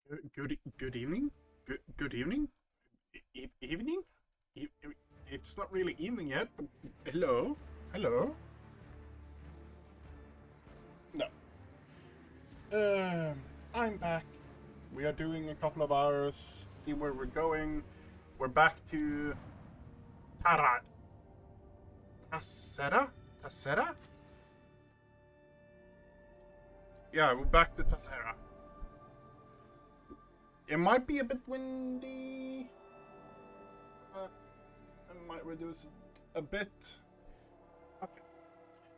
Good evening. Good evening. Evening. E- e- it's not really evening yet, but hello, hello. No. I'm back. We are doing a couple of hours. See where we're going. We're back to Tara. Thassera. Thassera. Yeah, we're back to Thassera. It might be a bit windy. I might reduce it a bit. Okay.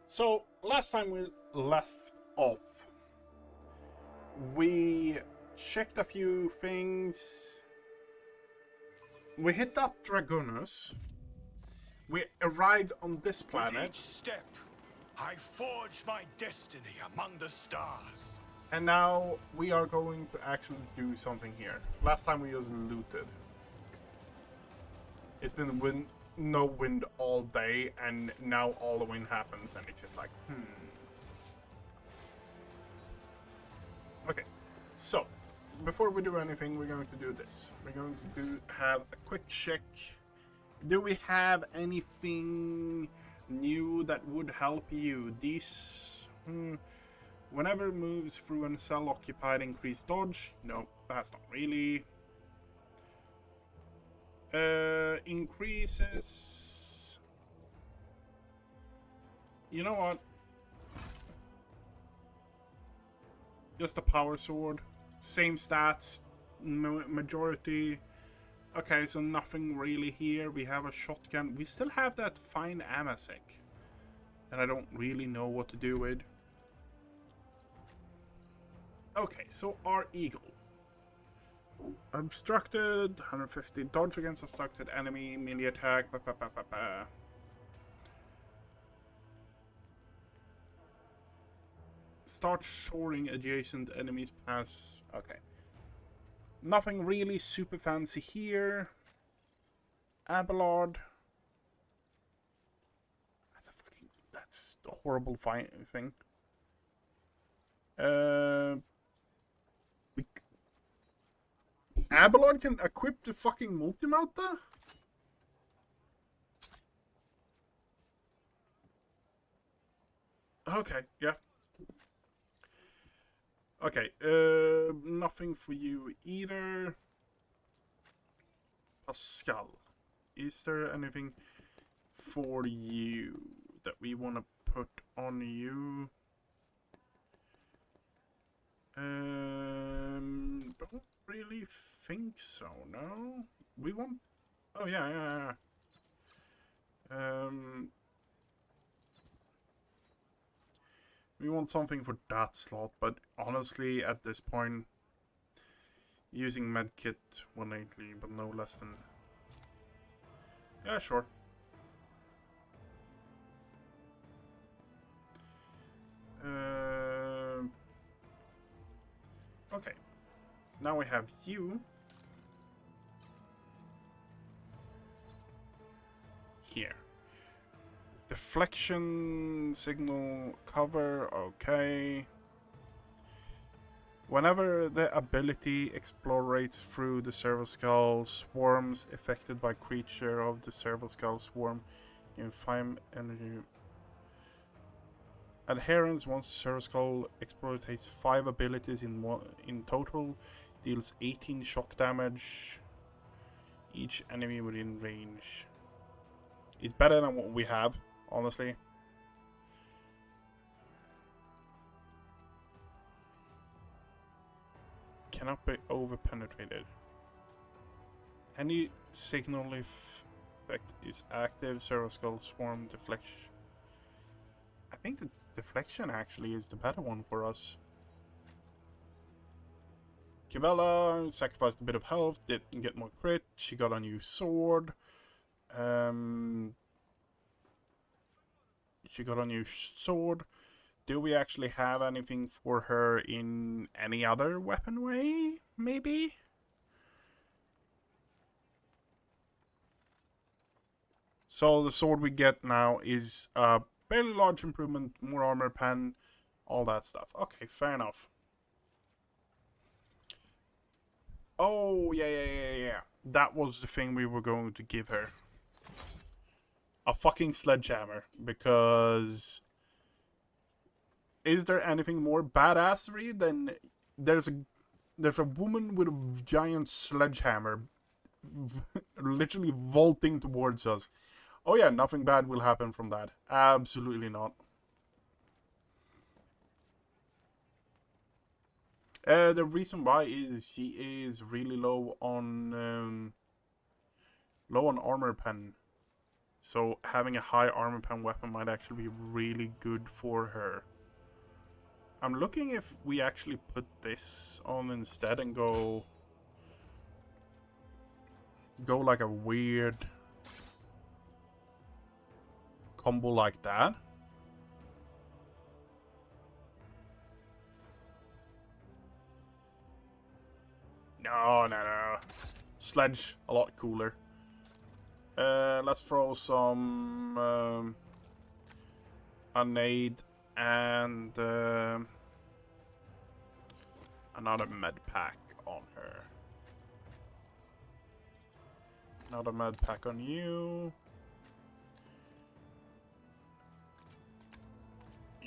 So last time we left off, we checked a few things. We hit up Dragonus. We arrived on this planet. With each step, I forge my destiny among the stars. And now we are going to actually do something here. Last time we just looted. It's been no wind all day, and now all the wind happens, and it's just like, Okay, so before we do anything, we're going to do this. We're going to have a quick check. Do we have anything new that would help you? These, whenever moves through a cell occupied, increase dodge. No, that's not really. Increases. You know what? Just a power sword. Same stats. Majority. Okay, so nothing really here. We have a shotgun. We still have that fine Amasek that I don't really know what to do with. Okay, so our eagle. Obstructed, 150 dodge against obstructed enemy, melee attack. Start shoring adjacent enemies pass. Okay. Nothing really super fancy here. Abelard. That's a horrible thing. Abelard can equip the fucking multi-melta? Okay, yeah. Okay, nothing for you either. Pascal, is there anything for you that we want to put on you? Don't really think so, no? We want... Oh, yeah. We want something for that slot, but honestly, at this point, using medkit 180, but no less than... Yeah, sure. Okay. Now we have you. Here. Deflection, signal, cover, okay. Whenever the ability explorates through the Servo-Skull, swarms affected by creature of the Servo-Skull swarm in 5 energy. Adherence, once the Servo-Skull exploits 5 abilities in total, deals 18 shock damage each enemy within range. It's better than what we have, honestly. Cannot be over-penetrated. Any signal effect is active, Servo-Skull swarm deflection. I think the deflection actually is the better one for us. Kibella sacrificed a bit of health, didn't get more crit, she got a new sword. She got a new sword. Do we actually have anything for her in any other weapon way? Maybe? So the sword we get now is a fairly large improvement, more armor pen, all that stuff. Okay, fair enough. Oh, yeah. That was the thing we were going to give her. A fucking sledgehammer. Because... is there anything more badassery than... There's a woman with a giant sledgehammer literally vaulting towards us. Oh yeah, nothing bad will happen from that. Absolutely not. The reason why is she is really low on armor pen. So having a high armor pen weapon might actually be really good for her. I'm looking if we actually put this on instead and go like a weird combo like that. No. Sledge, a lot cooler. Let's throw some a nade and another med pack on her. Another med pack on you.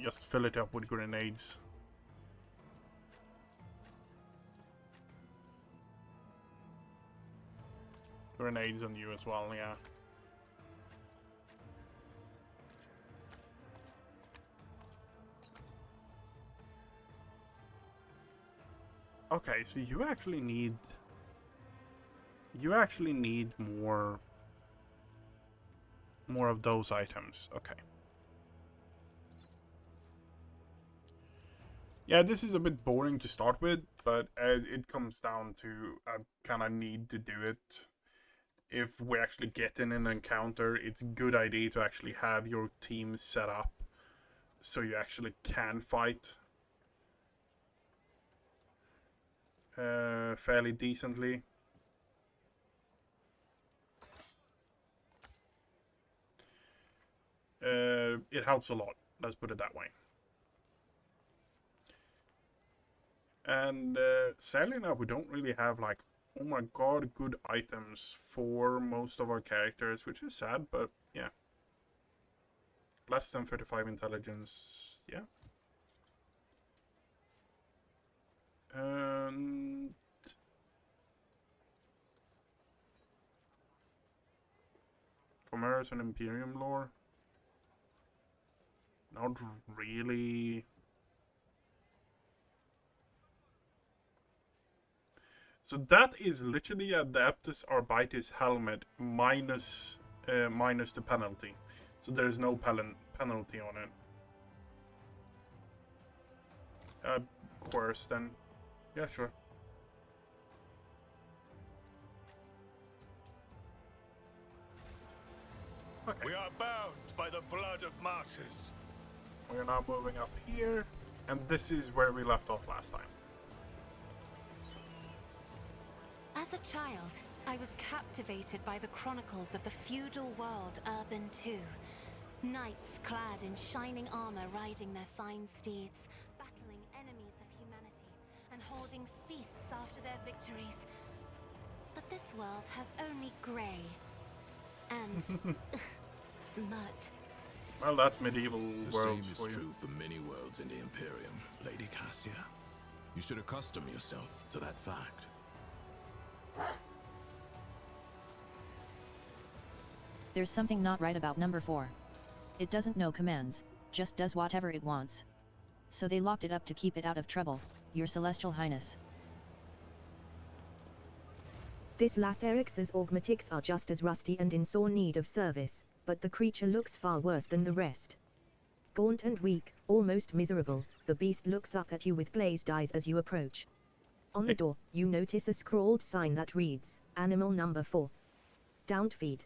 Just fill it up with grenades. Grenades on you as well, yeah. Okay, so you actually need more of those items. Okay. Yeah, this is a bit boring to start with, but it comes down to I kind of need to do it. If we actually get in an encounter, it's a good idea to actually have your team set up so you actually can fight fairly decently. It helps a lot, let's put it that way. And sadly enough, we don't really have like, oh my god, good items for most of our characters, which is sad, but yeah. Less than 35 intelligence, yeah. And commerce and Imperium lore. Not really. So that is literally Adeptus Arbites helmet minus the penalty. So there is no penalty on it. Of course, then. Yeah, sure. Okay. We are bound by the blood of martyrs. We are now moving up here, and this is where we left off last time. As a child, I was captivated by the chronicles of the feudal world Urban II. Knights clad in shining armor riding their fine steeds, battling enemies of humanity, and holding feasts after their victories. But this world has only grey and mud. Well, that's medieval The worlds same for is you. true for many worlds in the Imperium, Lady Cassia. You should accustom yourself to that fact. There's something not right about number 4. It doesn't know commands, just does whatever it wants. So they locked it up to keep it out of trouble, Your Celestial Highness. This Lasserix's Augmatics are just as rusty and in sore need of service, but the creature looks far worse than the rest. Gaunt and weak, almost miserable, the beast looks up at you with glazed eyes as you approach. On the door, you notice a scrawled sign that reads, Animal number 4. Don't feed.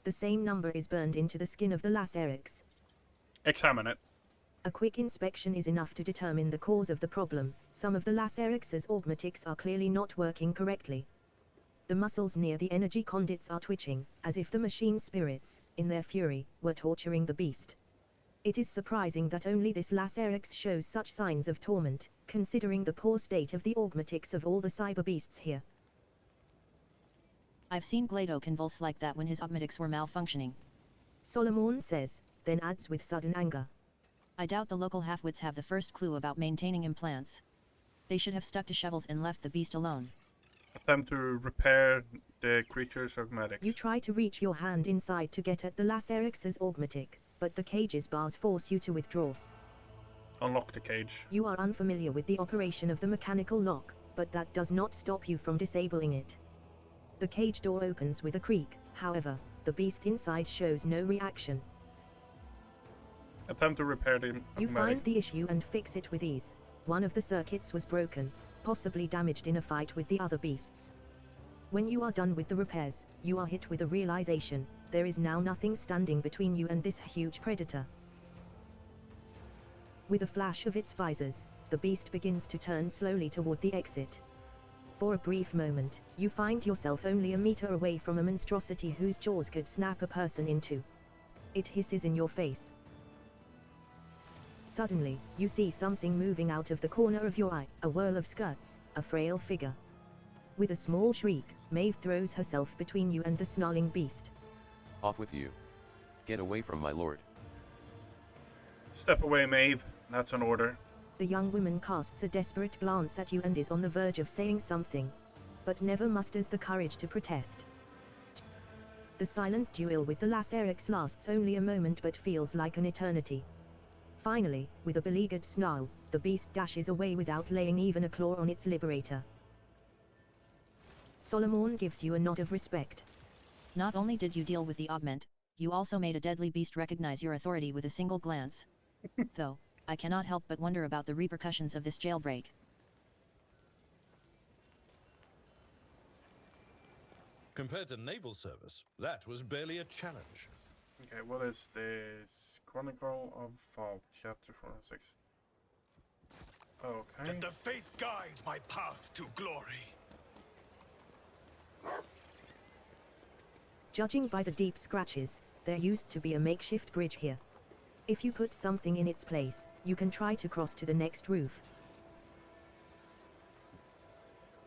The same number is burned into the skin of the Lasserix. Examine it. A quick inspection is enough to determine the cause of the problem. Some of the Lasserix's Augmatics are clearly not working correctly. The muscles near the energy conduits are twitching, as if the machine spirits, in their fury, were torturing the beast. It is surprising that only this Lasserix shows such signs of torment, considering the poor state of the Augmatics of all the cyber beasts here. I've seen Glado convulse like that when his Dogmatics were malfunctioning. Solomon says, then adds with sudden anger. I doubt the local halfwits have the first clue about maintaining implants. They should have stuck to shovels and left the beast alone. Attempt to repair the creature's Dogmatics. You try to reach your hand inside to get at the Lasserix's Augmatic, but the cage's bars force you to withdraw. Unlock the cage. You are unfamiliar with the operation of the mechanical lock, but that does not stop you from disabling it. The cage door opens with a creak, however, the beast inside shows no reaction. Attempt to repair the You Dogmatic. find the issue and fix it with ease. One of the circuits was broken, possibly damaged in a fight with the other beasts. When you are done with the repairs, you are hit with a realization, there is now nothing standing between you and this huge predator. With a flash of its visors, the beast begins to turn slowly toward the exit. For a brief moment, you find yourself only a meter away from a monstrosity whose jaws could snap a person in two. It hisses in your face. Suddenly, you see something moving out of the corner of your eye, a whirl of skirts, a frail figure. With a small shriek, Maeve throws herself between you and the snarling beast. Off with you. Get away from my lord. Step away, Maeve. That's an order. The young woman casts a desperate glance at you and is on the verge of saying something, but never musters the courage to protest. The silent duel with the Lasserix lasts only a moment but feels like an eternity. Finally, with a beleaguered snarl, the beast dashes away without laying even a claw on its liberator. Solomon gives you a nod of respect. Not only did you deal with the augment, you also made a deadly beast recognize your authority with a single glance. Though, I cannot help but wonder about the repercussions of this jailbreak. Compared to naval service, that was barely a challenge. Okay, what is this? Chronicle of Fault, chapter 406. Okay. Let the faith guide my path to glory. Judging by the deep scratches, there used to be a makeshift bridge here. If you put something in its place, you can try to cross to the next roof.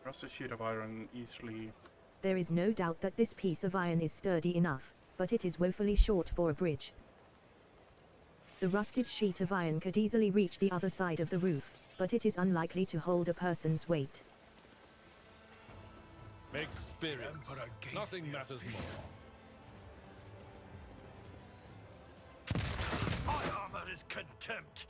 Cross a sheet of iron easily. There is no doubt that this piece of iron is sturdy enough, but it is woefully short for a bridge. The rusted sheet of iron could easily reach the other side of the roof, but it is unlikely to hold a person's weight. Experience. Emperor gave Nothing me a matters vision. more. My armor is contempt.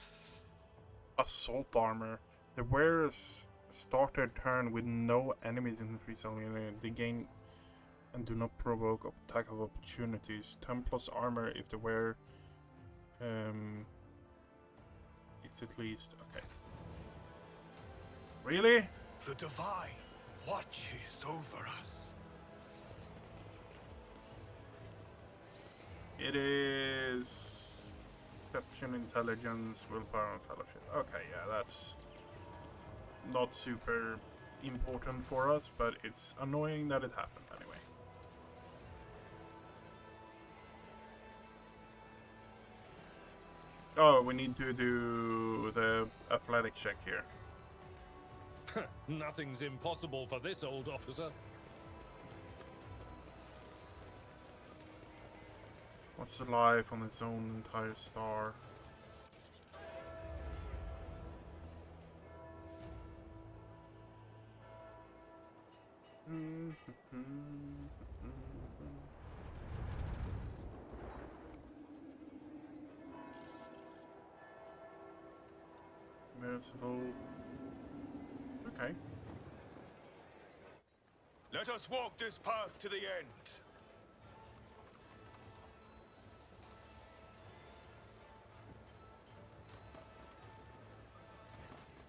Assault armor. The wearers start their turn with no enemies in the free zone. They gain and do not provoke attack of opportunities. 10 plus armor if the wearer it's at least okay. Really? The divine watches over us. It is perception, intelligence, willpower, and fellowship. Okay, yeah, that's not super important for us, but it's annoying that it happened anyway. Oh, we need to do the athletic check here. Nothing's impossible for this old officer. What's the life on its own entire star? Merciful. Okay. Let us walk this path to the end.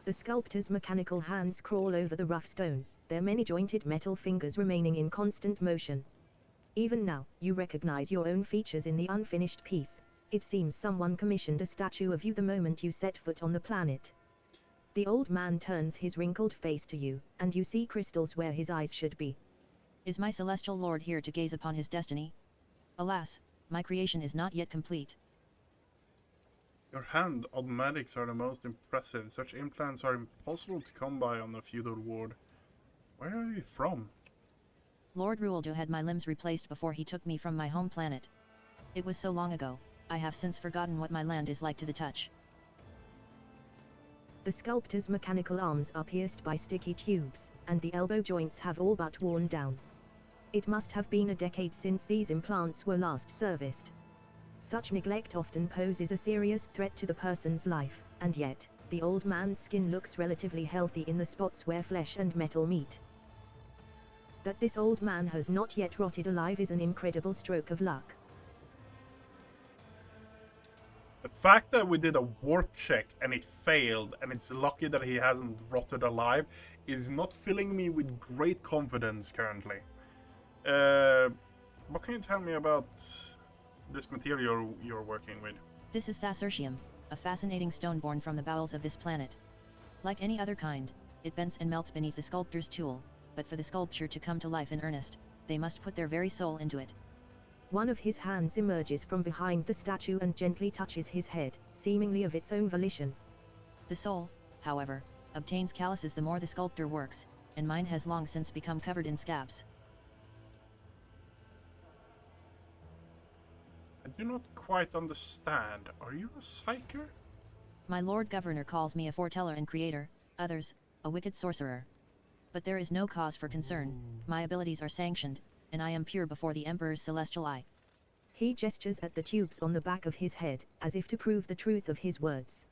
The sculptor's mechanical hands crawl over the rough stone, their many-jointed metal fingers remaining in constant motion. Even now, you recognize your own features in the unfinished piece. It seems someone commissioned a statue of you the moment you set foot on the planet. The old man turns his wrinkled face to you, and you see crystals where his eyes should be. Is my celestial lord here to gaze upon his destiny? Alas, my creation is not yet complete. Your hand automatics are the most impressive. Such implants are impossible to come by on a feudal ward. Where are you from? Lord Rualdo had my limbs replaced before he took me from my home planet. It was so long ago, I have since forgotten what my land is like to the touch. The sculptor's mechanical arms are pierced by sticky tubes, and the elbow joints have all but worn down. It must have been a decade since these implants were last serviced. Such neglect often poses a serious threat to the person's life, and yet, the old man's skin looks relatively healthy in the spots where flesh and metal meet. That this old man has not yet rotted alive is an incredible stroke of luck. The fact that we did a warp check and it failed, and it's lucky that he hasn't rotted alive, is not filling me with great confidence currently. What can you tell me about this material you're working with? This is Thassera, a fascinating stone born from the bowels of this planet. Like any other kind, it bends and melts beneath the sculptor's tool, but for the sculpture to come to life in earnest, they must put their very soul into it. One of his hands emerges from behind the statue and gently touches his head, seemingly of its own volition. The soul, however, obtains calluses the more the sculptor works, and mine has long since become covered in scabs. I do not quite understand. Are you a psyker? My Lord Governor calls me a foreteller and creator, others, a wicked sorcerer. But there is no cause for concern, my abilities are sanctioned, and I am pure before the Emperor's celestial eye. He gestures at the tubes on the back of his head, as if to prove the truth of his words.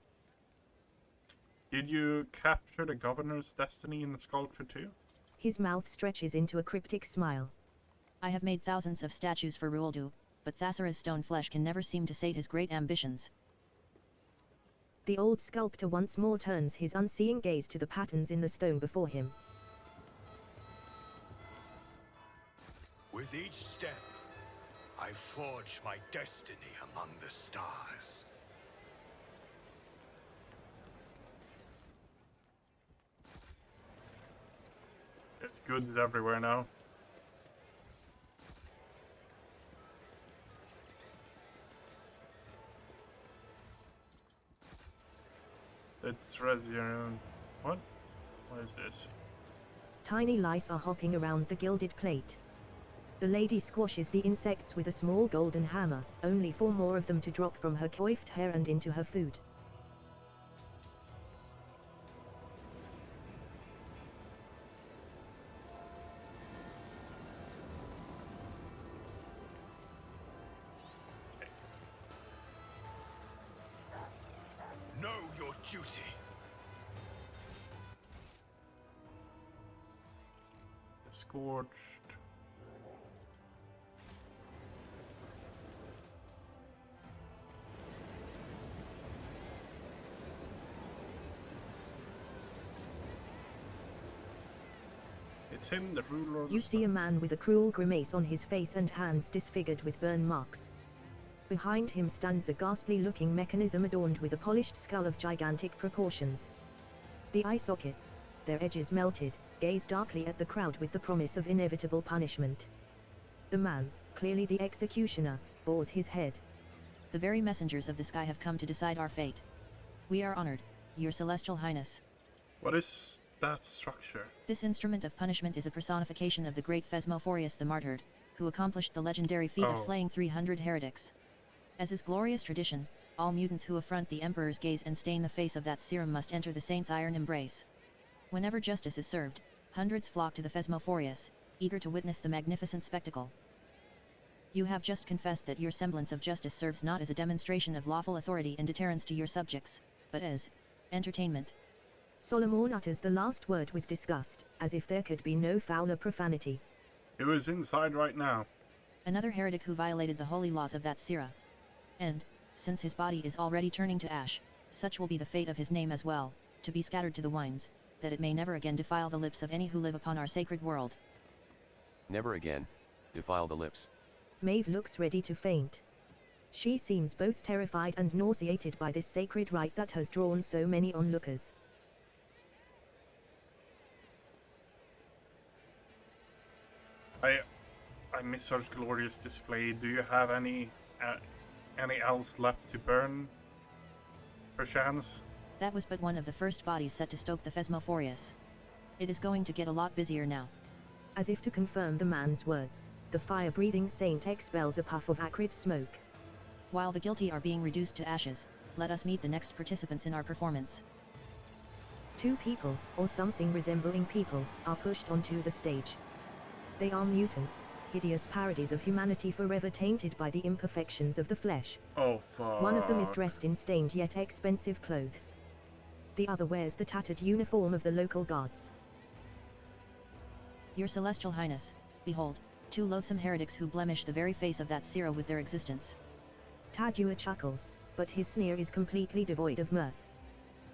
Did you capture the governor's destiny in the sculpture too? His mouth stretches into a cryptic smile. I have made thousands of statues for Rualdo, but Thassera's stone flesh can never seem to sate his great ambitions. The old sculptor once more turns his unseeing gaze to the patterns in the stone before him. With each step, I forge my destiny among the stars. It's good everywhere now. The treasure. What? What is this? Tiny lice are hopping around the gilded plate. The lady squashes the insects with a small golden hammer, only for more of them to drop from her coiffed hair and into her food. Know your duty. Scorched. It's him, the ruler of the You see a man with a cruel grimace on his face and hands disfigured with burn marks. Behind him stands a ghastly-looking mechanism adorned with a polished skull of gigantic proportions. The eye sockets, their edges melted, gaze darkly at the crowd with the promise of inevitable punishment. The man, clearly the executioner, bores his head. The very messengers of the sky have come to decide our fate. We are honored, Your Celestial Highness. What is that structure? This instrument of punishment is a personification of the great Phasmophorius the Martyred, who accomplished the legendary feat of slaying 300 heretics. As is glorious tradition, all mutants who affront the Emperor's gaze and stain the face of that serum must enter the saint's iron embrace. Whenever justice is served, hundreds flock to the Phasmophorius, eager to witness the magnificent spectacle. You have just confessed that your semblance of justice serves not as a demonstration of lawful authority and deterrence to your subjects, but as entertainment. Solomon utters the last word with disgust, as if there could be no fouler profanity. Who is inside right now? Another heretic who violated the holy laws of that Sera. And, since his body is already turning to ash, such will be the fate of his name as well, to be scattered to the winds, that it may never again defile the lips of any who live upon our sacred world. Never again defile the lips. Maeve looks ready to faint. She seems both terrified and nauseated by this sacred rite that has drawn so many onlookers. I miss such glorious display. Do you have any else left to burn? Perchance? That was but one of the first bodies set to stoke the Phasmophorius. It is going to get a lot busier now. As if to confirm the man's words, the fire-breathing saint expels a puff of acrid smoke. While the guilty are being reduced to ashes, let us meet the next participants in our performance. 2 people, or something resembling people, are pushed onto the stage. They are mutants, hideous parodies of humanity forever tainted by the imperfections of the flesh. Oh, fuck. One of them is dressed in stained yet expensive clothes. The other wears the tattered uniform of the local guards. Your Celestial Highness, behold, 2 loathsome heretics who blemish the very face of that Thassera with their existence. Tadua chuckles, but his sneer is completely devoid of mirth.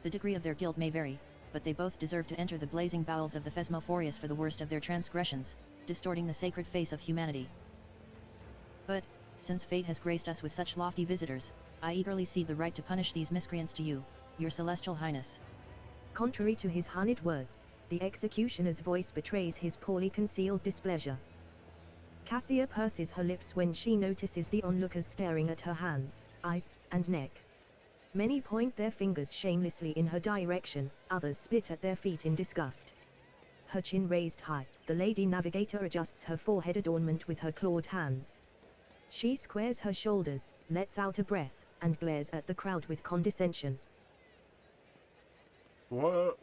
The degree of their guilt may vary, but they both deserve to enter the blazing bowels of the Phasmophorius for the worst of their transgressions, distorting the sacred face of humanity. But, since fate has graced us with such lofty visitors, I eagerly cede the right to punish these miscreants to you, your Celestial Highness. Contrary to his honeyed words, the executioner's voice betrays his poorly concealed displeasure. Cassia purses her lips when she notices the onlookers staring at her hands, eyes, and neck. Many point their fingers shamelessly in her direction, others spit at their feet in disgust. Her chin raised high, the Lady Navigator adjusts her forehead adornment with her clawed hands. She squares her shoulders, lets out a breath, and glares at the crowd with condescension. What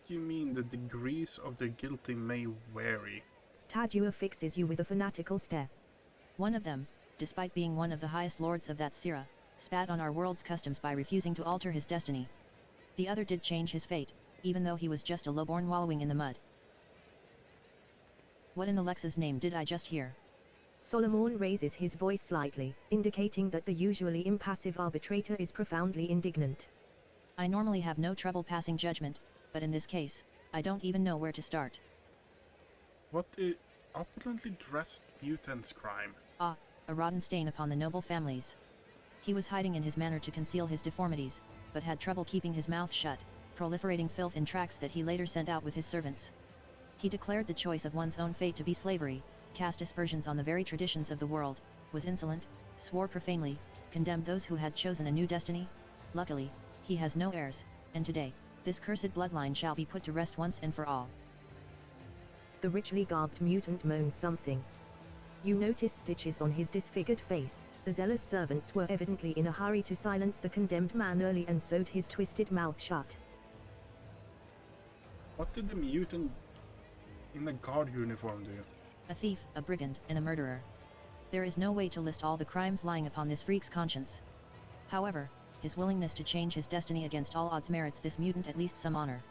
do you mean the degrees of their guilty may vary? Tadua fixes you with a fanatical stare. One of them, despite being one of the highest lords of that Thassera, spat on our world's customs by refusing to alter his destiny. The other did change his fate, even though he was just a lowborn wallowing in the mud. What in the Lex's name did I just hear? Solomon raises his voice slightly, indicating that the usually impassive arbitrator is profoundly indignant. I normally have no trouble passing judgment, but in this case, I don't even know where to start. What is opulently dressed mutant's crime? Ah, a rotten stain upon the noble families. He was hiding in his manner to conceal his deformities, but had trouble keeping his mouth shut, proliferating filth in tracts that he later sent out with his servants. He declared the choice of one's own fate to be slavery, cast aspersions on the very traditions of the world, was insolent, swore profanely, condemned those who had chosen a new destiny. Luckily, he has no heirs, and today, this cursed bloodline shall be put to rest once and for all. The richly garbed mutant moans something. You notice stitches on his disfigured face. The zealous servants were evidently in a hurry to silence the condemned man early and sewed his twisted mouth shut. What did the mutant in the guard uniform do? A thief, a brigand, and a murderer. There is no way to list all the crimes lying upon this freak's conscience. However, his willingness to change his destiny against all odds merits this mutant at least some honor.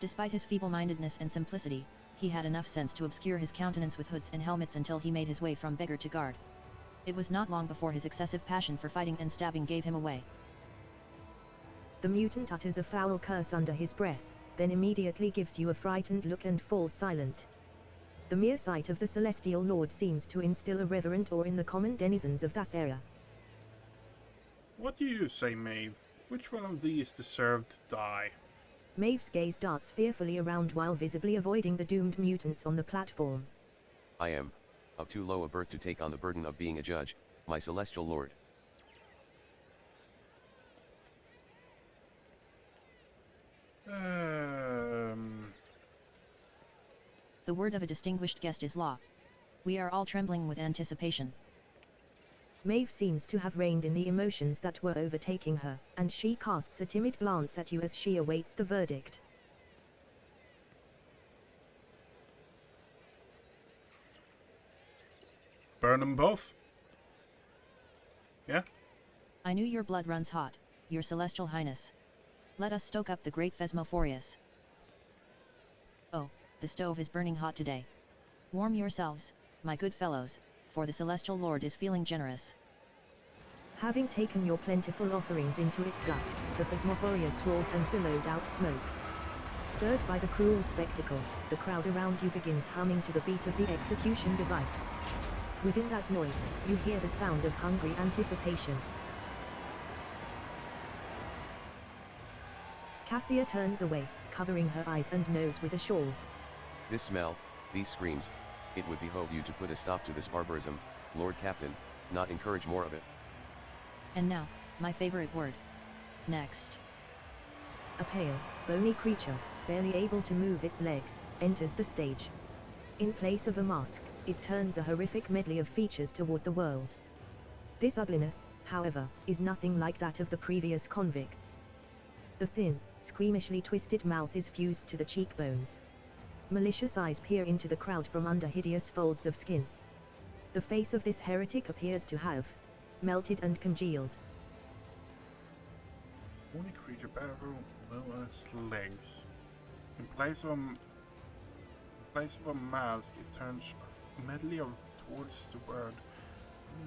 Despite his feeble-mindedness and simplicity, he had enough sense to obscure his countenance with hoods and helmets until he made his way from beggar to guard. It was not long before his excessive passion for fighting and stabbing gave him away. The mutant utters a foul curse under his breath, then immediately gives you a frightened look and falls silent. The mere sight of the Celestial Lord seems to instill a reverent awe in the common denizens of Thassera. What do you say, Maeve? Which one of these deserved to die? Maeve's gaze darts fearfully around while visibly avoiding the doomed mutants on the platform. I am of too low a birth to take on the burden of being a judge, my celestial lord. The word of a distinguished guest is law. We are all trembling with anticipation. Maeve seems to have reined in the emotions that were overtaking her, and she casts a timid glance at you as she awaits the verdict. Burn them both? Yeah? I knew your blood runs hot, your celestial highness. Let us stoke up the great Phasmophorius. Oh, the stove is burning hot today. Warm yourselves, my good fellows, for the celestial lord is feeling generous. Having taken your plentiful offerings into its gut, the Phasmophorius roars and billows out smoke. Stirred by the cruel spectacle, the crowd around you begins humming to the beat of the execution device. Within that noise, you hear the sound of hungry anticipation. Cassia turns away, covering her eyes and nose with a shawl. This smell, these screams, it would behoove you to put a stop to this barbarism, Lord Captain, not encourage more of it. And now, my favorite word. Next. A pale, bony creature, barely able to move its legs, enters the stage. In place of a mask, it turns a horrific medley of features toward the world. This ugliness, however, is nothing like that of the previous convicts. The thin, squeamishly twisted mouth is fused to the cheekbones. Malicious eyes peer into the crowd from under hideous folds of skin. The face of this heretic appears to have melted and congealed. Only creature barrel low as legs. In place of a mask, it turns a medley of towards the word.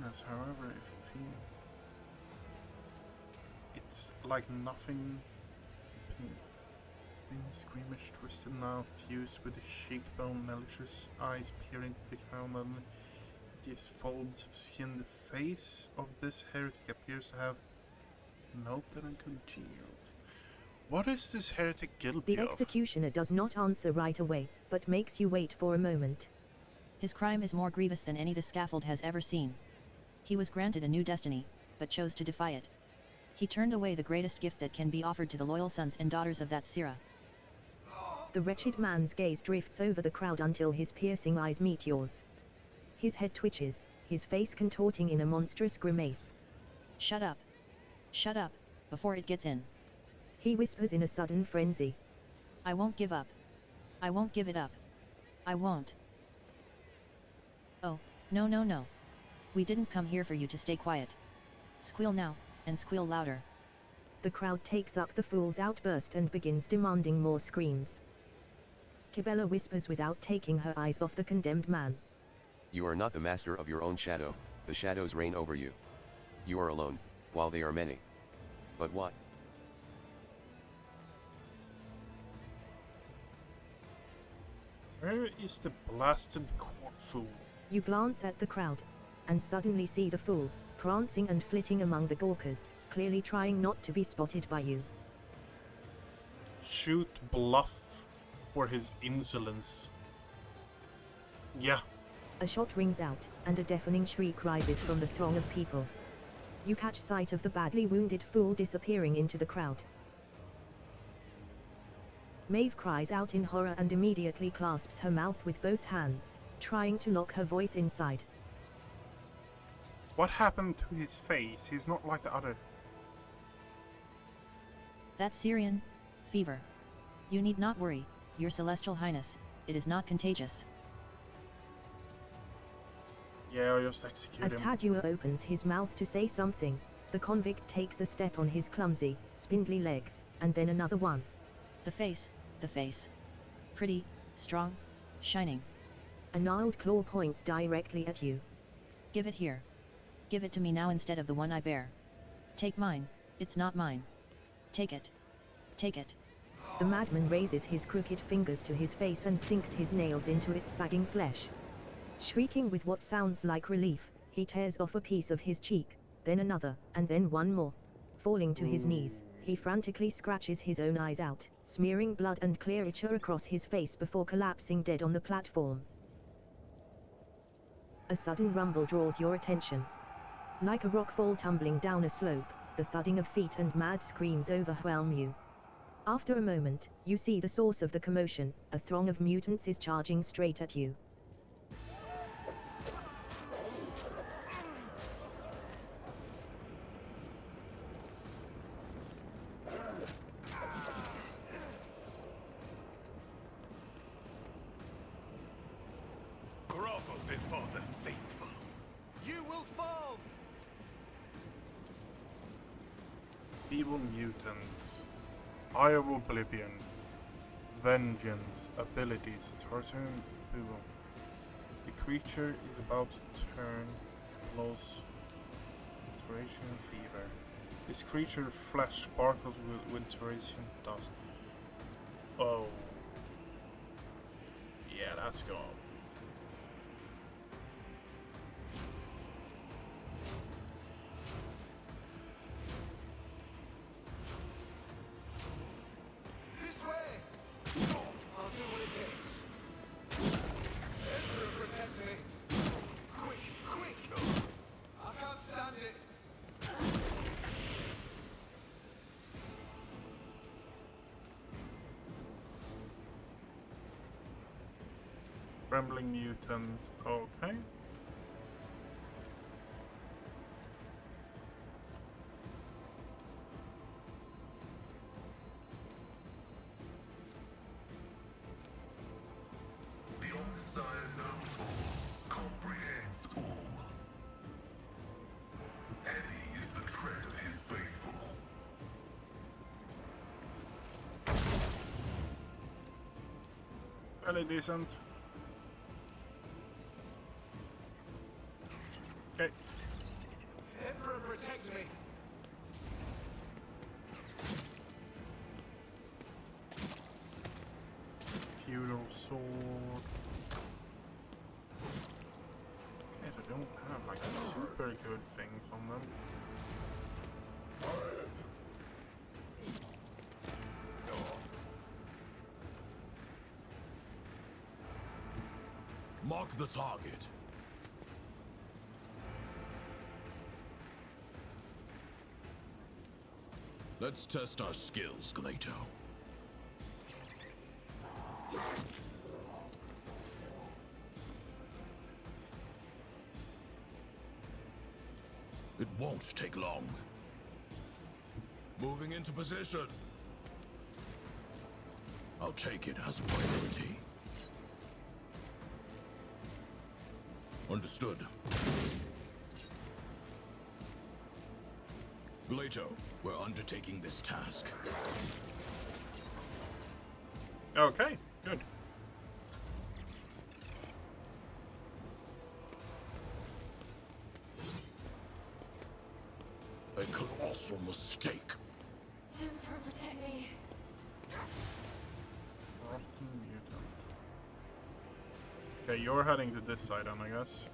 Yes, however, if he, it's like nothing. Thin, squeamish, twisted mouth fused with the cheekbone, malicious eyes peering into the ground, and these folds of skin. The face of this heretic appears to have melted and congealed. What is this heretic guilty The of? executioner does not answer right away, but makes you wait for a moment. His crime is more grievous than any the scaffold has ever seen. He was granted a new destiny, but chose to defy it. He turned away the greatest gift that can be offered to the loyal sons and daughters of that Thassera. The wretched man's gaze drifts over the crowd until his piercing eyes meet yours. His head twitches, his face contorting in a monstrous grimace. Shut up. Shut up, before it gets in. He whispers in a sudden frenzy. I won't give up. I won't give it up. I won't. Oh, no no no. We didn't come here for you to stay quiet. Squeal now, and squeal louder. The crowd takes up the fool's outburst and begins demanding more screams. Kibella whispers without taking her eyes off the condemned man. You are not the master of your own shadow, the shadows reign over you. You are alone, while they are many. But what? Where is the blasted court fool? You glance at the crowd, and suddenly see the fool, prancing and flitting among the gawkers, clearly trying not to be spotted by you. Shoot bluff for his insolence. Yeah. A shot rings out, and a deafening shriek rises from the throng of people. You catch sight of the badly wounded fool disappearing into the crowd. Maeve cries out in horror and immediately clasps her mouth with both hands, trying to lock her voice inside. What happened to his face? He's not like the other. That's Syrian fever. You need not worry, your celestial highness, it is not contagious. Yeah, I'll just execute As him. Tadua opens his mouth to say something, the convict takes a step on his clumsy, spindly legs, and then another one. The face, the face. Pretty, strong, shining. A gnarled claw points directly at you. Give it here. Give it to me now instead of the one I bear. Take mine, it's not mine. Take it. Take it. The madman raises his crooked fingers to his face and sinks his nails into its sagging flesh. Shrieking with what sounds like relief, he tears off a piece of his cheek, then another, and then one more. Falling to his knees, he frantically scratches his own eyes out, smearing blood and clearature across his face before collapsing dead on the platform. A sudden rumble draws your attention. Like a rock fall tumbling down a slope, the thudding of feet and mad screams overwhelm you. After a moment, you see the source of the commotion. A throng of mutants is charging straight at you. Grovel before the faithful. You will fall! Evil mutant. Eye of Oblivion. Vengeance. Abilities. Tarzan. Boom. The creature is about to turn close. Duration fever. This creature flesh sparkles with Taurasian dust. Oh. Yeah, let's go. This way! I'll do what it takes. Emperor, protect me! Quick, quick! I can't stand it! Trembling mutant. Okay. The omniscient knowledge comprehends all. Heavy is the tread of his faithful. Fairly decent. Okay. Emperor, protect me. Feudal sword. Okay, so they don't have like super good things on them. Mark the target. Let's test our skills, Galato. It won't take long. Moving into position. I'll take it as a priority. Understood. Galato, we're undertaking this task. Okay, good. A colossal mistake. Emperor, protect me. Rotten mutant. Okay, you're heading to this side then, I guess.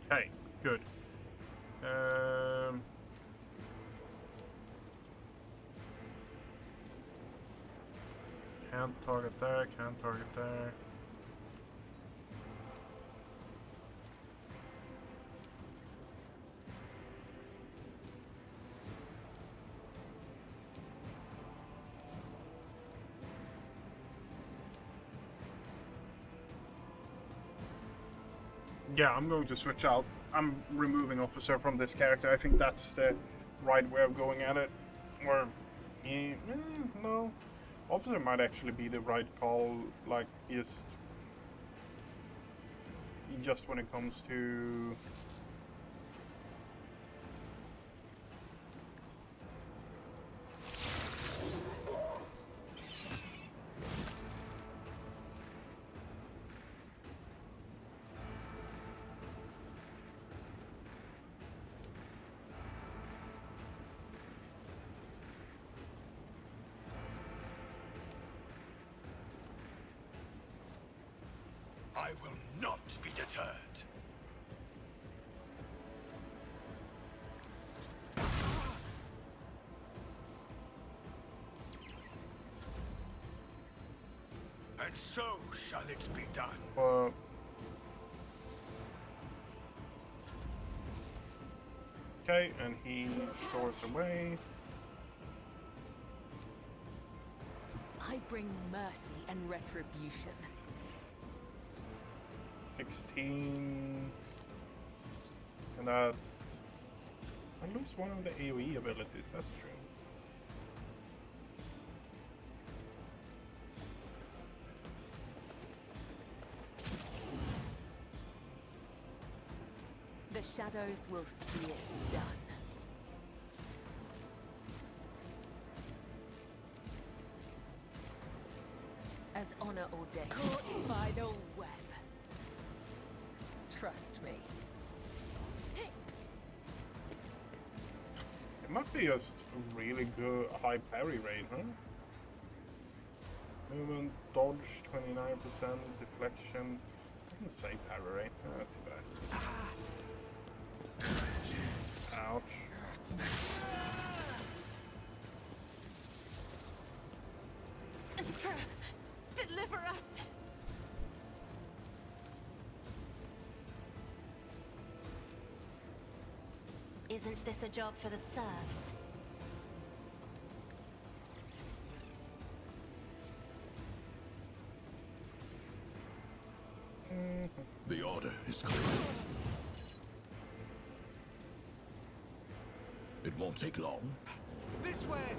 Okay, good. Can't target there, can't target there. Yeah, I'm going to switch out. I'm removing Officer from this character. I think that's the right way of going at it. Or, yeah, no. Officer might actually be the right call, like, just when it comes to... I will not be deterred. And so shall it be done. Okay, and he soars away. I bring mercy and retribution. 16. And that... I lose one of the AoE abilities, that's true. The shadows will see it done. As honor ordained. Caught by the web. Trust me. It might be just a really good high parry rate, huh? Movement, dodge, 29%, deflection. I can say parry rate, not too bad. Ouch. Emperor, deliver us! Isn't this a job for the serfs? The order is clear. It won't take long. This way!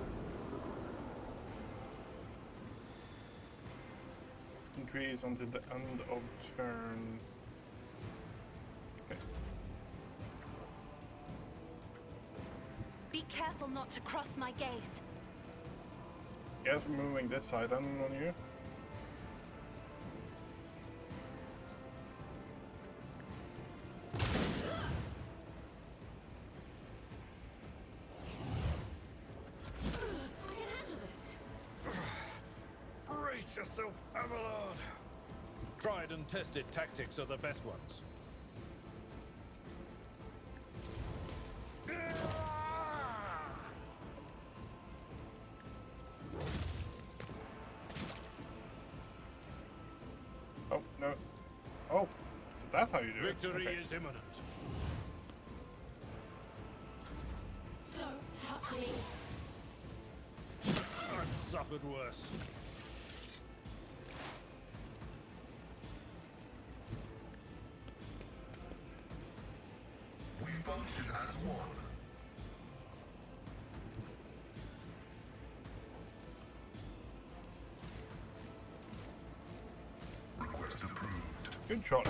Increase until the end of turn. Okay. Be careful not to cross my gaze. Guess we're moving this side on you. Brace yourself, Abelard. Tried and tested tactics are the best ones. Oh, no. Oh, so that's how you do Victory it. Okay. is imminent. Don't touch me. I've suffered worse. We function as one. Request approved. Good shot.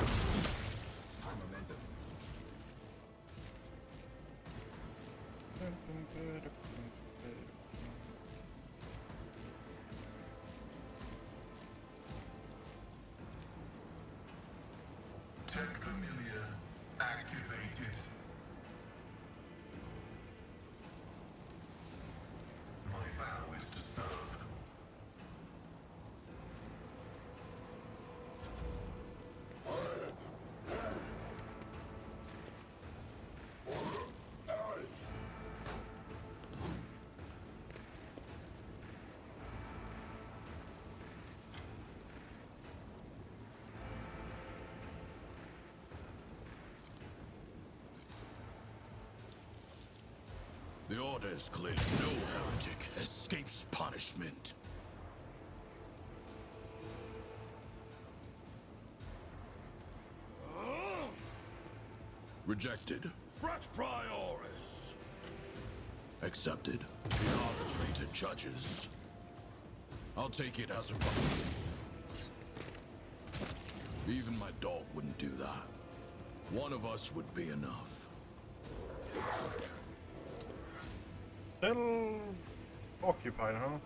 Tech familiar activated. My vow is to serve. The order is clear. No heretic escapes punishment. Rejected. Frat priores. Accepted. The arbitrator judges. I'll take it as a right. Even my dog wouldn't do that. One of us would be enough. Still occupied, huh?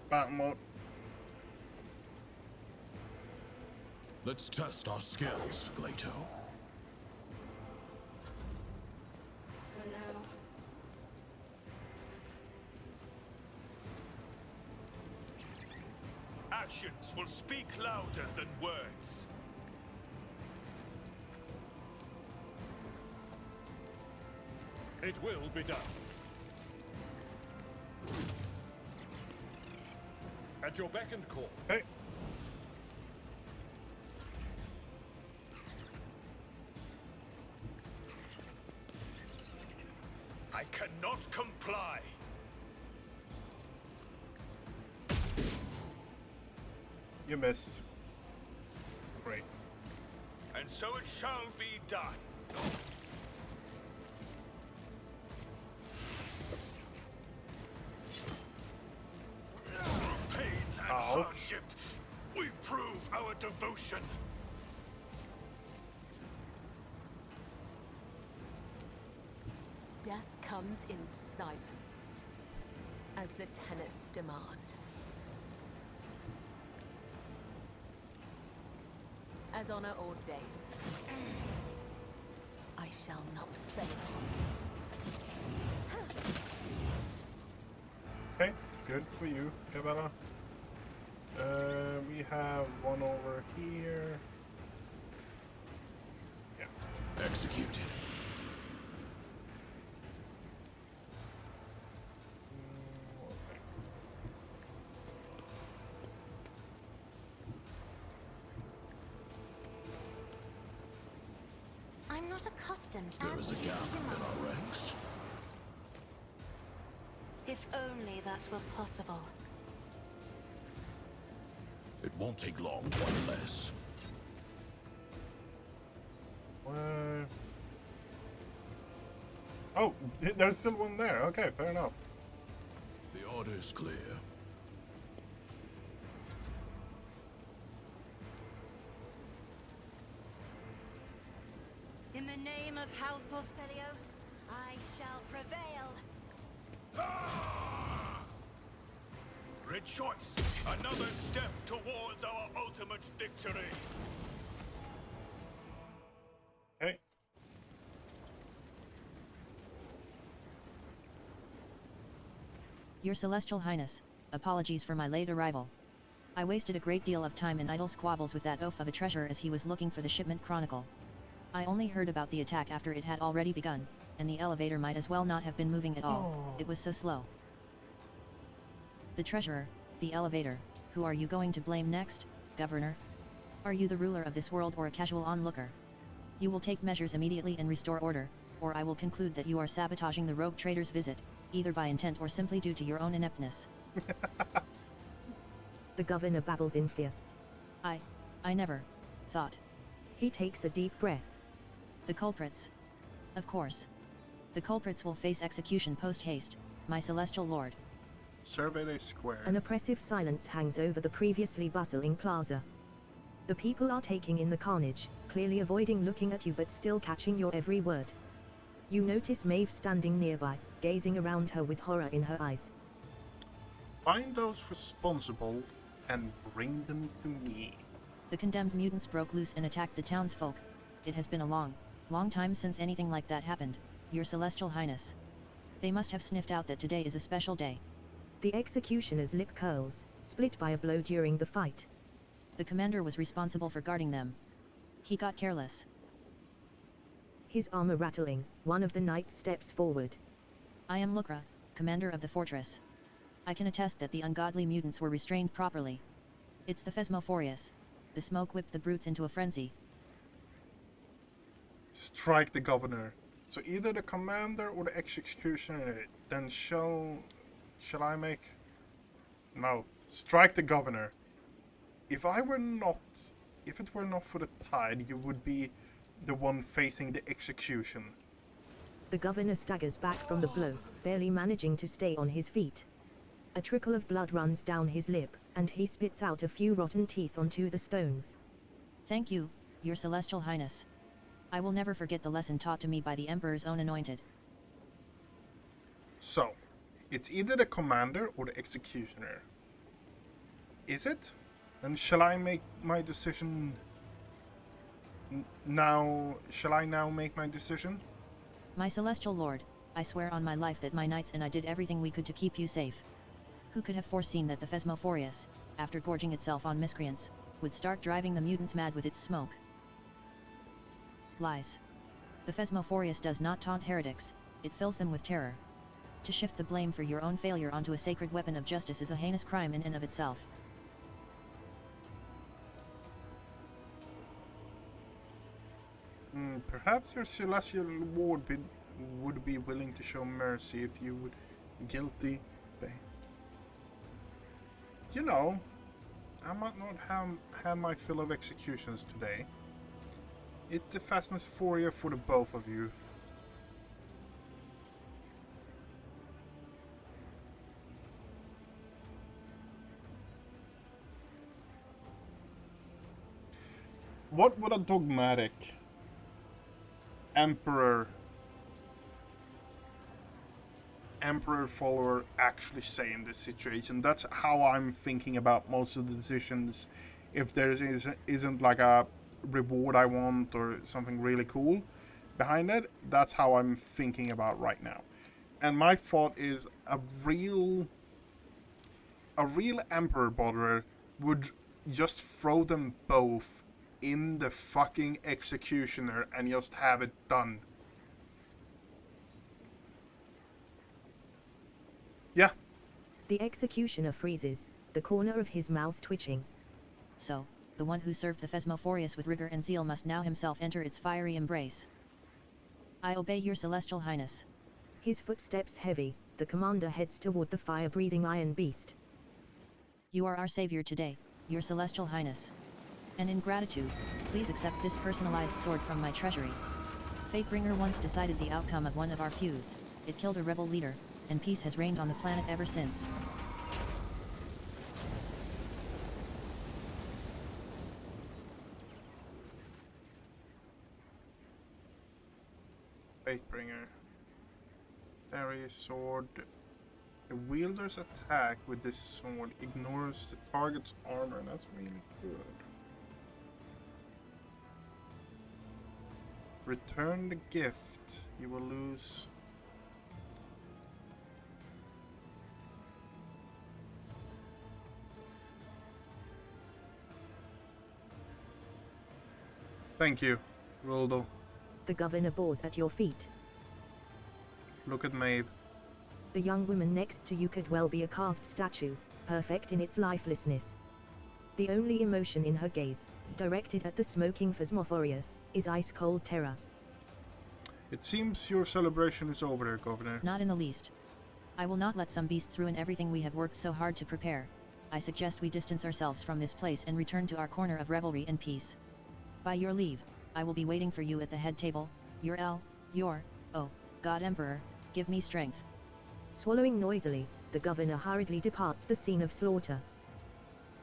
Battle mode. Let's test our skills, Glato. For now. Actions will speak louder than words. It will be done. At your beck and call. Hey. I cannot comply. You missed. Great. And so it shall be done. Pain and Ouch. hardship. We prove our devotion. Death comes in silence, as the tenets demand. As honor ordains, I shall not fail. Okay, good for you, Cabela. We have one over here. Yeah. Executed. Okay. I'm I'm not accustomed to There is a gap in our ranks. If only that were possible. It won't take long, one less. Oh, there's still one there. Okay, fair enough. The order is clear. In the name of House Orselio, I shall prevail. Rejoice! Another step towards our ultimate victory! Okay. Your Celestial Highness, apologies for my late arrival. I wasted a great deal of time in idle squabbles with that oaf of a treasurer as he was looking for the shipment chronicle. I only heard about the attack after it had already begun, and the elevator might as well not have been moving at all, it was so slow. The treasurer, the elevator, who are you going to blame next, Governor? Are you the ruler of this world or a casual onlooker? You will take measures immediately and restore order, or I will conclude that you are sabotaging the rogue trader's visit, either by intent or simply due to your own ineptness. The governor babbles in fear. I never thought. He takes a deep breath. The culprits. Of course. The culprits will face execution post-haste, my celestial lord. Survey the square. An oppressive silence hangs over the previously bustling plaza. The people are taking in the carnage, clearly avoiding looking at you but still catching your every word. You notice Maeve standing nearby, gazing around her with horror in her eyes. Find those responsible and bring them to me. The condemned mutants broke loose and attacked the townsfolk. It has been a long time since anything like that happened, your celestial highness. They must have sniffed out that today is a special day. The executioner's lip curls, split by a blow during the fight. The commander was responsible for guarding them. He got careless. His armor rattling, one of the knights steps forward. I am Lucra, commander of the fortress. I can attest that the ungodly mutants were restrained properly. It's the Phasmophorius. The smoke whipped the brutes into a frenzy. Strike the governor. So either the commander or the executioner. Then shall I make... No. Strike the governor. If it were not for the tide, you would be the one facing the execution. The governor staggers back from the blow, barely managing to stay on his feet. A trickle of blood runs down his lip, and he spits out a few rotten teeth onto the stones. Thank you, your celestial highness. I will never forget the lesson taught to me by the Emperor's own anointed. So, it's either the commander or the executioner. Is it? And shall I make my decision now? Shall I now make my decision? My celestial lord, I swear on my life that my knights and I did everything we could to keep you safe. Who could have foreseen that the Phasmophorius, after gorging itself on miscreants, would start driving the mutants mad with its smoke? Lies. The Phasmophorius does not taunt heretics, it fills them with terror. To shift the blame for your own failure onto a sacred weapon of justice is a heinous crime in and of itself. Perhaps your celestial lord would be willing to show mercy if you would guilty. You know, I might not have had my fill of executions today. It's the Phasmophoria for the both of you. What would a dogmatic emperor follower actually say in this situation? That's how I'm thinking about most of the decisions. If there isn't like a reward I want or something really cool behind it, that's how I'm thinking about right now. And my thought is a real emperor botherer would just throw them both in the fucking executioner and just have it done. Yeah. The executioner freezes, the corner of his mouth twitching. So, the one who served the Phasmophorius with rigor and zeal must now himself enter its fiery embrace. I obey your celestial highness. His footsteps heavy, the commander heads toward the fire-breathing iron beast. You are our savior today, your celestial highness. And in gratitude, please accept this personalized sword from my treasury. Fatebringer once decided the outcome of one of our feuds, it killed a rebel leader, and peace has reigned on the planet ever since. Fatebringer. Fairy sword. The wielder's attack with this sword ignores the target's armor. That's really good. Return the gift. You will lose. Thank you, Roldo. The governor bows at your feet. Look at Maeve. The young woman next to you could well be a carved statue, perfect in its lifelessness. The only emotion in her gaze, directed at the smoking Phasmophorius, is ice-cold terror. It seems your celebration is over there, Governor. Not in the least. I will not let some beasts ruin everything we have worked so hard to prepare. I suggest we distance ourselves from this place and return to our corner of revelry and peace. By your leave, I will be waiting for you at the head table. Oh, God Emperor, give me strength. Swallowing noisily, the governor hurriedly departs the scene of slaughter.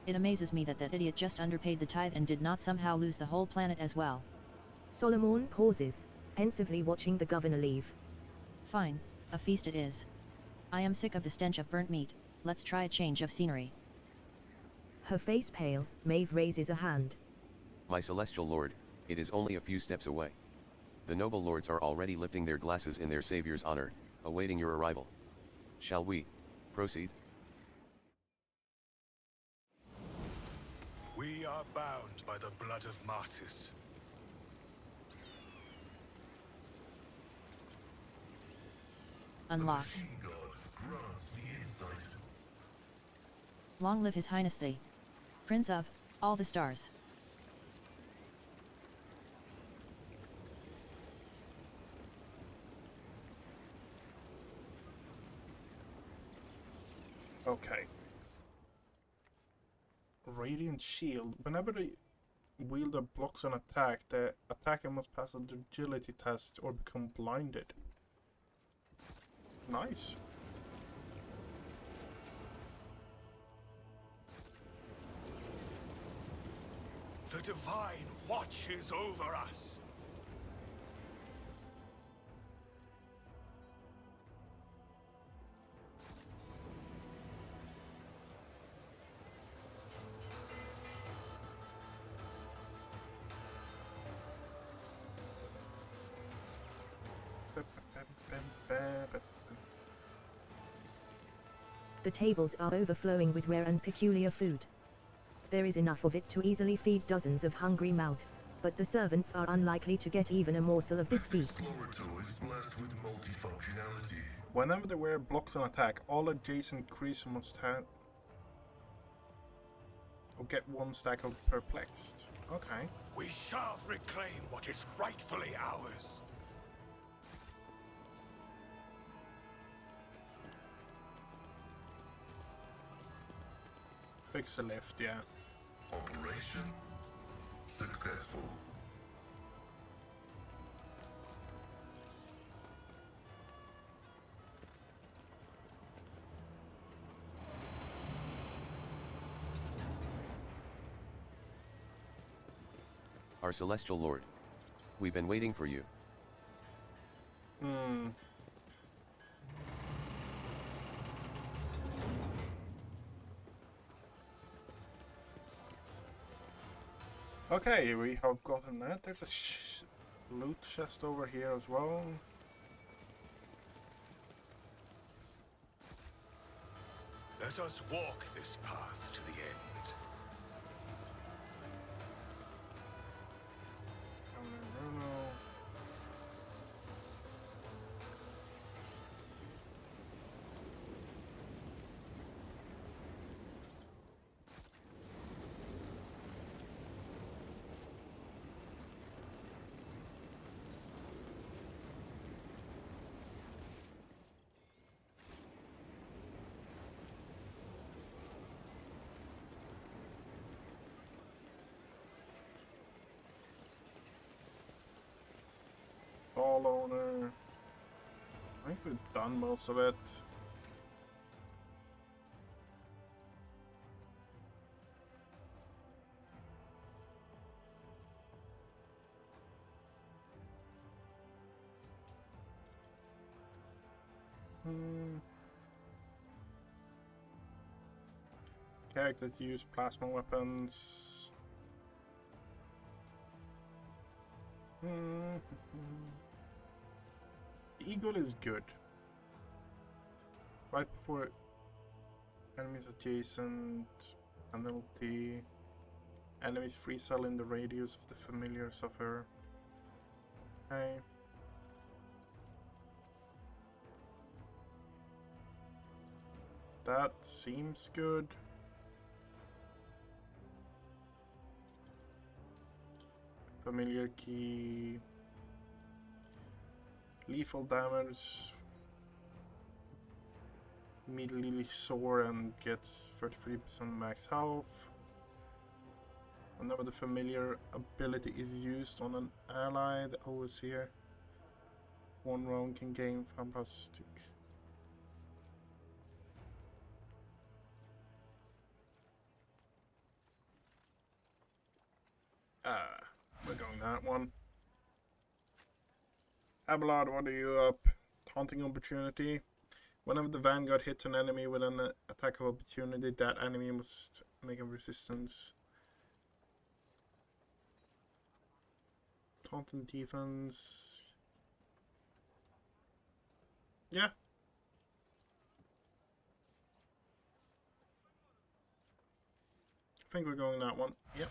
It amazes me that idiot just underpaid the tithe and did not somehow lose the whole planet as well. Solomon pauses, pensively watching the governor leave. Fine, a feast it is. I am sick of the stench of burnt meat, let's try a change of scenery. Her face pale, Maeve raises a hand. My celestial lord, it is only a few steps away. The noble lords are already lifting their glasses in their savior's honor, awaiting your arrival. Shall we proceed? We are bound by the blood of martyrs. Unlocked. The machine god grants me insight. Long live his highness the Prince of all the stars. Okay. Radiant shield. Whenever the wielder blocks an attack, the attacker must pass an agility test or become blinded. Nice. The divine watches over us. The tables are overflowing with rare and peculiar food. There is enough of it to easily feed dozens of hungry mouths, but the servants are unlikely to get even a morsel of this feast. Explorator is blessed with multifunctionality. Whenever the wearer blocks an attack, all adjacent creatures must have or get one stack of perplexed. Okay. We shall reclaim what is rightfully ours. Fix the lift, yeah. Operation successful. Our celestial lord. We've been waiting for you. Okay, we have gotten that. There's a loot chest over here as well. Let us walk this path to the end. think we've done most of it. Characters use plasma weapons. The eagle is good. Right before enemies adjacent, penalty. Enemies free cell in the radius of the familiar suffer. Okay. That seems good. Familiar key. Lethal damage. Immediately soar and gets 33% max health. Whenever the familiar ability is used on an ally, the O is here. 1 round can gain fantastic. We're going that one. Abelard, what are you up? Taunting opportunity. Whenever the Vanguard hits an enemy with an attack of opportunity, that enemy must make a resistance. Taunting defense. Yeah. I think we're going that one. Yep.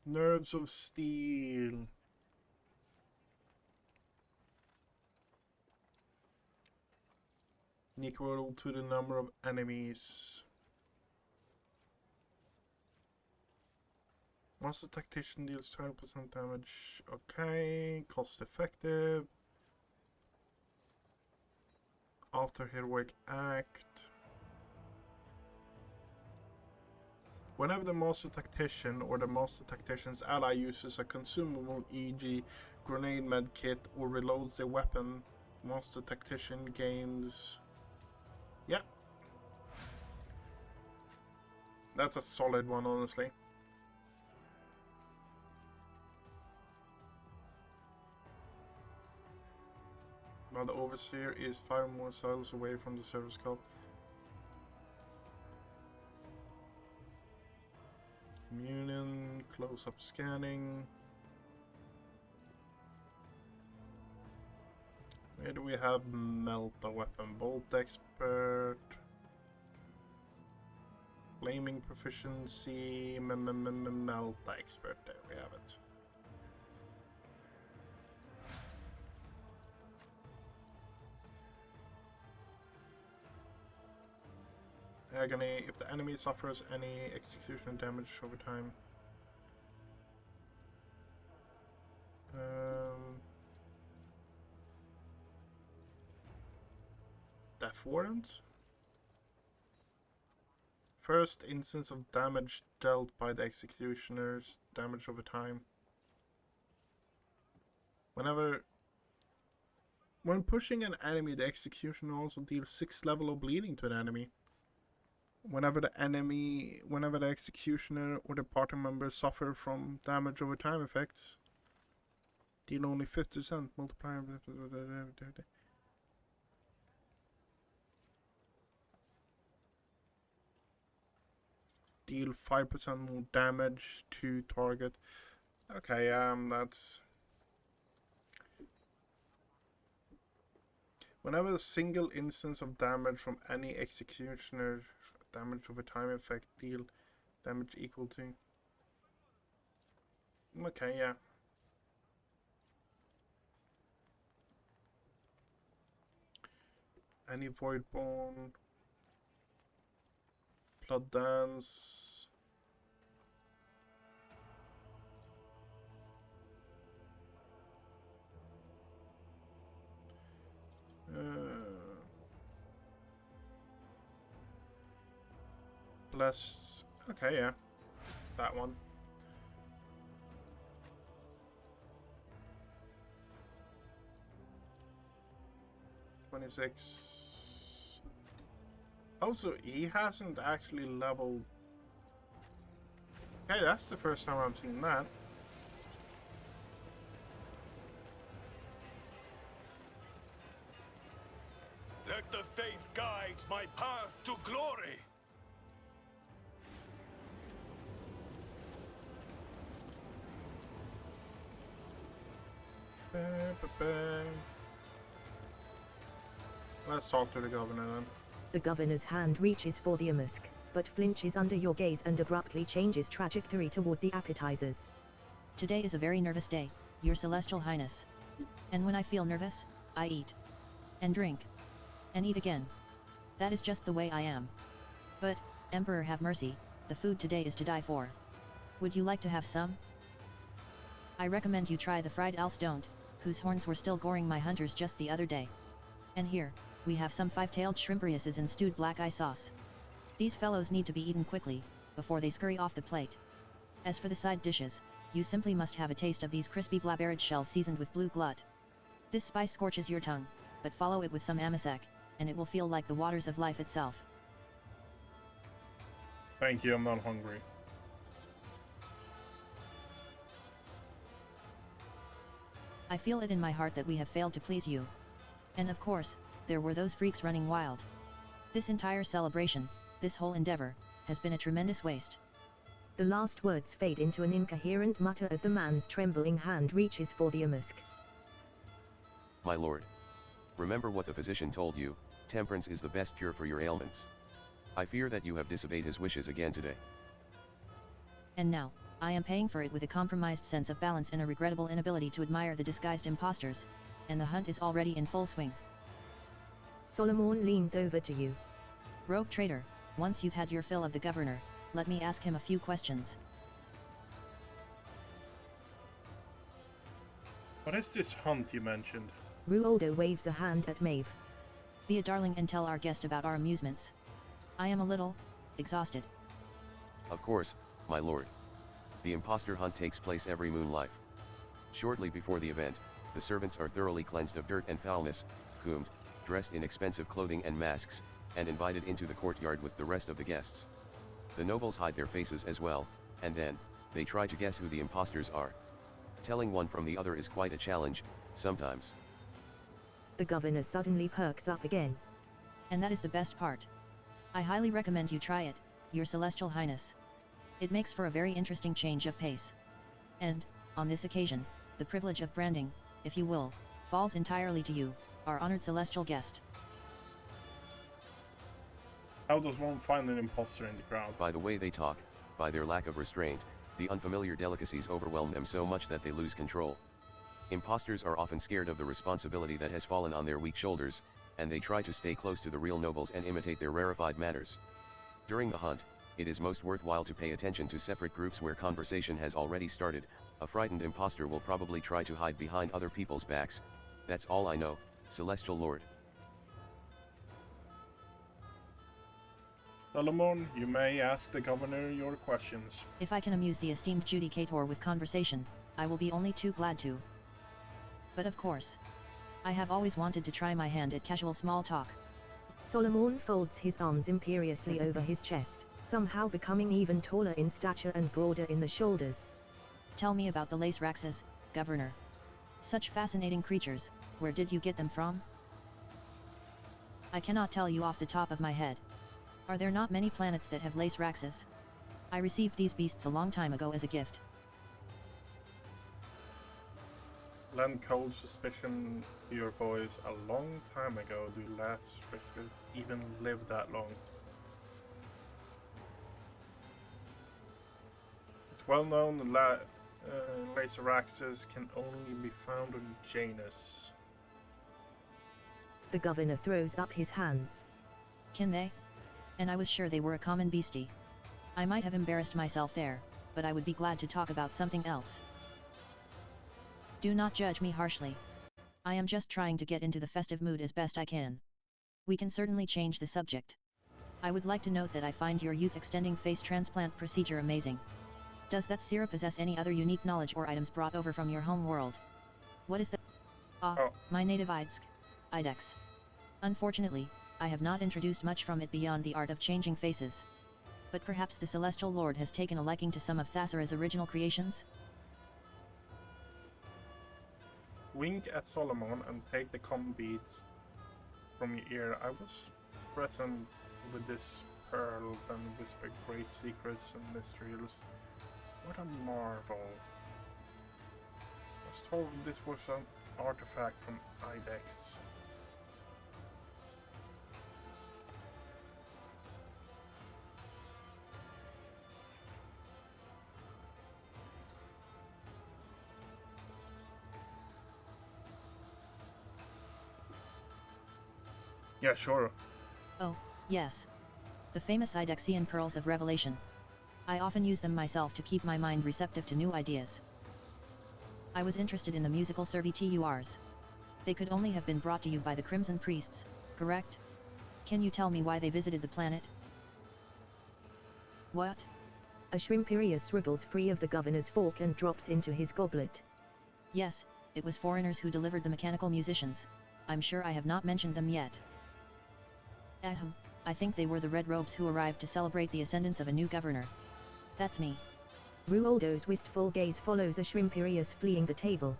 Nerves of Steel. Equal to the number of enemies. Master Tactician deals 20% damage. Okay, cost effective. After Heroic Act. Whenever the Master Tactician or the Master Tactician's ally uses a consumable, e.g. grenade med kit, or reloads their weapon, Master Tactician gains... Yeah. That's a solid one, honestly. While the Overseer is 5 more cells away from the service call. Communion, close-up scanning. Where do we have Melt a Weapon? Bolt Expert. Flaming Proficiency. Melt Expert. There we have it. Agony. If the enemy suffers any execution damage over time. Death Warrant. First instance of damage dealt by the executioners. Damage over time. When pushing an enemy, the executioner also deals 6 level of bleeding to an enemy. Whenever the executioner or the party member suffer from damage over time effects, deal only 50% multiplier. Deal 5% more damage to target. Okay, that's... Whenever a single instance of damage from any executioner, damage over time effect, deal damage equal to... Okay, yeah. Any Void Bone, Blood Dance. Blessed. Okay, yeah. That one. 26. Also, he hasn't actually leveled. Okay, that's the first time I've seen that. Let the faith guide my path to glory. Let's talk to the governor then. The governor's hand reaches for the amusk, but flinches under your gaze and abruptly changes trajectory toward the appetizers. Today is a very nervous day, Your Celestial Highness. And when I feel nervous, I eat. And drink. And eat again. That is just the way I am. But, Emperor have mercy, the food today is to die for. Would you like to have some? I recommend you try the fried Alstoned, whose horns were still goring my hunters just the other day. And here, we have some five-tailed shrimpriuses in stewed black eye sauce. These fellows need to be eaten quickly, before they scurry off the plate. As for the side dishes, you simply must have a taste of these crispy blabberage shells seasoned with blue glut. This spice scorches your tongue, but follow it with some amasek, and it will feel like the waters of life itself. Thank you, I'm not hungry. I feel it in my heart that we have failed to please you. And of course, there were those freaks running wild. This entire celebration, this whole endeavor, has been a tremendous waste. The last words fade into an incoherent mutter as the man's trembling hand reaches for the amusk. My lord. Remember what the physician told you, temperance is the best cure for your ailments. I fear that you have disobeyed his wishes again today. And now, I am paying for it with a compromised sense of balance and a regrettable inability to admire the disguised imposters, and the hunt is already in full swing. Solomon leans over to you. Rogue traitor, once you've had your fill of the governor, let me ask him a few questions. What is this hunt you mentioned? Ruoldo waves a hand at Maeve. Be a darling and tell our guest about our amusements. I am a little exhausted. Of course, my lord. The imposter hunt takes place every moon life. Shortly before the event, the servants are thoroughly cleansed of dirt and foulness, combed, dressed in expensive clothing and masks, and invited into the courtyard with the rest of the guests. The nobles hide their faces as well, and then, they try to guess who the imposters are. Telling one from the other is quite a challenge, sometimes. The governor suddenly perks up again. And that is the best part. I highly recommend you try it, Your Celestial Highness. It makes for a very interesting change of pace. And, on this occasion, the privilege of branding, if you will, falls entirely to you, our honored celestial guest. How does one find an imposter in the crowd? By the way they talk, by their lack of restraint, the unfamiliar delicacies overwhelm them so much that they lose control. Imposters are often scared of the responsibility that has fallen on their weak shoulders, and they try to stay close to the real nobles and imitate their rarefied manners. During the hunt, it is most worthwhile to pay attention to separate groups where conversation has already started. A frightened imposter will probably try to hide behind other people's backs. That's all I know, Celestial Lord. Solomon, you may ask the governor your questions. If I can amuse the esteemed judicator with conversation, I will be only too glad to. But of course, I have always wanted to try my hand at casual small talk. Solomon folds his arms imperiously over his chest, somehow becoming even taller in stature and broader in the shoulders. Tell me about the lace raxes, Governor. Such fascinating creatures, where did you get them from? I cannot tell you off the top of my head. Are there not many planets that have lace raxes? I received these beasts a long time ago as a gift. Lend cold suspicion to your voice. A long time ago, do lace raxes even live that long? It's well known that lace raxes can only be found on Janus. The governor throws up his hands. Can they? And I was sure they were a common beastie. I might have embarrassed myself there, but I would be glad to talk about something else. Do not judge me harshly. I am just trying to get into the festive mood as best I can. We can certainly change the subject. I would like to note that I find your youth extending face transplant procedure amazing. Does Thassera possess any other unique knowledge or items brought over from your home world? What is the... Oh. My native Idex. Unfortunately, I have not introduced much from it beyond the art of changing faces. But perhaps the Celestial Lord has taken a liking to some of Thassera's original creations? Wink at Solomon and take the comm beat from your ear. I was present with this pearl, then whispered great secrets and mysteries. What a marvel. I was told this was an artifact from Idex. Yeah, sure. Oh, yes. The famous Idexian Pearls of Revelation. I often use them myself to keep my mind receptive to new ideas. I was interested in the musical servitors. They could only have been brought to you by the Crimson Priests, correct? Can you tell me why they visited the planet? What? A Shrimperius wriggles free of the governor's fork and drops into his goblet. Yes, it was foreigners who delivered the mechanical musicians. I'm sure I have not mentioned them yet. Ahem, I think they were the Red Robes who arrived to celebrate the ascendance of a new governor. That's me. Ruoldo's wistful gaze follows a Shrimperius fleeing the table.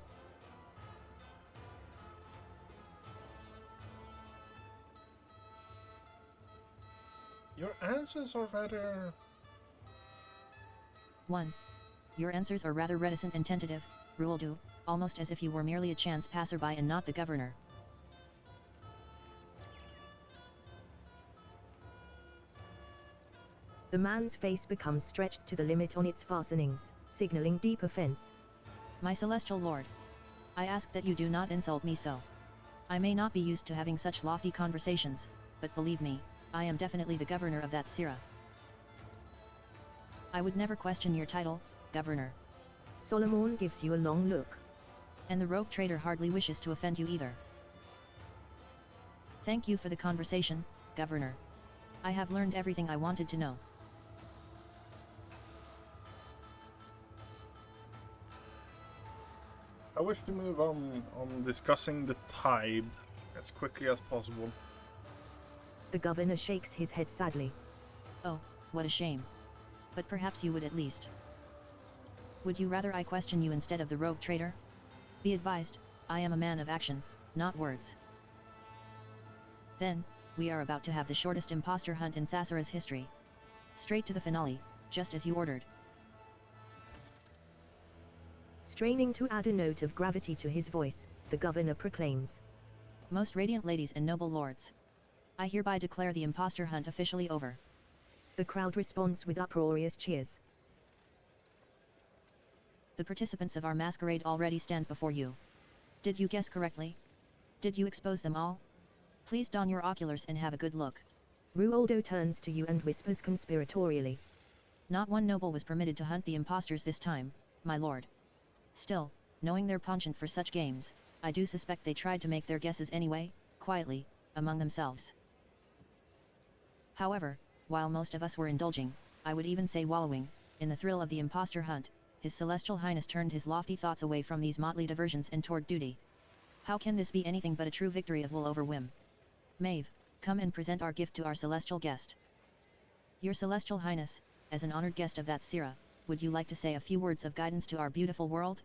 Your answers are rather... 1. Your answers are rather reticent and tentative, Ruoldo, almost as if you were merely a chance passerby and not the governor. The man's face becomes stretched to the limit on its fastenings, signaling deep offense. My celestial lord. I ask that you do not insult me so. I may not be used to having such lofty conversations, but believe me, I am definitely the governor of that Thassera. I would never question your title, governor. Solomon gives you a long look. And the rogue trader hardly wishes to offend you either. Thank you for the conversation, governor. I have learned everything I wanted to know. I wish to move on discussing the tide as quickly as possible. The governor shakes his head sadly. Oh, what a shame. But perhaps you would at least. Would you rather I question you instead of the rogue trader? Be advised, I am a man of action, not words. Then, we are about to have the shortest imposter hunt in Thassera's history. Straight to the finale, just as you ordered. Straining to add a note of gravity to his voice, the governor proclaims. Most radiant ladies and noble lords. I hereby declare the imposter hunt officially over. The crowd responds with uproarious cheers. The participants of our masquerade already stand before you. Did you guess correctly? Did you expose them all? Please don your oculars and have a good look. Ruoldo turns to you and whispers conspiratorially. Not one noble was permitted to hunt the imposters this time, my lord. Still, knowing their penchant for such games, I do suspect they tried to make their guesses anyway, quietly, among themselves. However, while most of us were indulging, I would even say wallowing, in the thrill of the imposter hunt, His Celestial Highness turned his lofty thoughts away from these motley diversions and toward duty. How can this be anything but a true victory of will over whim? Maeve, come and present our gift to our celestial guest. Your Celestial Highness, as an honored guest of that Thassera, would you like to say a few words of guidance to our beautiful world?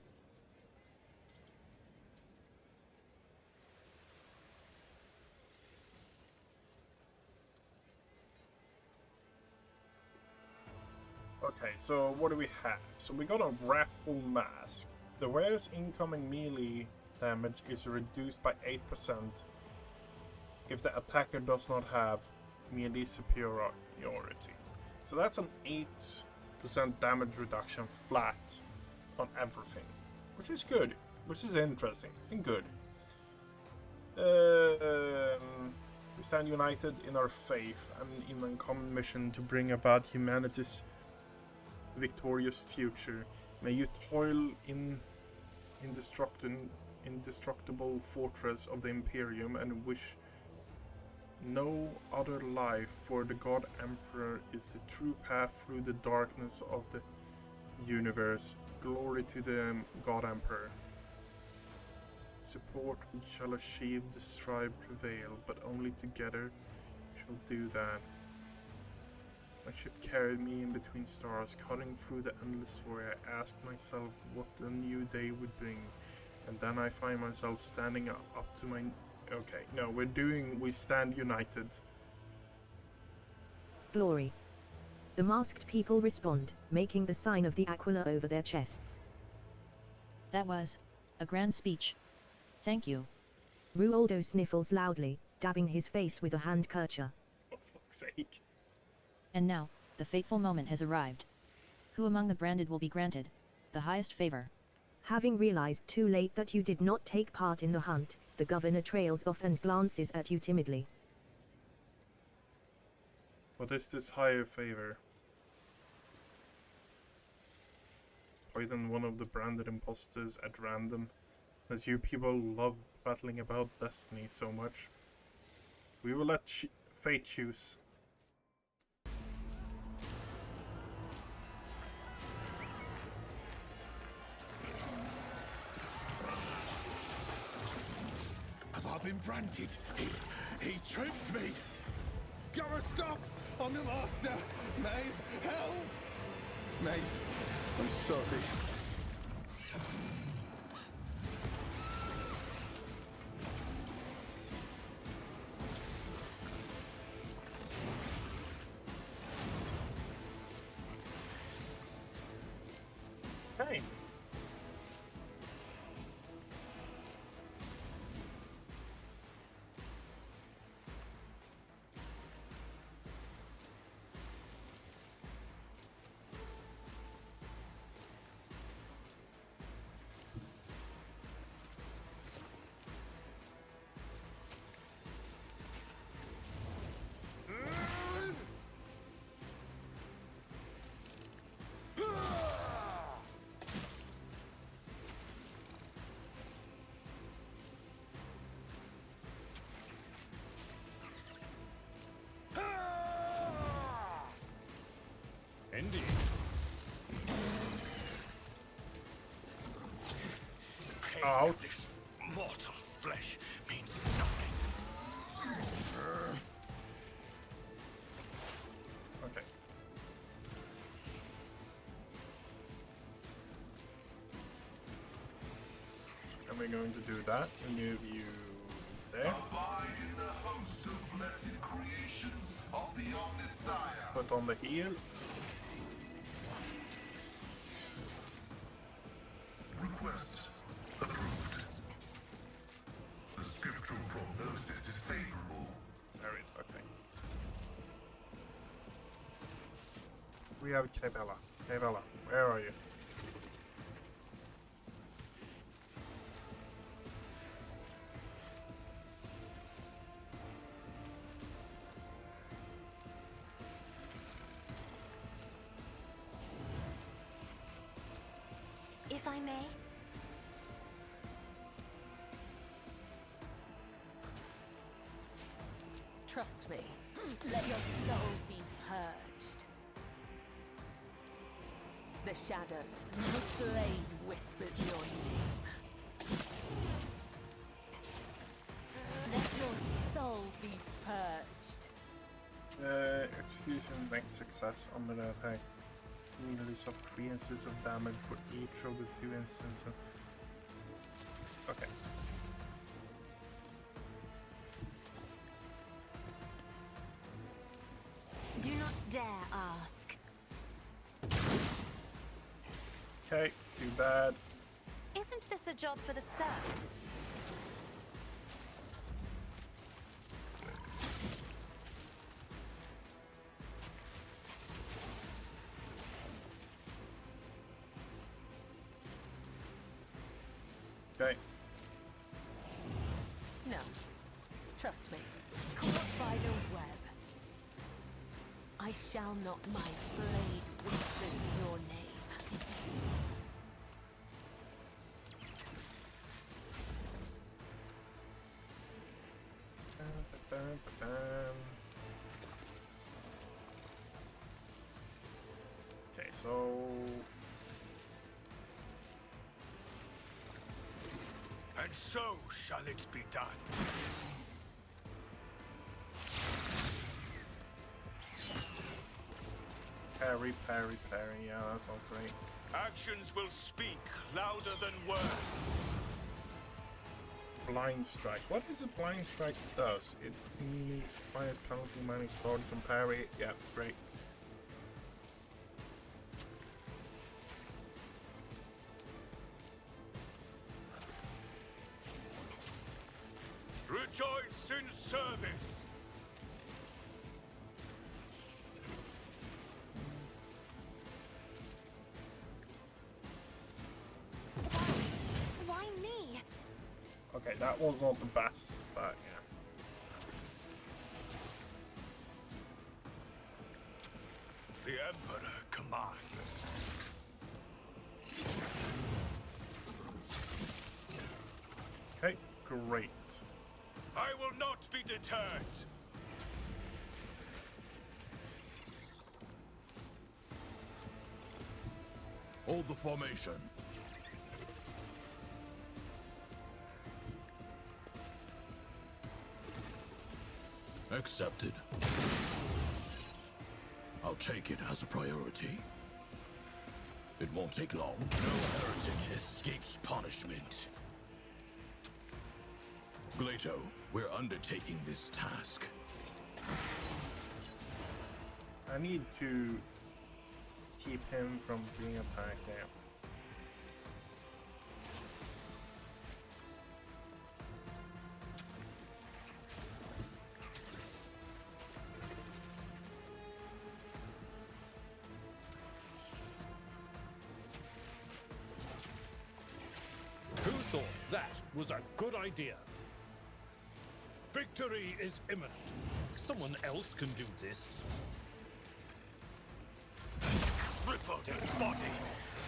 Okay, so what do we have? So we got a Wrathful Mask. The wearer's incoming melee damage is reduced by 8% if the attacker does not have melee superiority. So that's an 8% damage reduction flat on everything, which is good, which is interesting and good. We stand united in our faith and in a common mission to bring about humanity's victorious future. May you toil in indestructible fortress of the Imperium and wish no other life, for the God Emperor is the true path through the darkness of the universe. Glory to the God Emperor. Support, we shall achieve the strive prevail, but only together shall do that. My ship carried me in between stars, cutting through the endless void. I asked myself what a new day would bring, and then I find myself standing up to my... Okay, no, we stand united. Glory. The masked people respond, making the sign of the Aquila over their chests. That was a grand speech. Thank you. Ruoldo sniffles loudly, dabbing his face with a handkerchief. For fuck's sake. And now, the fateful moment has arrived. Who among the branded will be granted the highest favor? Having realized too late that you did not take part in the hunt, the governor trails off and glances at you timidly. What is this higher favor? Poison one of the branded imposters at random, as you people love battling about destiny so much. We will let fate choose. Have I been branded? He tricks me! Gotta stop! I'm the master! Maeve, help! Maeve, I'm sorry. Hey. Indeed. Ouch. This mortal flesh means nothing. Okay. And we're going to do that. Move you there. Abide in the host of blessed creations of the Omnisire. Put on the heel. Request approved. The scriptural prognosis is favorable. There it is, okay. We have Cabela. Cabela, where are you? If I may? Trust me. Let your soul be purged. The shadows, the blade whispers your name. Let your soul be purged. Execution makes success on the attack. Immediately suffer 3 instances of damage for each of the 2 instances. Okay. Do not dare ask. Okay, too bad. Isn't this a job for the serfs? Okay. No. Trust me. Caught by the web. I shall not. My blade whispers your name. Okay, so An And so shall it be done. Parry, parry, parry. Yeah, that sounds great. Actions will speak louder than words. Blind strike. What is a blind strike does? It fires penalty minus starting from parry. Yeah, great. Rejoice in service. Why me? Okay, that was not the best, but yeah. The Emperor commands. Okay, great. I will not be deterred. Hold the formation. Accepted. I'll take it as a priority. It won't take long. No heretic escapes punishment. Glato, we're undertaking this task. I need to keep him from being attacked now. Who thought that was a good idea? Victory is imminent. Someone else can do this. Crippled in body,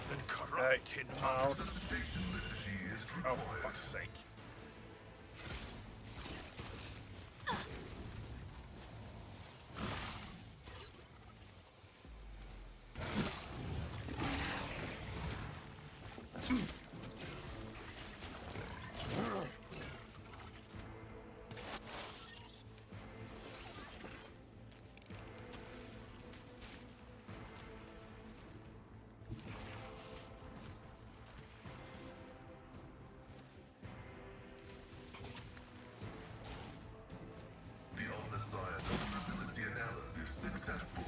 then corrupt in Out. Is Oh, for fuck's sake. the Omnissiah vulnerability analysis successful.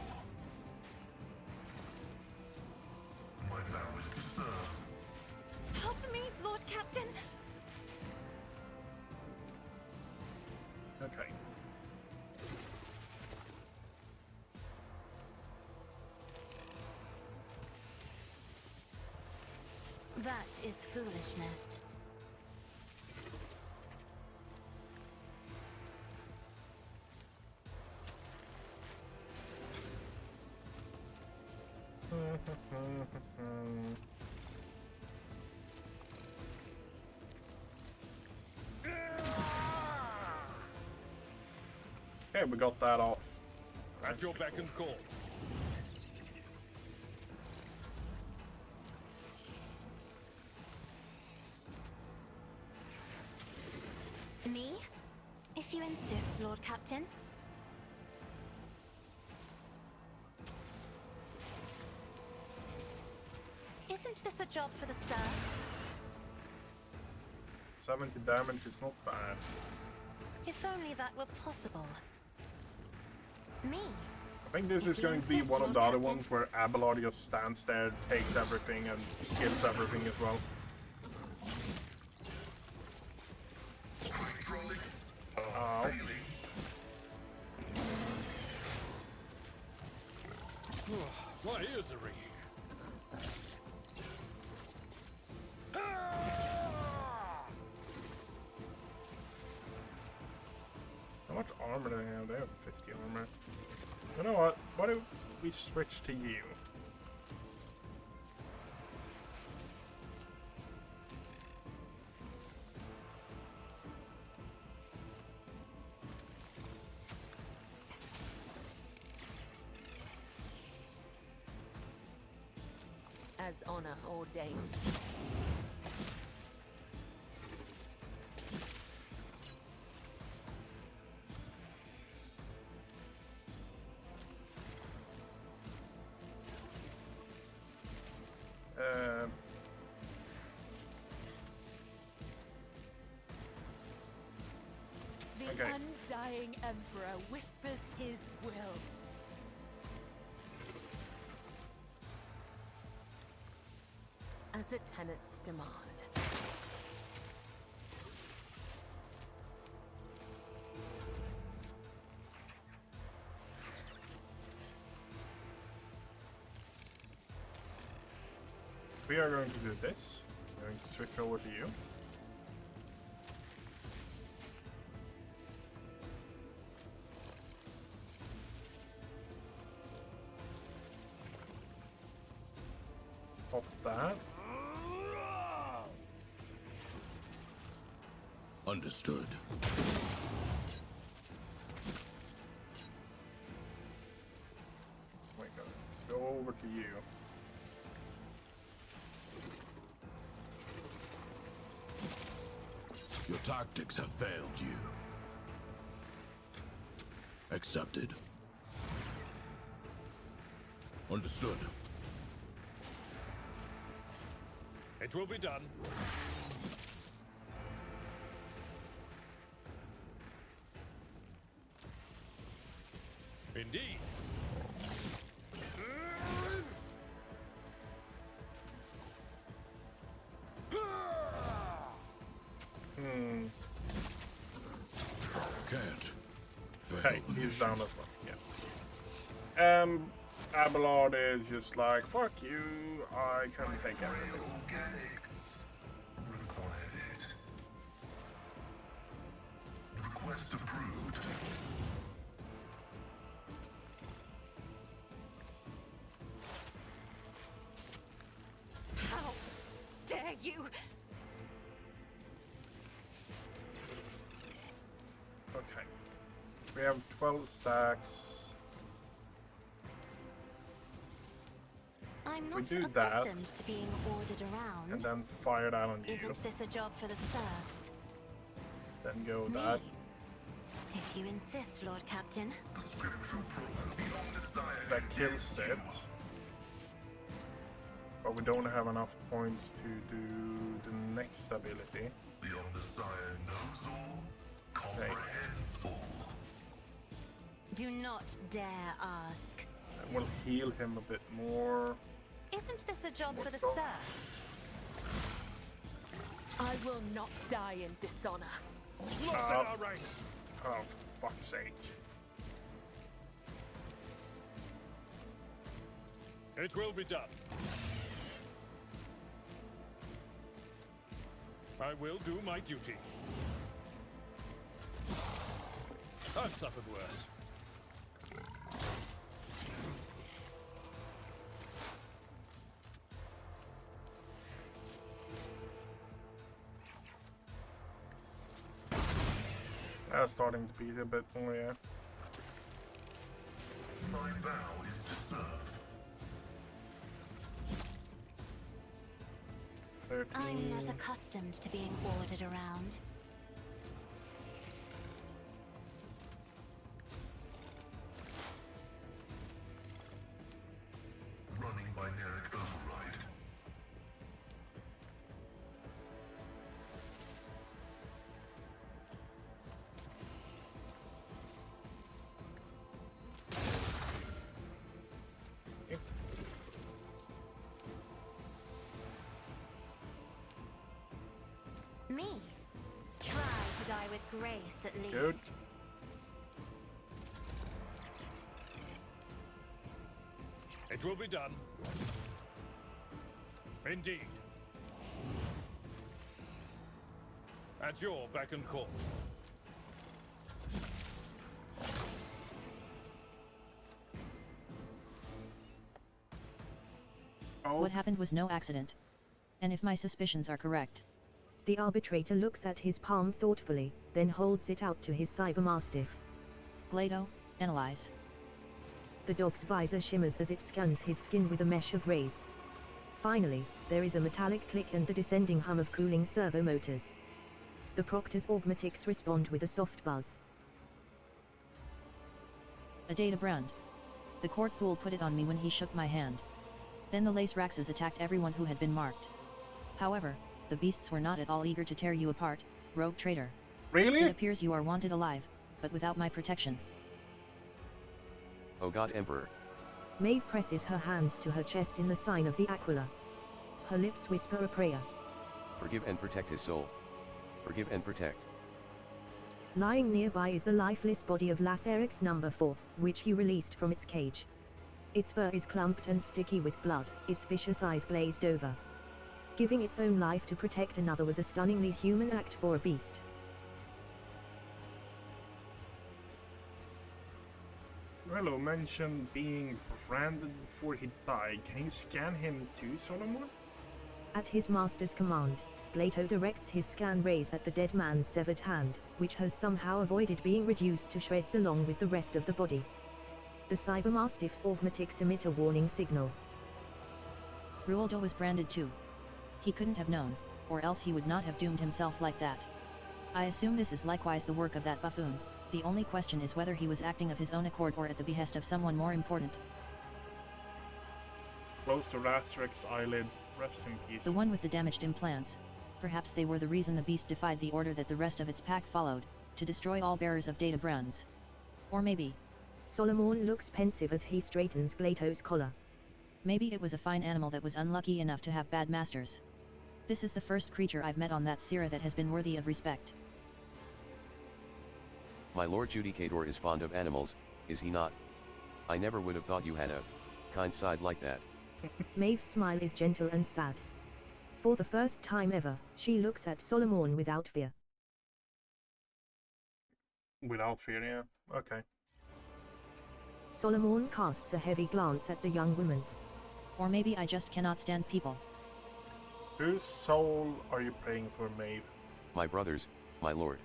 My vow is to serve. Help me, Lord Captain! Okay. That is foolishness. Okay, we got that off. At your beck and call. Me? If you insist, Lord Captain. Isn't this a job for the serfs? 70 damage is not bad. If only that were possible. Me? I think this If is you going to be insist, one of Lord the other Captain. ones where Abelard just stands there, takes everything, and kills everything as well. Hydraulics are Ouch. failing. My ears are ringing. How much armor do they have? They have 50 armor. You know what? Why don't we switch to you? As honor ordained. Okay. undying emperor whispers his will. As the tenets demand. We are going to do this. I'm going to switch over to you. Pop that. Understood. Wait, go over to you. Your tactics have failed you. Accepted. Understood. It will be done. Indeed. Can't. Fail Hey, the he's mission. down as well. Yeah. Abelard is just like, fuck you, I can take everything. Organics required it. Request approved. How dare you? Okay. We have 12 stacks. I'm We not do that. accustomed to being ordered around. And then fire that on you. Isn't this a job for the serfs? Then go Me? that. If you insist, Lord Captain. The scriptural probe beyond desire. That kills it. But we don't have enough points to do the next ability. The undesired knows all, comprehends all. Do not dare ask. And we'll heal him a bit more. Isn't this a job for the What serfs? I will not die in dishonor. Lost in our ranks. Oh, for fuck's sake. It will be done. I will do my duty. I've suffered worse. Now starting to beat a bit more, yeah. My vow is to serve. 13. I'm not accustomed to being ordered around. Running binaric override. Me? Try to die with grace, at least. Good. It will be done. Indeed. At your beck and call. Oh, What happened was no accident. And if my suspicions are correct, The arbitrator looks at his palm thoughtfully, then holds it out to his cybermastiff. Glado, analyze. The dog's visor shimmers as it scans his skin with a mesh of rays. Finally, there is a metallic click and the descending hum of cooling servo motors. The Proctor's augmatics respond with a soft buzz. A data brand. The court fool put it on me when he shook my hand. Then the lace raxes attacked everyone who had been marked. However, the beasts were not at all eager to tear you apart, rogue traitor. Really? It appears you are wanted alive, but without my protection. Oh God, Emperor. Maeve presses her hands to her chest in the sign of the Aquila. Her lips whisper a prayer. Forgive and protect his soul. Forgive and protect. Lying nearby is the lifeless body of Lasserix number 4, which he released from its cage. Its fur is clumped and sticky with blood, its vicious eyes glazed over. Giving its own life to protect another was a stunningly human act for a beast. Rello mentioned being branded before he died. Can you scan him too, Solomon? At his master's command, Glato directs his scan rays at the dead man's severed hand, which has somehow avoided being reduced to shreds along with the rest of the body. The Cybermastiff's Augmatics emit a warning signal. Ruoldo was branded too. He couldn't have known, or else he would not have doomed himself like that. I assume this is likewise the work of that buffoon. The only question is whether he was acting of his own accord or at the behest of someone more important. Close to Rastrik's eyelid. Rest in peace. The one with the damaged implants. Perhaps they were the reason the beast defied the order that the rest of its pack followed, to destroy all bearers of data brands. Or maybe. Solomon looks pensive as he straightens Glato's collar. Maybe it was a fine animal that was unlucky enough to have bad masters. This is the first creature I've met on that Thassera that has been worthy of respect. My Lord Judicator is fond of animals, is he not? I never would have thought you had a kind side like that. Maeve's smile is gentle and sad. For the first time ever, she looks at Solomon without fear. Without fear, yeah. Okay. Solomon casts a heavy glance at the young woman. Or maybe I just cannot stand people. Whose soul are you praying for, Maeve? My brother's, my lord.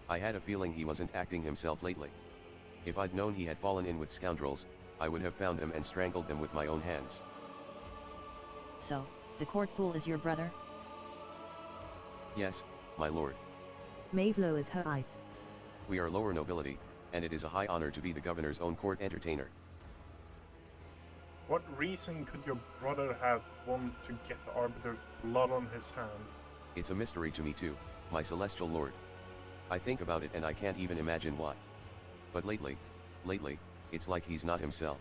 I had a feeling he wasn't acting himself lately. If I'd known he had fallen in with scoundrels, I would have found them and strangled them with my own hands. So, the court fool is your brother? Yes, my lord. Maeve lowers her eyes. We are lower nobility, and it is a high honor to be the governor's own court entertainer. What reason could your brother have want to get the Arbiter's blood on his hand? It's a mystery to me too, my celestial lord. I think about it and I can't even imagine why. But lately, it's like he's not himself.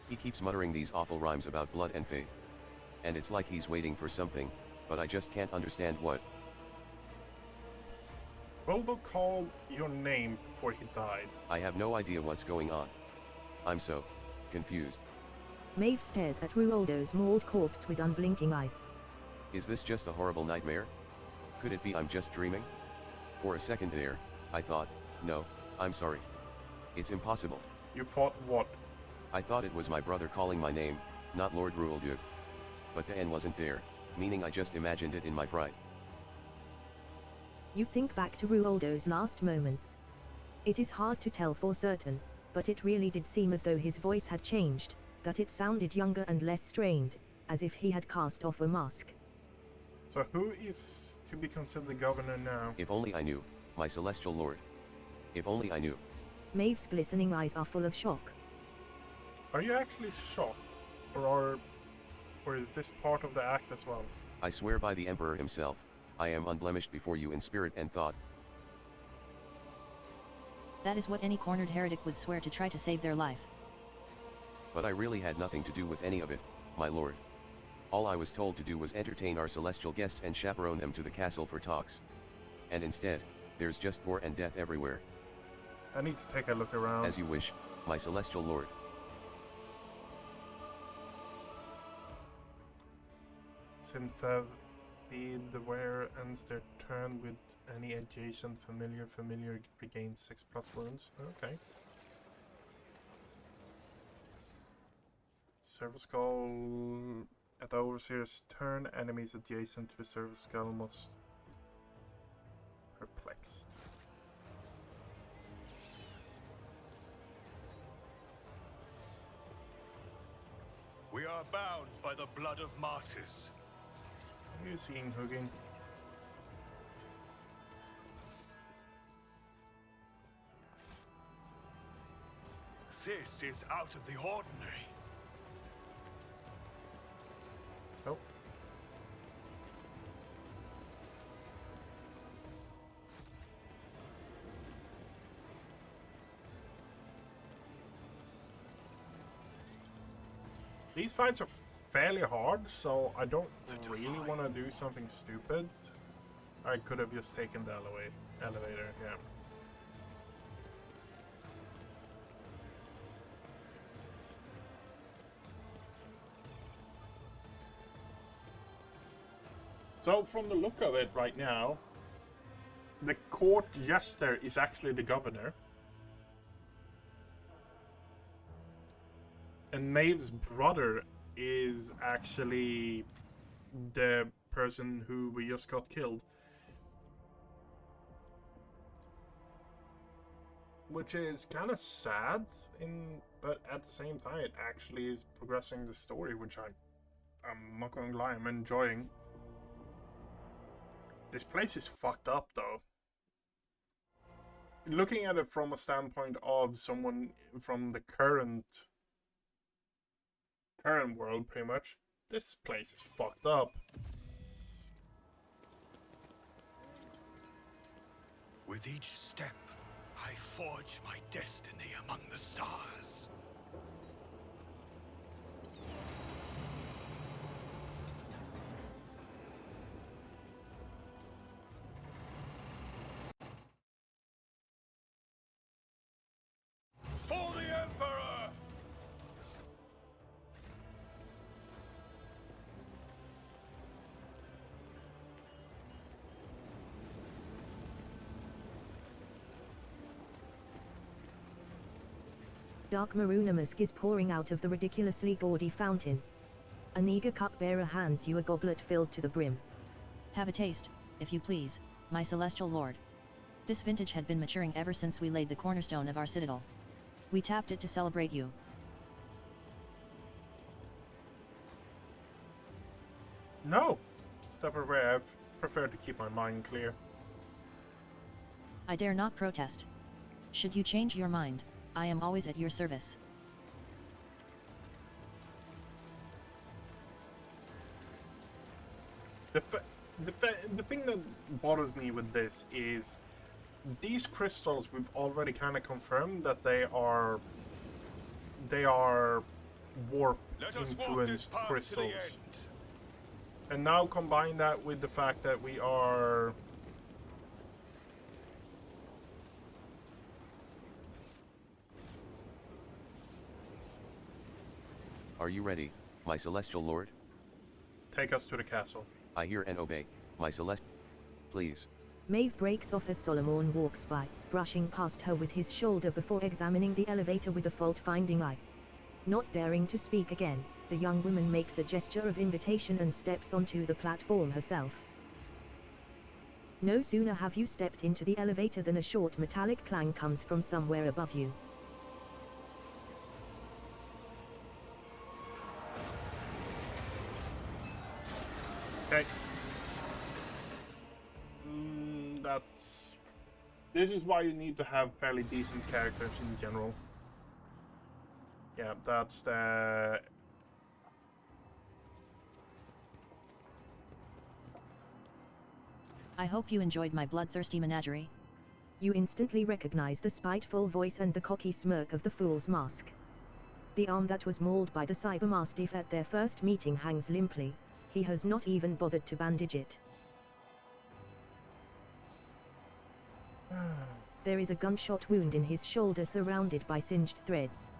He keeps muttering these awful rhymes about blood and fate. And it's like he's waiting for something, but I just can't understand what. Roldo called your name before he died. I have no idea what's going on. I'm so confused. Maeve stares at Ruoldo's mauled corpse with unblinking eyes. Is this just a horrible nightmare? Could it be I'm just dreaming? For a second there, I thought, no, I'm sorry. It's impossible. You thought what? I thought it was my brother calling my name, not Lord Ruoldo. But the N wasn't there, meaning I just imagined it in my fright. You think back to Ruoldo's last moments. It is hard to tell for certain, but it really did seem as though his voice had changed, that it sounded younger and less strained, as if he had cast off a mask. So who is to be considered the governor now? If only I knew, my celestial lord. If only I knew. Maeve's glistening eyes are full of shock. Are you actually shocked? Or is this part of the act as well? I swear by the Emperor himself, I am unblemished before you in spirit and thought. That is what any cornered heretic would swear to try to save their life. But I really had nothing to do with any of it, my lord. All I was told to do was entertain our celestial guests and chaperone them to the castle for talks. And instead, there's just war and death everywhere. I need to take a look around. As you wish, my celestial lord. Synfev, feed the wearer ends their turn with any adjacent familiar regains 6+ wounds. Okay. Server Skull. At the Overseer's turn, enemies adjacent to the Server Skull must perplexed. We are bound by the blood of martyrs. Are you seeing Hugging? This is out of the ordinary. Oh. These fights are fairly hard, so I don't really want to do something stupid. I could have just taken the elevator, yeah. So from the look of it right now, the court jester is actually the governor. And Maeve's brother is actually the person who we just got killed. Which is kind of sad, but at the same time it actually is progressing the story, which I'm not going to lie, I'm enjoying. This place is fucked up though. Looking at it from a standpoint of someone from the current world, pretty much, this place is fucked up. With each step, I forge my destiny among the stars. For the Emperor! Dark maroon musk is pouring out of the ridiculously gaudy fountain. An eager cupbearer hands you a goblet filled to the brim. Have a taste, if you please, my celestial lord. This vintage had been maturing ever since we laid the cornerstone of our citadel. We tapped it to celebrate you. No! Step away, I prefer to keep my mind clear. I dare not protest. Should you change your mind, I am always at your service. The thing that bothers me with this is these crystals, we've already kind of confirmed that they are warp influenced crystals. And now combine that with the fact that we are Are you ready, my celestial lord? take us to the castle. I hear and obey, my celestial. Please. Maeve breaks off as Solomon walks by, brushing past her with his shoulder before examining the elevator with a fault-finding eye. Not daring to speak again, the young woman makes a gesture of invitation and steps onto the platform herself. No sooner have you stepped into the elevator than a short metallic clang comes from somewhere above you. Okay. This is why you need to have fairly decent characters in general. Yeah, that's the... I hope you enjoyed my bloodthirsty menagerie. You instantly recognize the spiteful voice and the cocky smirk of the fool's mask. The arm that was mauled by the cybermastiff at their first meeting hangs limply. He has not even bothered to bandage it. There is a gunshot wound in his shoulder surrounded by singed threads.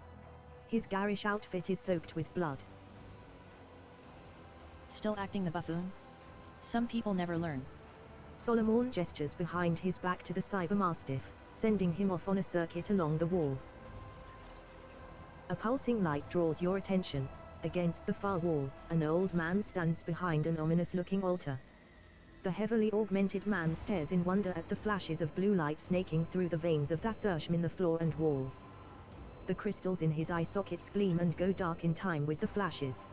His garish outfit is soaked with blood. Still acting the buffoon? Some people never learn. Solomon gestures behind his back to the cybermastiff, sending him off on a circuit along the wall. A pulsing light draws your attention. Against the far wall, an old man stands behind an ominous-looking altar. The heavily augmented man stares in wonder at the flashes of blue light snaking through the veins of Thassera in the floor and walls. The crystals in his eye sockets gleam and go dark in time with the flashes.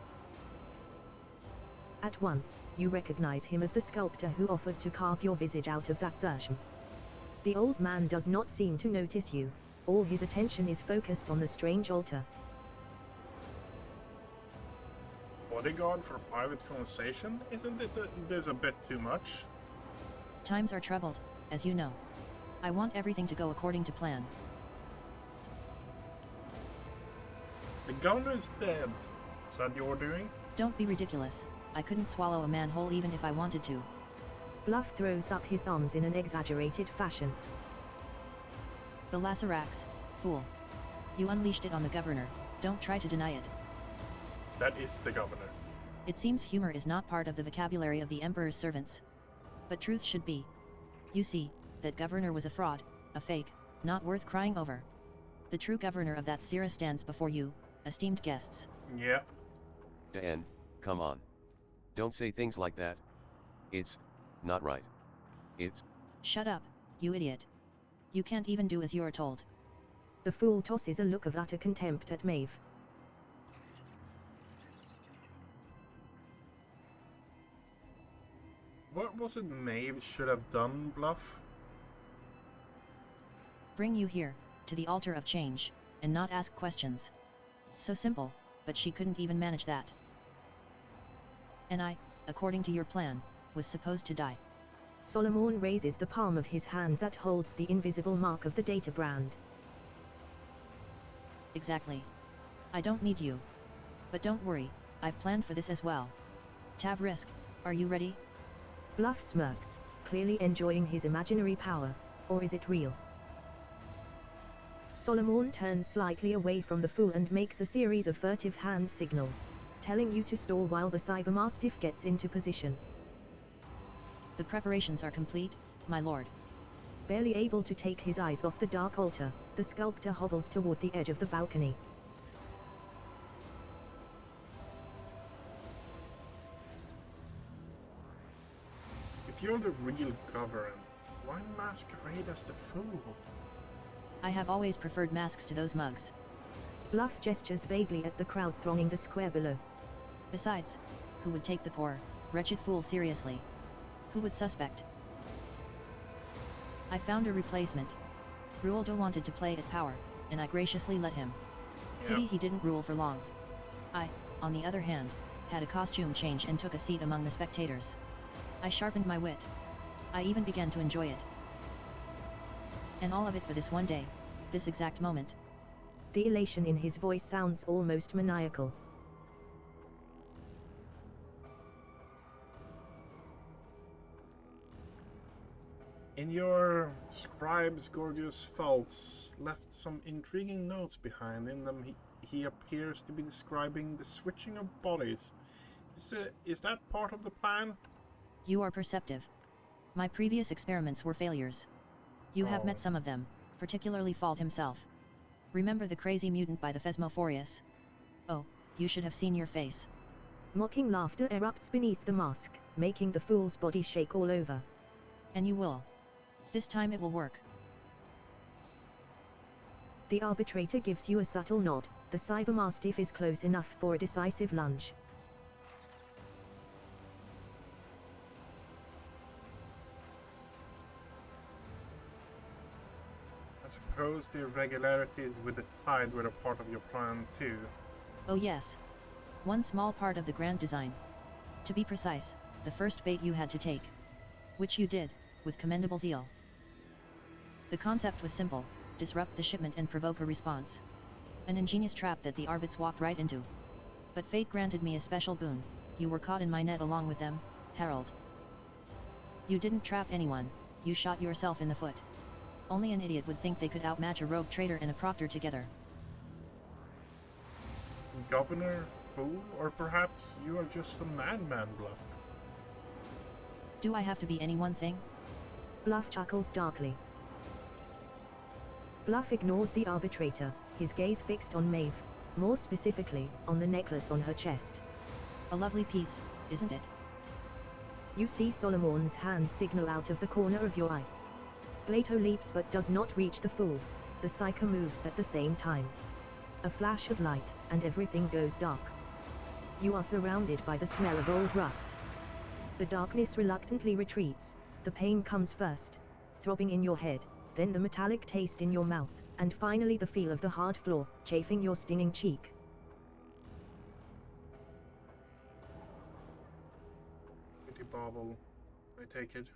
At once, you recognize him as the sculptor who offered to carve your visage out of Thassera. The old man does not seem to notice you. All his attention is focused on the strange altar. Bodyguard for private conversation? Isn't it there's a bit too much? Times are troubled, as you know. I want everything to go according to plan. The governor is dead. Is that your doing? Don't be ridiculous. I couldn't swallow a manhole even if I wanted to. Bluff throws up his arms in an exaggerated fashion. The Lacerax, fool. You unleashed it on the governor, don't try to deny it. That is the governor. It seems humor is not part of the vocabulary of the Emperor's servants. But truth should be. You see, that governor was a fraud, a fake, not worth crying over. The true governor of that Thassera stands before you, esteemed guests. Yeah. Dan, come on. Don't say things like that. It's not right. It's... Shut up, you idiot. You can't even do as you are told. The fool tosses a look of utter contempt at Maeve. What was it Maeve should have done, Bluff? Bring you here, to the altar of change, and not ask questions. So simple, but she couldn't even manage that. And I, according to your plan, was supposed to die. Solomon raises the palm of his hand that holds the invisible mark of the data brand. Exactly. I don't need you. But don't worry, I've planned for this as well. Tavrisk, are you ready? Bluff smirks, clearly enjoying his imaginary power. Or is it real? Solomon turns slightly away from the fool and makes a series of furtive hand signals, telling you to stall while the cybermastiff gets into position. The preparations are complete, my lord. Barely able to take his eyes off the dark altar, the sculptor hobbles toward the edge of the balcony. If you're the real governor, why masquerade as the fool? I have always preferred masks to those mugs. Bluff gestures vaguely at the crowd thronging the square below. Besides, who would take the poor, wretched fool seriously? Who would suspect? I found a replacement. Rualdo wanted to play at power, and I graciously let him. Pity he didn't rule for long. I, on the other hand, had a costume change and took a seat among the spectators. I sharpened my wit. I even began to enjoy it. And all of it for this one day, this exact moment. The elation in his voice sounds almost maniacal. In your scribe's Gorgius Faltz left some intriguing notes behind. In them he appears to be describing the switching of bodies. Is that part of the plan? You are perceptive. My previous experiments were failures. You have met some of them, particularly Fault himself. Remember the crazy mutant by the Phasmophorius? Oh, you should have seen your face. Mocking laughter erupts beneath the mask, making the fool's body shake all over. And you will. This time it will work. The arbitrator gives you a subtle nod. The cybermastiff is close enough for a decisive lunge. I suppose the irregularities with the tide were a part of your plan too. Oh yes. One small part of the grand design. To be precise, the first bait you had to take. Which you did, with commendable zeal. The concept was simple: disrupt the shipment and provoke a response. An ingenious trap that the Arbits walked right into. But fate granted me a special boon. You were caught in my net along with them, Harold. You didn't trap anyone, you shot yourself in the foot. Only an idiot would think they could outmatch a rogue traitor and a proctor together. Governor, fool, or perhaps you are just a madman, Bluff. Do I have to be any one thing? Bluff chuckles darkly. Bluff ignores the arbitrator, his gaze fixed on Maeve, more specifically, on the necklace on her chest. A lovely piece, isn't it? You see Solomon's hand signal out of the corner of your eye. Glato leaps but does not reach the fool. The psyker moves at the same time. A flash of light, and everything goes dark. You are surrounded by the smell of old rust. The darkness reluctantly retreats. The pain comes first, throbbing in your head, then the metallic taste in your mouth, and finally the feel of the hard floor, chafing your stinging cheek. Pretty bauble, I take it.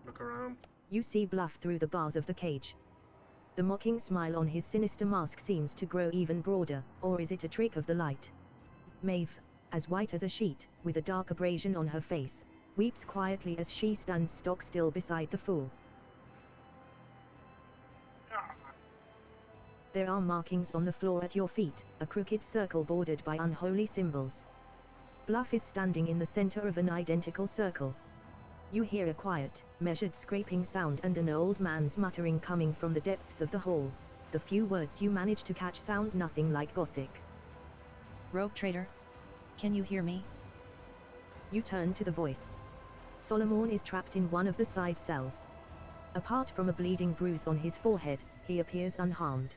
Look around. You see Bluff through the bars of the cage. The mocking smile on his sinister mask seems to grow even broader, or is it a trick of the light? Maeve, as white as a sheet, with a dark abrasion on her face, weeps quietly as she stands stock still beside the fool. There are markings on the floor at your feet, a crooked circle bordered by unholy symbols. Bluff is standing in the center of an identical circle. You hear a quiet, measured scraping sound and an old man's muttering coming from the depths of the hall. The few words you manage to catch sound nothing like Gothic. Rogue trader? Can you hear me? You turn to the voice. Solomon is trapped in one of the side cells. Apart from a bleeding bruise on his forehead, he appears unharmed.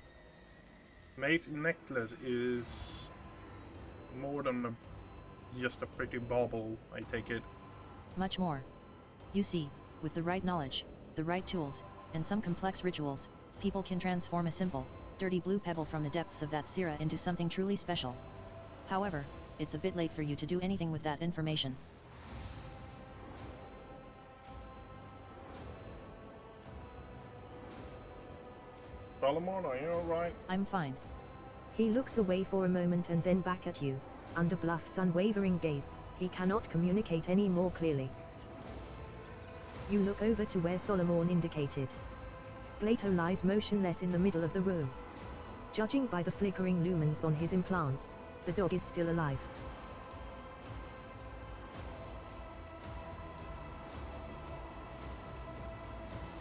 Maeve's necklace is more than just a pretty bauble, I take it. Much more. You see, with the right knowledge, the right tools, and some complex rituals, people can transform a simple, dirty blue pebble from the depths of that Thassera into something truly special. However, it's a bit late for you to do anything with that information. Solomon, are you alright? I'm fine. He looks away for a moment and then back at you. Under Bluff's unwavering gaze, he cannot communicate any more clearly. You look over to where Solomon indicated. Glato lies motionless in the middle of the room. Judging by the flickering lumens on his implants, the dog is still alive.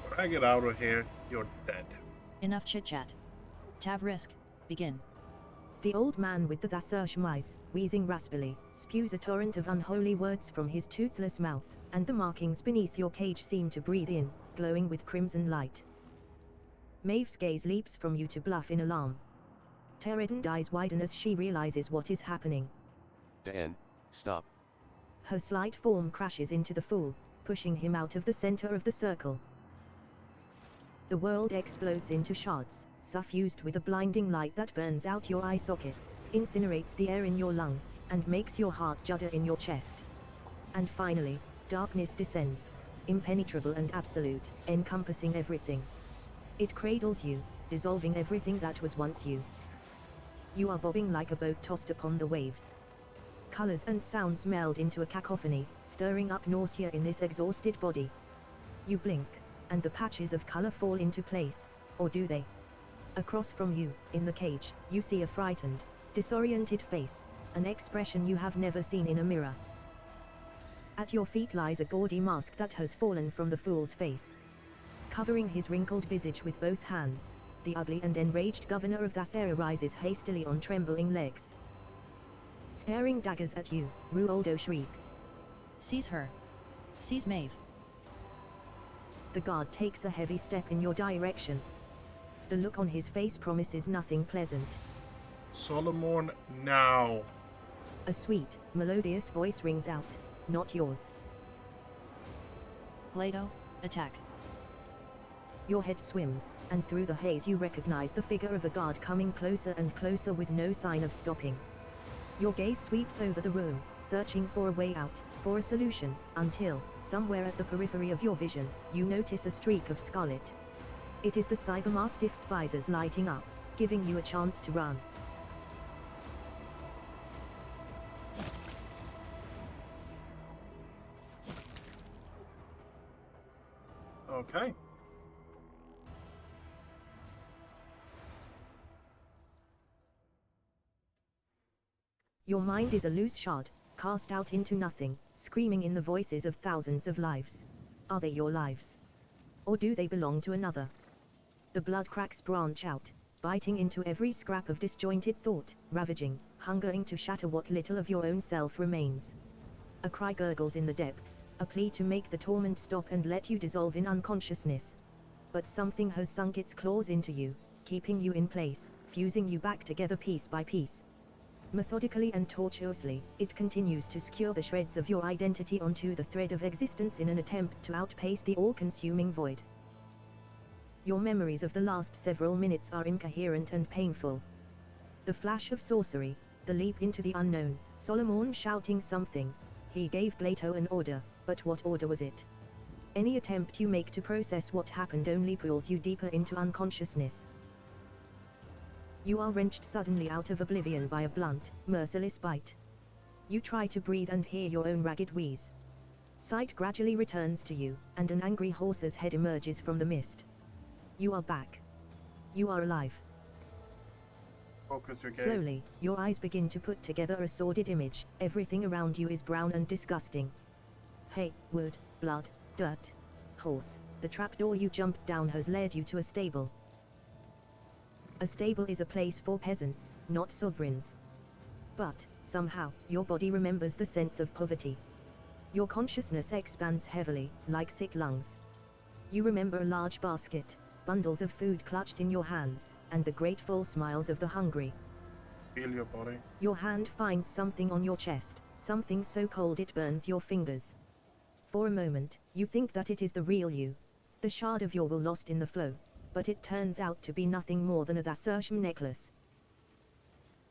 When I get out of here, you're dead. Enough chit-chat. Tavrisk, begin. The old man with the Thassera chemise, wheezing raspily, spews a torrent of unholy words from his toothless mouth, and the markings beneath your cage seem to breathe in, glowing with crimson light. Maeve's gaze leaps from you to Bluff in alarm. Teredin's eyes widen as she realizes what is happening. Dan, stop. Her slight form crashes into the fool, pushing him out of the center of the circle. The world explodes into shards, suffused with a blinding light that burns out your eye sockets, incinerates the air in your lungs, and makes your heart judder in your chest. And finally, darkness descends, impenetrable and absolute, encompassing everything. It cradles you, dissolving everything that was once you. You are bobbing like a boat tossed upon the waves. Colors and sounds meld into a cacophony, stirring up nausea in this exhausted body. You blink, and the patches of color fall into place, or do they? Across from you, in the cage, you see a frightened, disoriented face, an expression you have never seen in a mirror. At your feet lies a gaudy mask that has fallen from the fool's face. Covering his wrinkled visage with both hands, the ugly and enraged governor of Thassera rises hastily on trembling legs. Staring daggers at you, Ruoldo shrieks. Seize her. Seize Maeve. The guard takes a heavy step in your direction. The look on his face promises nothing pleasant. Solomon, now! A sweet, melodious voice rings out, not yours. Glato, attack. Your head swims, and through the haze you recognize the figure of a guard coming closer and closer with no sign of stopping. Your gaze sweeps over the room, searching for a way out, for a solution, until, somewhere at the periphery of your vision, you notice a streak of scarlet. It is the Cybermastiff's visors lighting up, giving you a chance to run. Okay. Your mind is a loose shard, cast out into nothing, screaming in the voices of thousands of lives. Are they your lives? Or do they belong to another? The blood cracks branch out, biting into every scrap of disjointed thought, ravaging, hungering to shatter what little of your own self remains. A cry gurgles in the depths, a plea to make the torment stop and let you dissolve in unconsciousness. But something has sunk its claws into you, keeping you in place, fusing you back together piece by piece. Methodically and tortuously, it continues to skewer the shreds of your identity onto the thread of existence in an attempt to outpace the all-consuming void. Your memories of the last several minutes are incoherent and painful. The flash of sorcery, the leap into the unknown, Solomon shouting something. He gave Glato an order, but what order was it? Any attempt you make to process what happened only pulls you deeper into unconsciousness. You are wrenched suddenly out of oblivion by a blunt, merciless bite. You try to breathe and hear your own ragged wheeze. Sight gradually returns to you, and an angry horse's head emerges from the mist. You are back. You are alive. Focus your gaze. Slowly, your eyes begin to put together a sordid image. Everything around you is brown and disgusting. Hay, wood, blood, dirt. Horse. The trapdoor you jumped down has led you to a stable. A stable is a place for peasants, not sovereigns. But, somehow, your body remembers the sense of poverty. Your consciousness expands heavily, like sick lungs. You remember a large basket, bundles of food clutched in your hands, and the grateful smiles of the hungry. Feel your body. Your hand finds something on your chest, something so cold it burns your fingers. For a moment, you think that it is the real you, the shard of your will lost in the flow, but it turns out to be nothing more than a Thassera necklace.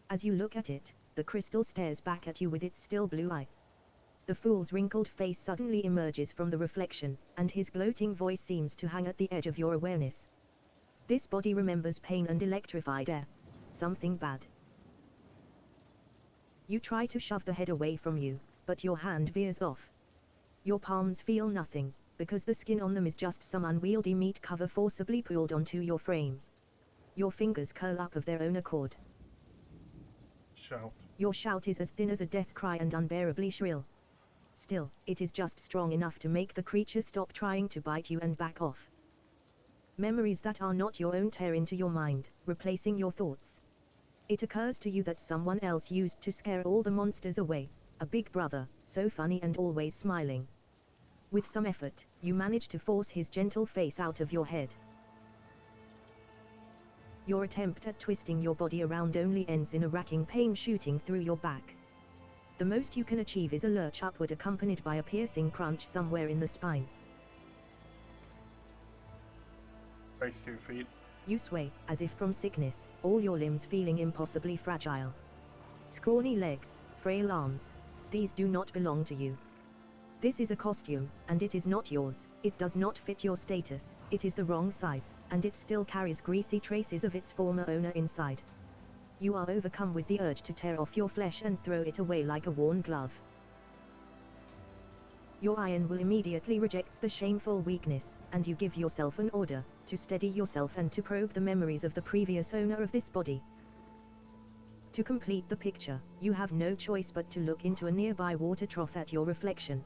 As you look at it, the crystal stares back at you with its still blue eye. The fool's wrinkled face suddenly emerges from the reflection, and his gloating voice seems to hang at the edge of your awareness. This body remembers pain and electrified air. Something bad. You try to shove the head away from you, but your hand veers off. Your palms feel nothing, because the skin on them is just some unwieldy meat cover forcibly pulled onto your frame. Your fingers curl up of their own accord. Shout. Your shout is as thin as a death cry and unbearably shrill. Still, it is just strong enough to make the creature stop trying to bite you and back off. Memories that are not your own tear into your mind, replacing your thoughts. It occurs to you that someone else used to scare all the monsters away, a big brother, so funny and always smiling. With some effort, you manage to force his gentle face out of your head. Your attempt at twisting your body around only ends in a racking pain shooting through your back. The most you can achieve is a lurch upward accompanied by a piercing crunch somewhere in the spine. Face to your feet. You sway, as if from sickness, all your limbs feeling impossibly fragile. Scrawny legs, frail arms. These do not belong to you. This is a costume, and it is not yours. It does not fit your status, it is the wrong size, and it still carries greasy traces of its former owner inside. You are overcome with the urge to tear off your flesh and throw it away like a worn glove. Your iron will immediately rejects the shameful weakness, and you give yourself an order, to steady yourself and to probe the memories of the previous owner of this body. To complete the picture, you have no choice but to look into a nearby water trough at your reflection.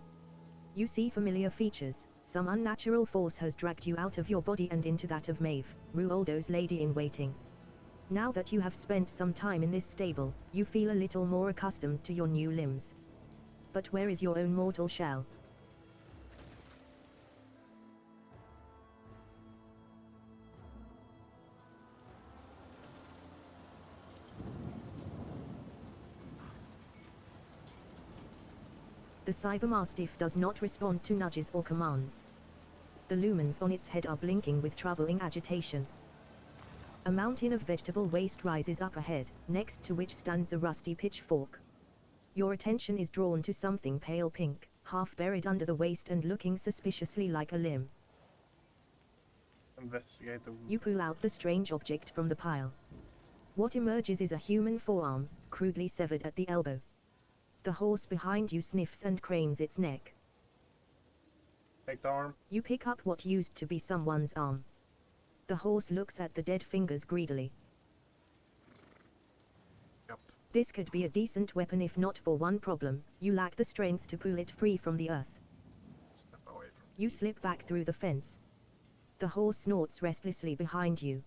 You see familiar features. Some unnatural force has dragged you out of your body and into that of Maeve, Ruoldo's lady-in-waiting. Now that you have spent some time in this stable, you feel a little more accustomed to your new limbs. But where is your own mortal shell? The cybermastiff does not respond to nudges or commands. The lumens on its head are blinking with troubling agitation. A mountain of vegetable waste rises up ahead, next to which stands a rusty pitchfork. Your attention is drawn to something pale pink, half buried under the waste and looking suspiciously like a limb. Investigate the... You pull out the strange object from the pile. What emerges is a human forearm, crudely severed at the elbow. The horse behind you sniffs and cranes its neck. Take the arm. You pick up what used to be someone's arm. The horse looks at the dead fingers greedily. Yep. This could be a decent weapon if not for one problem: you lack the strength to pull it free from the earth. Step away from... You slip back through the fence. The horse snorts restlessly behind you.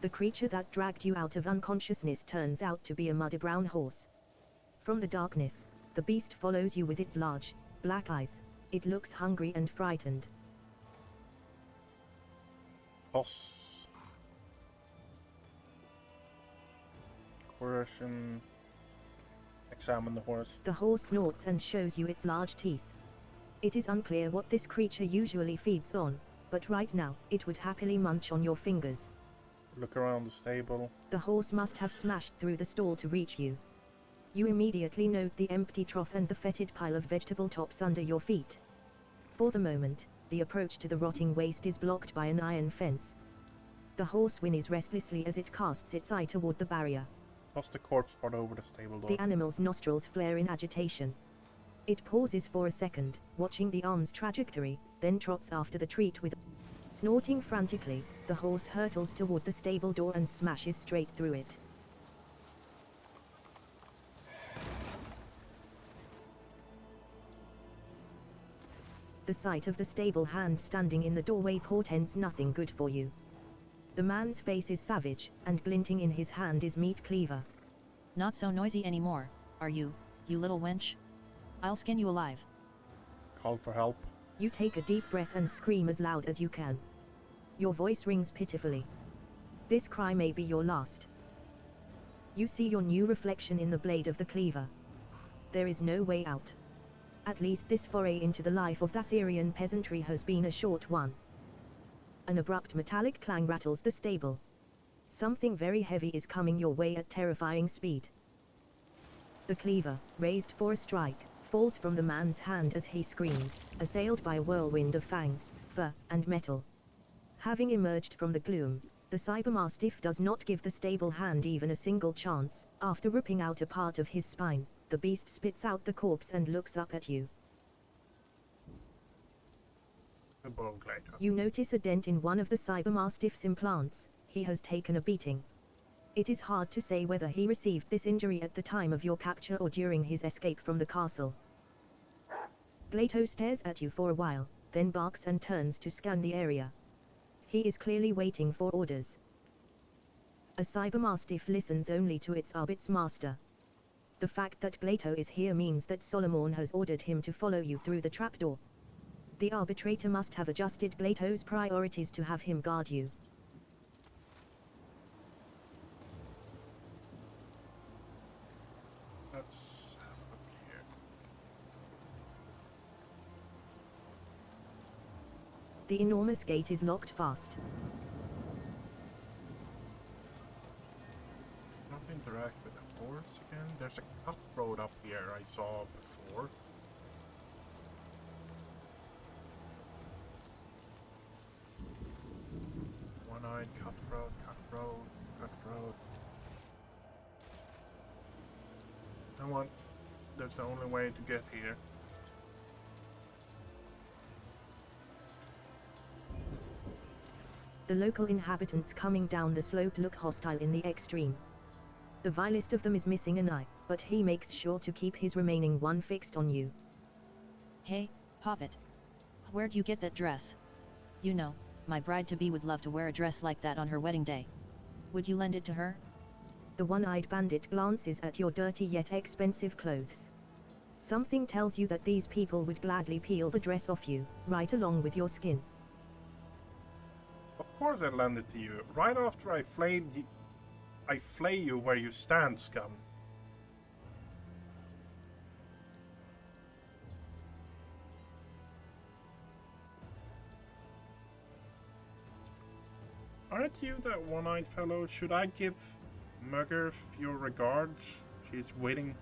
The creature that dragged you out of unconsciousness turns out to be a muddy brown horse. From the darkness, the beast follows you with its large, black eyes. It looks hungry and frightened. Boss. Coercion. Examine the horse. The horse snorts and shows you its large teeth. It is unclear what this creature usually feeds on. but right now, it would happily munch on your fingers. Look around the stable. The horse must have smashed through the stall to reach you. You immediately note the empty trough and the fetid pile of vegetable tops under your feet. For the moment, the approach to the rotting waste is blocked by an iron fence. The horse whinnies restlessly as it casts its eye toward the barrier. Toss the corpse part over the stable door. The animal's nostrils flare in agitation. It pauses for a second, watching the arm's trajectory, then trots after the treat with... Snorting frantically, the horse hurtles toward the stable door and smashes straight through it. The sight of the stable hand standing in the doorway portends nothing good for you. The man's face is savage, and glinting in his hand is meat cleaver. Not so noisy anymore, are you, you little wench? I'll skin you alive. Call for help. You take a deep breath and scream as loud as you can. Your voice rings pitifully. This cry may be your last. You see your new reflection in the blade of the cleaver. There is no way out. At least this foray into the life of Thasserian peasantry has been a short one. An abrupt metallic clang rattles the stable. Something very heavy is coming your way at terrifying speed. The cleaver, raised for a strike, falls from the man's hand as he screams, assailed by a whirlwind of fangs, fur, and metal. Having emerged from the gloom, the cybermastiff does not give the stable hand even a single chance. After ripping out a part of his spine, the beast spits out the corpse and looks up at you. You notice a dent in one of the cybermastiff's implants. He has taken a beating. It is hard to say whether he received this injury at the time of your capture or during his escape from the castle. Glato stares at you for a while, then barks and turns to scan the area. He is clearly waiting for orders. A cybermastiff listens only to its arbit's master. The fact that Glato is here means that Solomon has ordered him to follow you through the trapdoor. The arbitrator must have adjusted Glato's priorities to have him guard you. Let's have a look here. The enormous gate is locked fast. Not interact with the horse again. There's a cutthroat up here I saw before. One-eyed cutthroat, cutthroat, cutthroat. You know what? That's the only way to get here. The local inhabitants coming down the slope look hostile in the extreme. The vilest of them is missing an eye, but he makes sure to keep his remaining one fixed on you. Hey, Poppet. Where'd you get that dress? You know, my bride-to-be would love to wear a dress like that on her wedding day. Would you lend it to her? The one-eyed bandit glances at your dirty yet expensive clothes. Something tells you that these people would gladly peel the dress off you, right along with your skin. Of course I lend it to you. Right after I flay you where you stand, scum. Aren't you that one-eyed fellow? Should I give Muggerf your regards? She's waiting.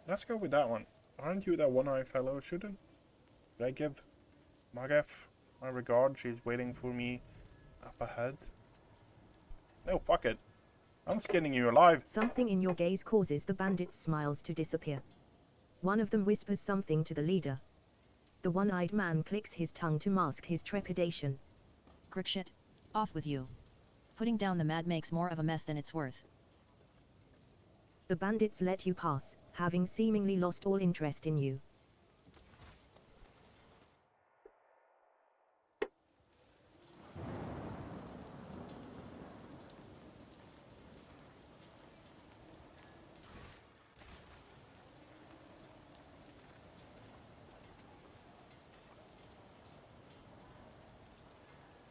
Let's go with that one. Aren't you that one-eyed fellow? Should I give Muggerf my regards? She's waiting for me up ahead. No, fuck it. I'm skinning you alive. Something in your gaze causes the bandits' smiles to disappear. One of them whispers something to the leader. The one-eyed man clicks his tongue to mask his trepidation. Crickshit, off with you. Putting down the mad makes more of a mess than it's worth. The bandits let you pass, having seemingly lost all interest in you.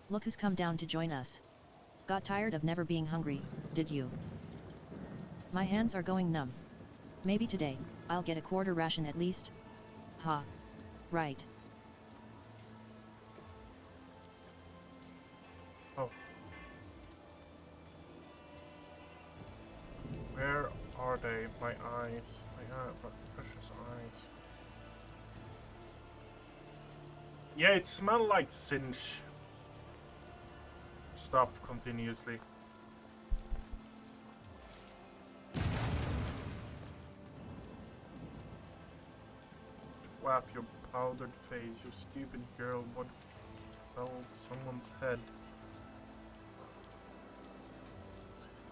Look who's come down to join us. Got tired of never being hungry, did you? My hands are going numb. Maybe today, I'll get a quarter ration at least? Ha. Right. day. My eyes. My precious eyes. Yeah, it smelled like singe stuff continuously. Whap your powdered face, you stupid girl. What fell someone's head?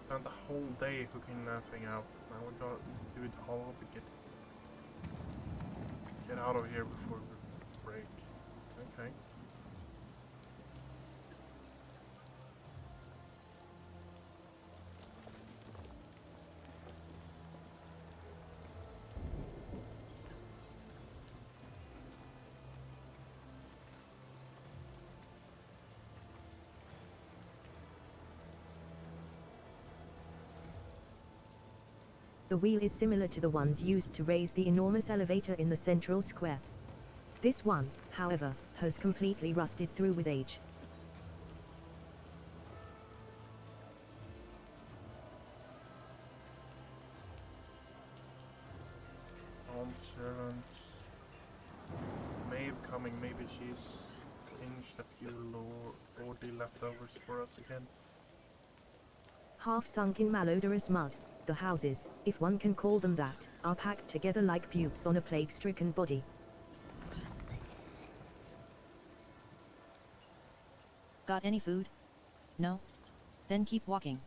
Spent the whole day hooking that thing out. Now we gotta do it all over again. Get out of here before we break. Okay. The wheel is similar to the ones used to raise the enormous elevator in the central square. This one, however, has completely rusted through with age. Servants. Maeve coming, maybe she's pinched a few lordly leftovers for us again. Half sunk in malodorous mud, the houses, if one can call them that, are packed together like pubes on a plague-stricken body. Got any food? No? Then keep walking.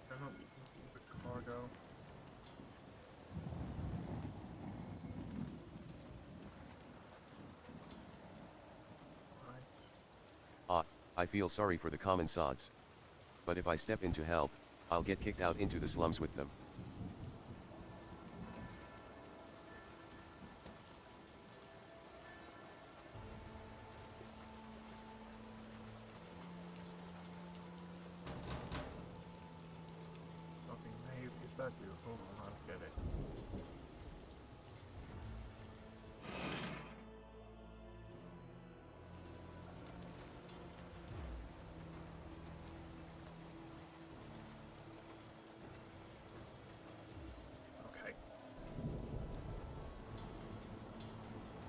I don't need the cargo. I feel sorry for the common sods. But if I step in to help, I'll get kicked out into the slums with them. Okay, Maeve, is that you? Hold on, I'll get it.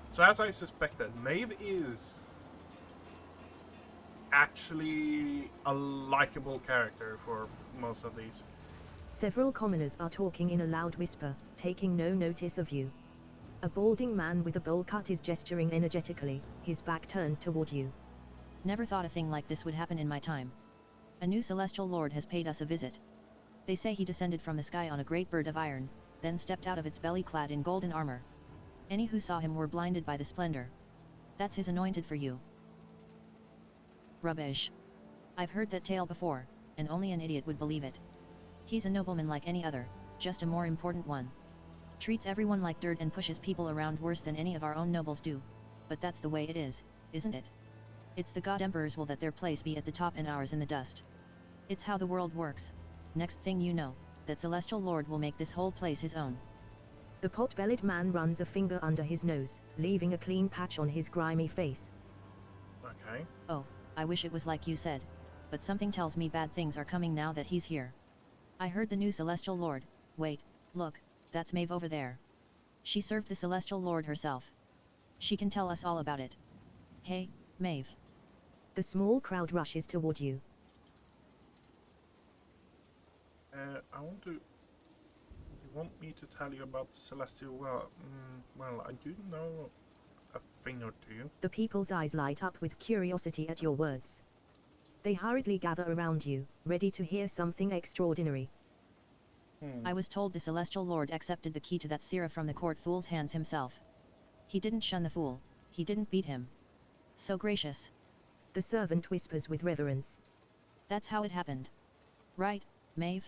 So as I suspected, Maeve is actually a likable character for most of these. Several commoners are talking in a loud whisper, taking no notice of you. A balding man with a bowl cut is gesturing energetically, his back turned toward you. Never thought a thing like this would happen in my time. A new celestial lord has paid us a visit. They say he descended from the sky on a great bird of iron, then stepped out of its belly clad in golden armor. Any who saw him were blinded by the splendor. That's his anointed for you. Rubbish. I've heard that tale before, and only an idiot would believe it. He's a nobleman like any other, just a more important one. Treats everyone like dirt and pushes people around worse than any of our own nobles do. But that's the way it is, isn't it? It's the god emperor's will that their place be at the top and ours in the dust. It's how the world works. Next thing you know, that celestial lord will make this whole place his own. The pot-bellied man runs a finger under his nose, leaving a clean patch on his grimy face. Okay. Oh, I wish it was like you said, but something tells me bad things are coming now that he's here. I heard the new celestial lord. Wait, look, that's Maeve over there. She served the celestial lord herself. She can tell us all about it. Hey, Maeve. The small crowd rushes toward you. I want to... You want me to tell you about the celestial well? Well, I do know a thing or two. The people's eyes light up with curiosity at your words. They hurriedly gather around you, ready to hear something extraordinary. I was told the celestial lord accepted the key to that Thassera from the court fool's hands himself. He didn't shun the fool, he didn't beat him. So gracious. The servant whispers with reverence. That's how it happened. Right, Maeve?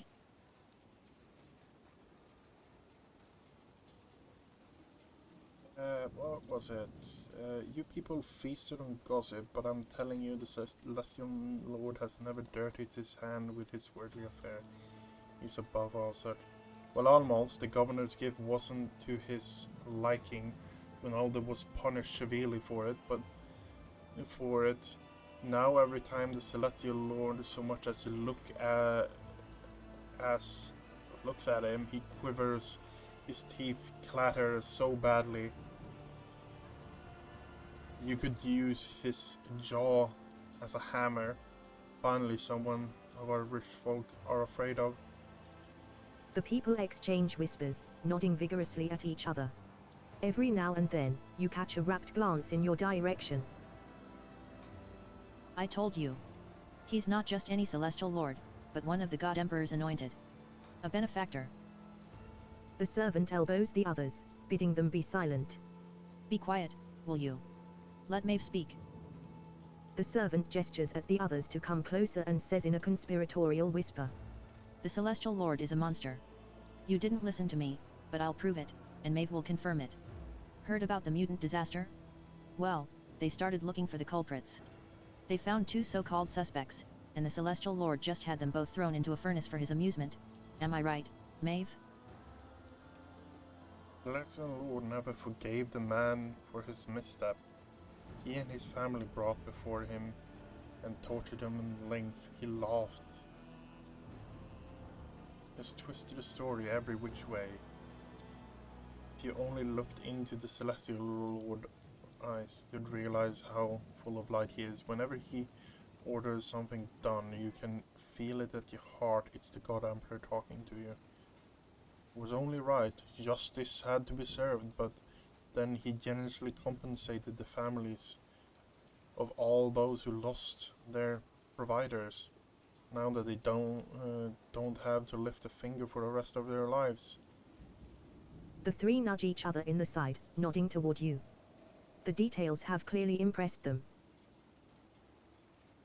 what was it? You people feasted on gossip, but I'm telling you, the Celestial Lord has never dirtied his hand with his worldly affair. He's above all such. Well, almost. The governor's gift wasn't to his liking. Ronaldo was punished severely for it, but now every time the Celestial Lord so much as you looks at him, he quivers, his teeth clatter so badly. You could use his jaw as a hammer. Finally, someone of our rich folk are afraid of. The people exchange whispers, nodding vigorously at each other. Every now and then, you catch a rapt glance in your direction. I told you. He's not just any celestial lord, but one of the God Emperor's anointed. A benefactor. The servant elbows the others, bidding them be silent. Be quiet, will you? Let Maeve speak. The servant gestures at the others to come closer and says in a conspiratorial whisper. The celestial lord is a monster. You didn't listen to me, but I'll prove it, and Maeve will confirm it. Heard about the mutant disaster? Well, they started looking for the culprits. They found 2 so-called suspects, and the celestial lord just had them both thrown into a furnace for his amusement. Am I right, Maeve? The Celestial Lord never forgave the man for his misstep. He and his family brought before him and tortured him in length. He laughed. Just twisted the story every which way. If you only looked into the Celestial Lord's eyes, you'd realize how full of light he is. Whenever he orders something done, you can feel it at your heart. It's the God Emperor talking to you. It was only right. Justice had to be served, but then he generously compensated the families of all those who lost their providers, now that they don't have to lift a finger for the rest of their lives. The 3 nudge each other in the side, nodding toward you. The details have clearly impressed them.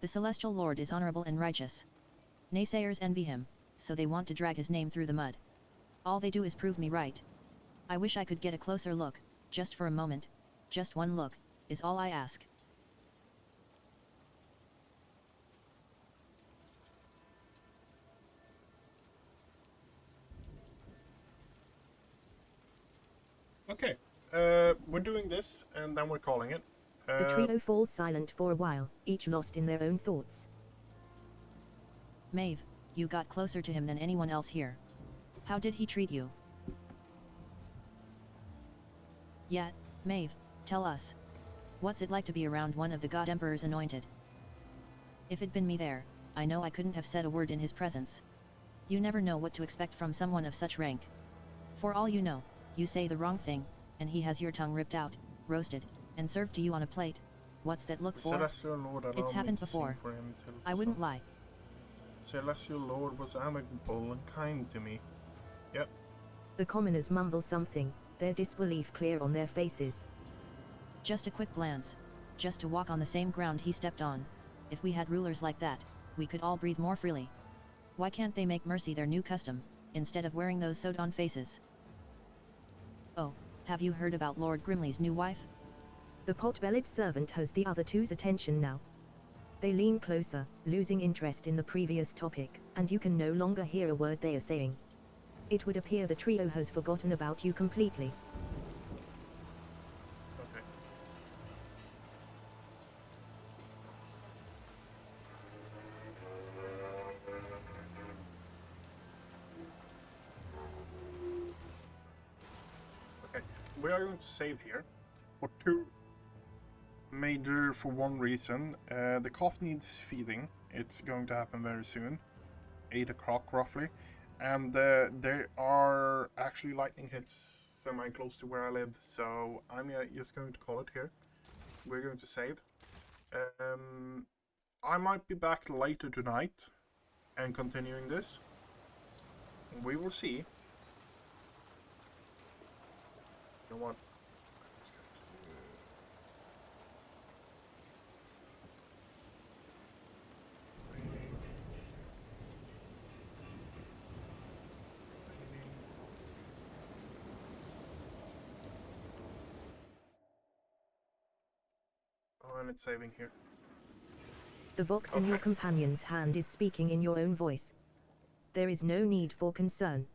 The celestial lord is honorable and righteous. Naysayers envy him, so they want to drag his name through the mud. All they do is prove me right. I wish I could get a closer look, just for a moment. Just one look, is all I ask. Okay, we're doing this, and then we're calling it. The trio falls silent for a while, each lost in their own thoughts. Maeve, you got closer to him than anyone else here. How did he treat you? Yeah, Maeve, tell us. What's it like to be around one of the God Emperor's anointed? If it'd been me there, I know I couldn't have said a word in his presence. You never know what to expect from someone of such rank. For all you know, you say the wrong thing, and he has your tongue ripped out, roasted, and served to you on a plate. What's that look for? Celestial Lord It's happened before. I wouldn't lie. Celestial Lord was amicable and kind to me. Yep. The commoners mumble something, their disbelief clear on their faces. Just a quick glance. Just to walk on the same ground he stepped on. If we had rulers like that, we could all breathe more freely. Why can't they make mercy their new custom, instead of wearing those sewed-on faces? Oh, have you heard about Lord Grimley's new wife? The pot-bellied servant has the other 2's attention now. They lean closer, losing interest in the previous topic, and you can no longer hear a word they are saying. It would appear the trio has forgotten about you completely. Okay. Okay, we are going to save here for 2 major, for one reason. The calf needs feeding. It's going to happen very soon, 8 o'clock roughly, and there are actually lightning hits semi close to where I live, so I'm just going to call it here. We're going to save. I might be back later tonight and continuing this. We will see. You know what? 2-minute saving here. The vox in your companion's hand is speaking in your own voice. There is no need for concern.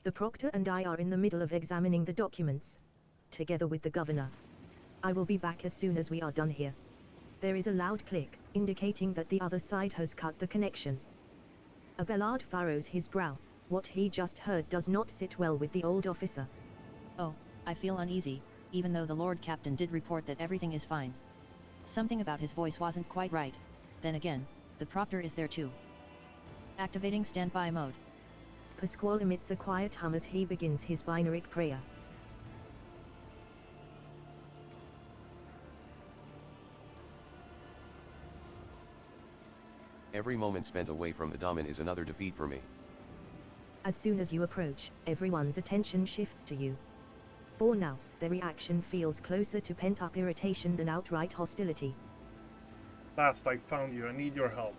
The proctor and I are in the middle of examining the documents, together with the governor. I will be back as soon as we are done here. There is a loud click, indicating that the other side has cut the connection. Abelard furrows his brow. What he just heard does not sit well with the old officer. Oh, I feel uneasy, even though the Lord Captain did report that everything is fine. Something about his voice wasn't quite right. Then again, the proctor is there too. Activating standby mode. Pasquale emits a quiet hum as he begins his binary prayer. Every moment spent away from the Daemon is another defeat for me. As soon as you approach, everyone's attention shifts to you. For now, their reaction feels closer to pent-up irritation than outright hostility. Last, I found you. I need your help.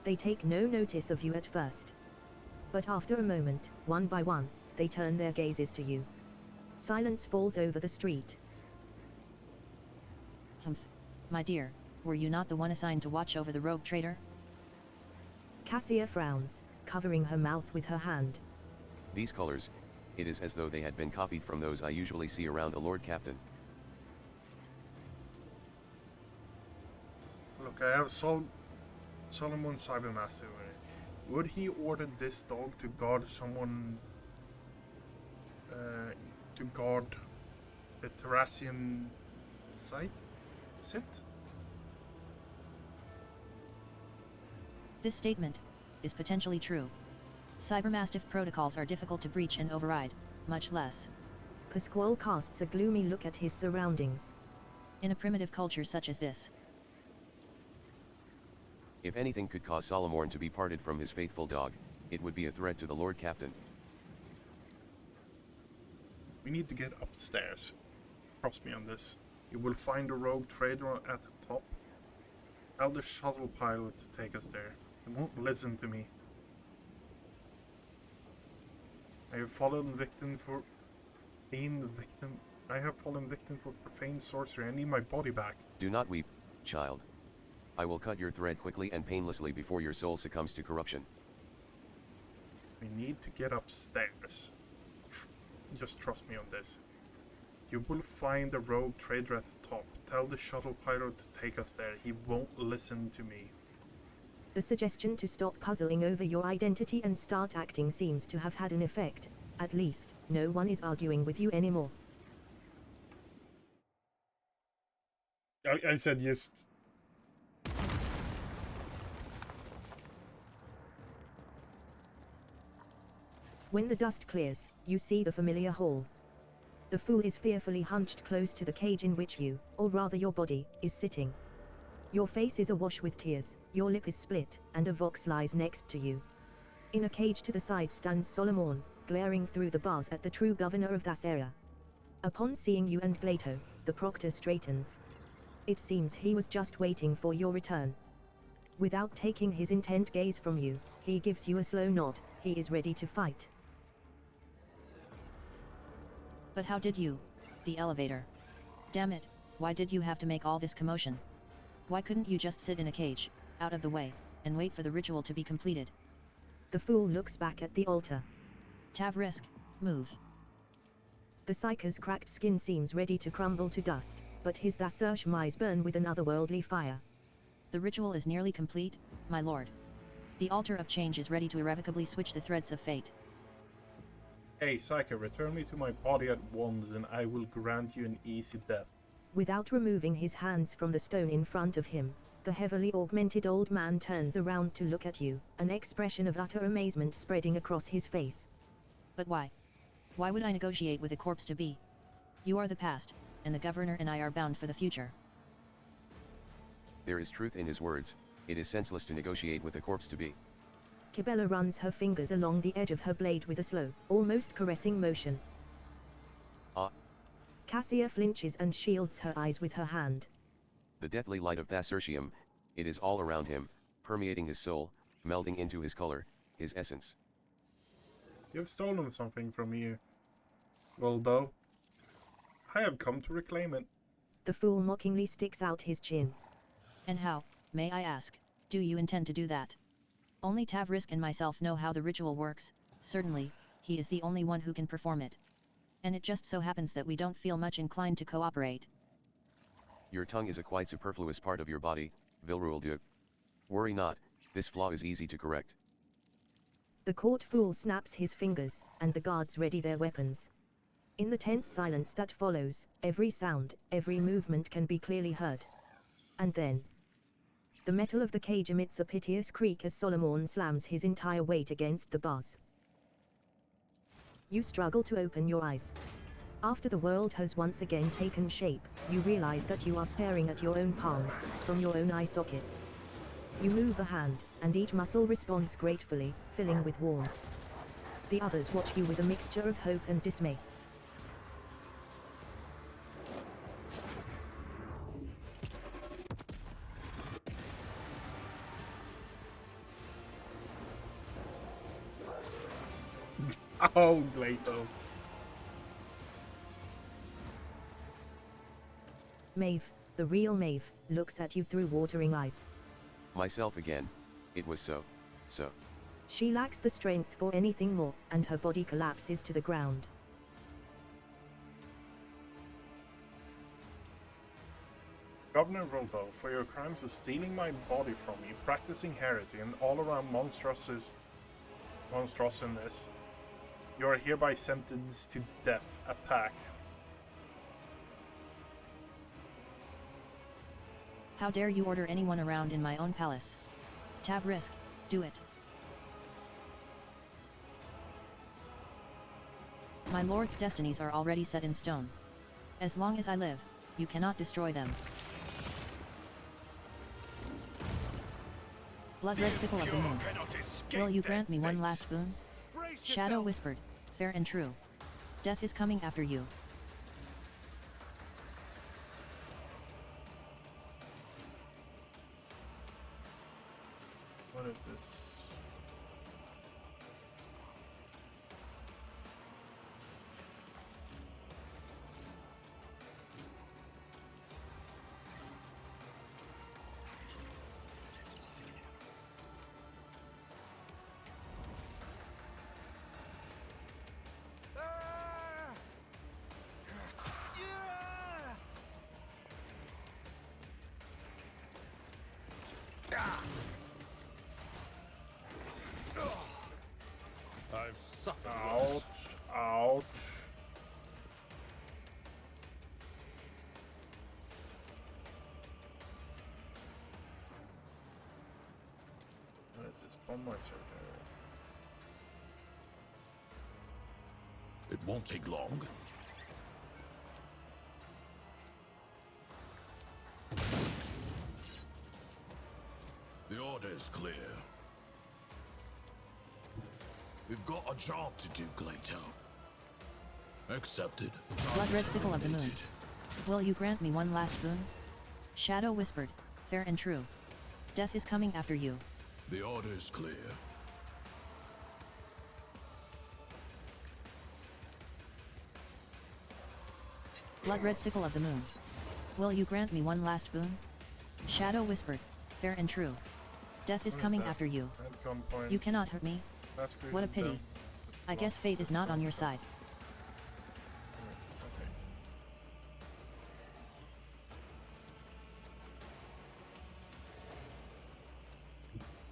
They take no notice of you at first. But after a moment, one by one, they turn their gazes to you. Silence falls over the street. Humph. My dear, were you not the one assigned to watch over the rogue trader? Cassia frowns, covering her mouth with her hand. These colors, it is as though they had been copied from those I usually see around the Lord Captain. Look, I have Solomon Cybermaster. Would he order this dog to guard someone... to guard the Thracian sit? This statement is potentially true. Cybermastiff protocols are difficult to breach and override, much less. Pasquale casts a gloomy look at his surroundings. In a primitive culture such as this. If anything could cause Solomon to be parted from his faithful dog, it would be a threat to the Lord Captain. We need to get upstairs. Trust me on this. You will find a rogue trader at the top. Tell the shuttle pilot to take us there. He won't listen to me. I have fallen victim for profane sorcery. I need my body back. Do not weep, child. I will cut your thread quickly and painlessly before your soul succumbs to corruption. We need to get upstairs. Just trust me on this. You will find a rogue trader at the top. Tell the shuttle pilot to take us there. He won't listen to me. The suggestion to stop puzzling over your identity and start acting seems to have had an effect. At least, no one is arguing with you anymore. I said yes. When the dust clears, you see the familiar hall. The fool is fearfully hunched close to the cage in which you, or rather your body, is sitting. Your face is awash with tears, your lip is split, and a vox lies next to you. In a cage to the side stands Solomon, glaring through the bars at the true governor of Thassera. Upon seeing you and Glato, the proctor straightens. It seems he was just waiting for your return. Without taking his intent gaze from you, he gives you a slow nod. He is ready to fight. But how did you? The elevator. Damn it, why did you have to make all this commotion? Why couldn't you just sit in a cage, out of the way, and wait for the ritual to be completed? The fool looks back at the altar. Tavrisk, move. The psyker's cracked skin seems ready to crumble to dust, but his Thassera eyes burn with an otherworldly fire. The ritual is nearly complete, my lord. The altar of change is ready to irrevocably switch the threads of fate. Hey, Psyker, return me to my body at once and I will grant you an easy death. Without removing his hands from the stone in front of him, the heavily augmented old man turns around to look at you, an expression of utter amazement spreading across his face. But why? Why would I negotiate with a corpse to be? You are the past, and the governor and I are bound for the future. There is truth in his words. It is senseless to negotiate with a corpse to be. Kibella runs her fingers along the edge of her blade with a slow, almost caressing motion. Ah. Cassia flinches and shields her eyes with her hand. The deathly light of Thassertium, it is all around him, permeating his soul, melding into his color, his essence. You've stolen something from me, Goldo. I have come to reclaim it. The fool mockingly sticks out his chin. And how, may I ask, do you intend to do that? Only Tavrisk and myself know how the ritual works. Certainly, he is the only one who can perform it. And it just so happens that we don't feel much inclined to cooperate. Your tongue is a quite superfluous part of your body, Vilruel. Worry not, this flaw is easy to correct. The court fool snaps his fingers, and the guards ready their weapons. In the tense silence that follows, every sound, every movement can be clearly heard. And then, the metal of the cage emits a piteous creak as Solomon slams his entire weight against the bars. You struggle to open your eyes. After the world has once again taken shape, you realize that you are staring at your own palms, from your own eye sockets. You move a hand, and each muscle responds gratefully, filling with warmth. The others watch you with a mixture of hope and dismay. Oh, Glato. Maeve, the real Maeve, looks at you through watering eyes. Myself again, it was so. She lacks the strength for anything more, and her body collapses to the ground. Governor Roldo, for your crimes of stealing my body from me, practicing heresy, and all-around monstrosity, monstrousness, you are hereby sentenced to death. Attack. How dare you order anyone around in my own palace? Tavrisk, do it. My lord's destinies are already set in stone. As long as I live, you cannot destroy them. Blood-red sickle of the moon. Will you grant me one last boon? Shadow whispered, fair and true. Death is coming after you. What is this? I've suffered. Ouch, ouch. What is this? Bomb my circle. It won't take long. The order is clear. We've got a job to do, Glato. Accepted. Blood-red sickle of the moon. Will you grant me one last boon? Shadow whispered, fair and true. Death is coming after you. The order is clear. Blood-red sickle of the moon. Will you grant me one last boon? Shadow whispered, fair and true. Death is coming after you. You cannot hurt me. What a pity. I guess fate is not on your side.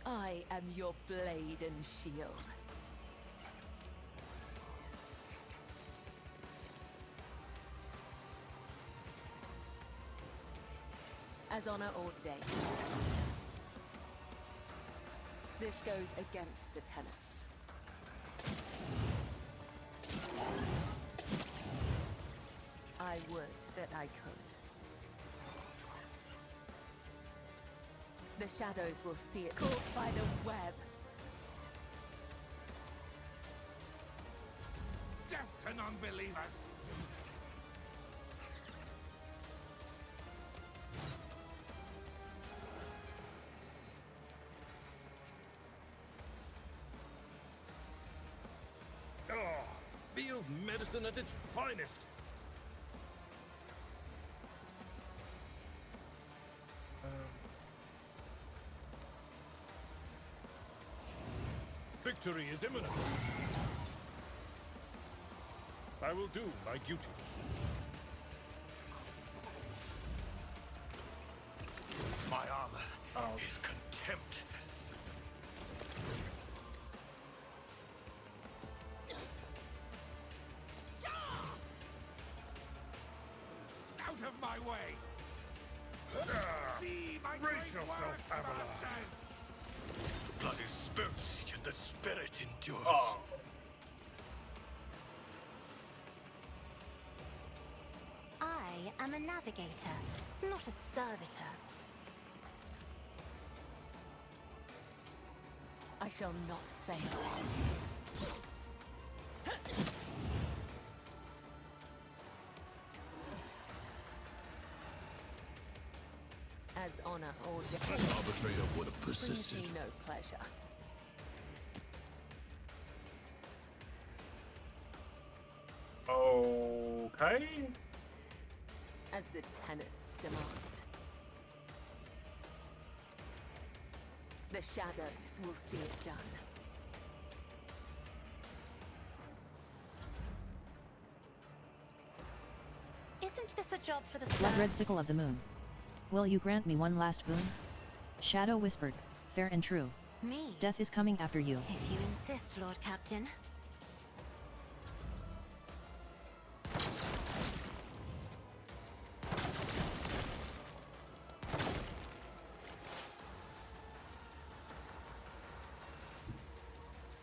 I am your blade and shield. As honor ordains. This goes against the tenets. I would that I could. The shadows will see it caught by the web. Death to non-believers! Oh, field medicine at its finest. Victory is imminent. I will do my duty. My armor is contempt. Out of my way! See my Brace great yourself, works, Avalon. masters! The blood is spilt, yet the spirit endures. Oh. I am a navigator, not a servitor. I shall not fail. As honor or An death arbitrator would have brings persisted. me no pleasure. Okay. As the tenets demand. The shadows will see it done. Isn't this a job for the Blood red serfs? sickle of the moon. Will you grant me one last boon? Shadow whispered, fair and true. Me? Death is coming after you. If you insist, Lord Captain.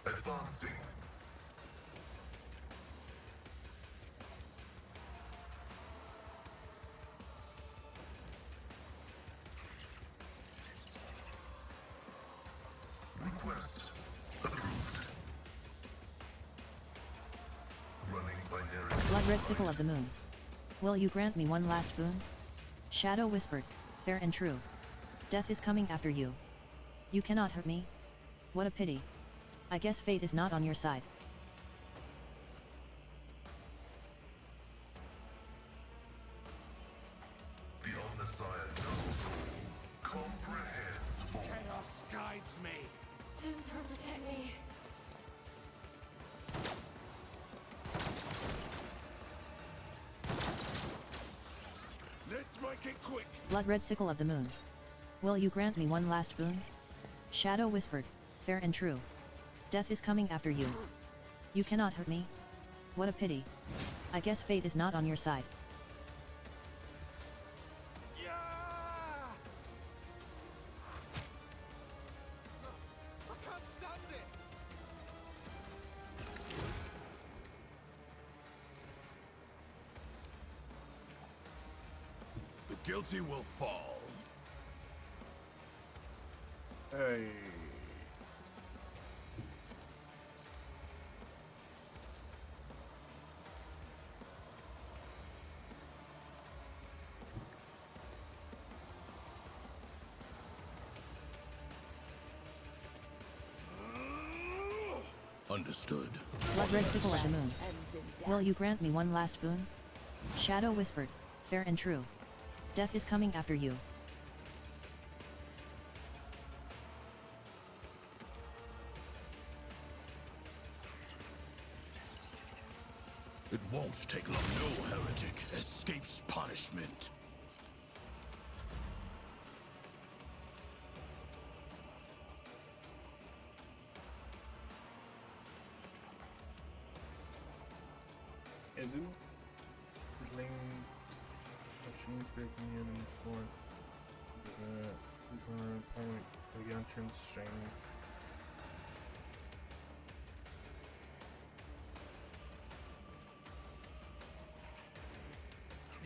Advancing. Request approved. Running binary. Blood red sickle of the moon. Will you grant me one last boon? Shadow whispered, fair and true. Death is coming after you. You cannot hurt me. What a pity. I guess fate is not on your side. The Omnissiah knows all, comprehends all. Chaos guides me. Emperor, protect me. Let's make it quick. Blood red sickle of the moon. Will you grant me one last boon? Shadow whispered, fair and true. Death is coming after you. You cannot hurt me. What a pity. I guess fate is not on your side. Yeah! I can't stand it. The guilty will fall. Hey. Understood. Blood red sickle of the moon. Ends in death. Will you grant me one last boon? Shadow whispered, fair and true. Death is coming after you. It won't take long. No heretic escapes punishment. Isn't Link machines breaking in and forth the point the entrance strength.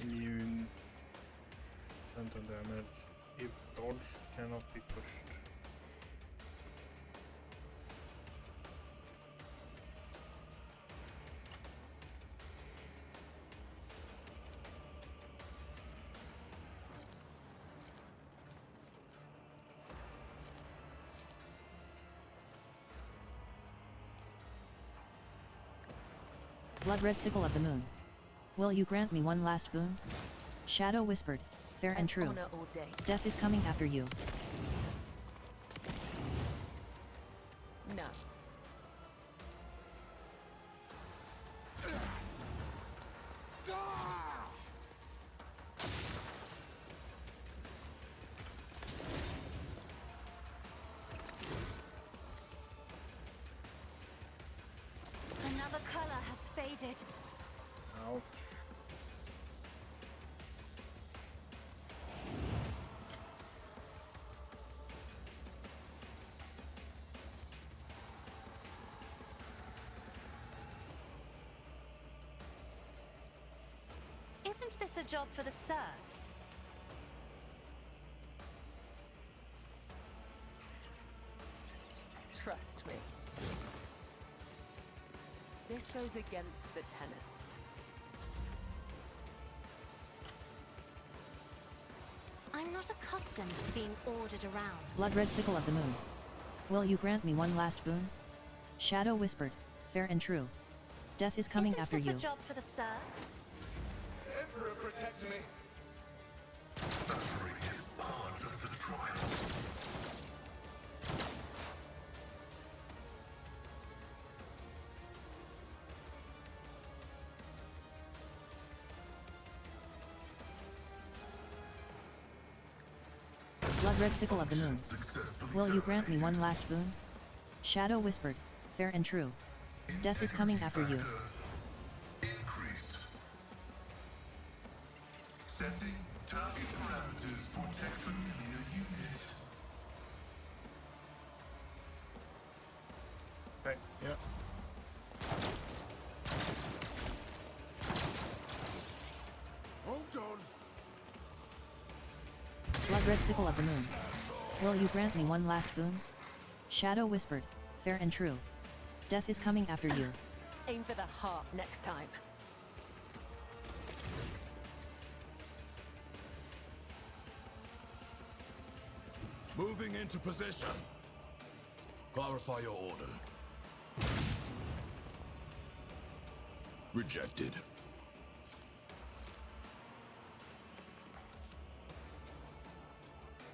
Immune phantom damage. If dodged cannot be pushed. Blood red sickle of the moon. Will you grant me one last boon? Shadow whispered, fair and As true. honor ordained. Death is coming after you. No. faded. Ouch. Isn't this a job for the serfs? Trust me. This goes against the tenets. I'm not accustomed to being ordered around. Blood-red sickle of the moon. Will you grant me one last boon? Shadow whispered, fair and true. Death is coming after you. Isn't this a job for the serfs? Emperor, protect me! Suffering is part of the trial. Blood-red sickle of the moon. Will you grant me one last boon? Shadow whispered, fair and true. Death is coming after you. Increased. Setting target parameters for tech familiar unit. Okay, yeah. Hold on! Blood-red sickle of the moon. Will you grant me one last boon? Shadow whispered, fair and true. Death is coming after you. Aim for the heart next time. Moving into position. Clarify your order. Rejected.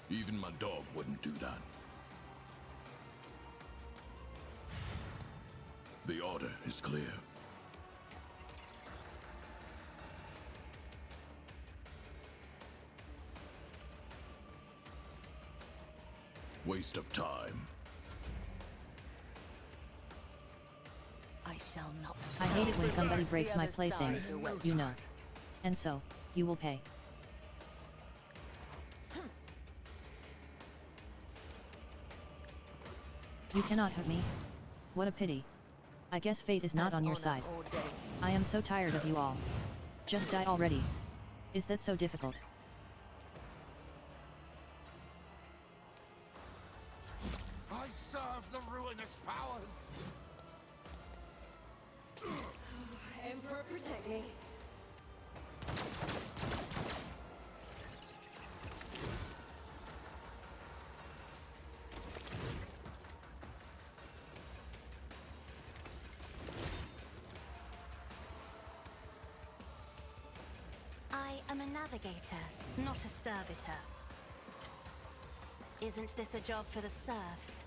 Even my dog wouldn't do that. The order is clear. Waste of time. I shall not. I hate it when somebody breaks The my other playthings, side awaits. you know. And so, you will pay. You cannot hurt me. What a pity. I guess fate is not As on your honor side. ordains. I am so tired of you all. Just die already. Is that so difficult? I serve the ruinous powers! Emperor, protect me. I am a navigator, not a servitor. Isn't this a job for the serfs?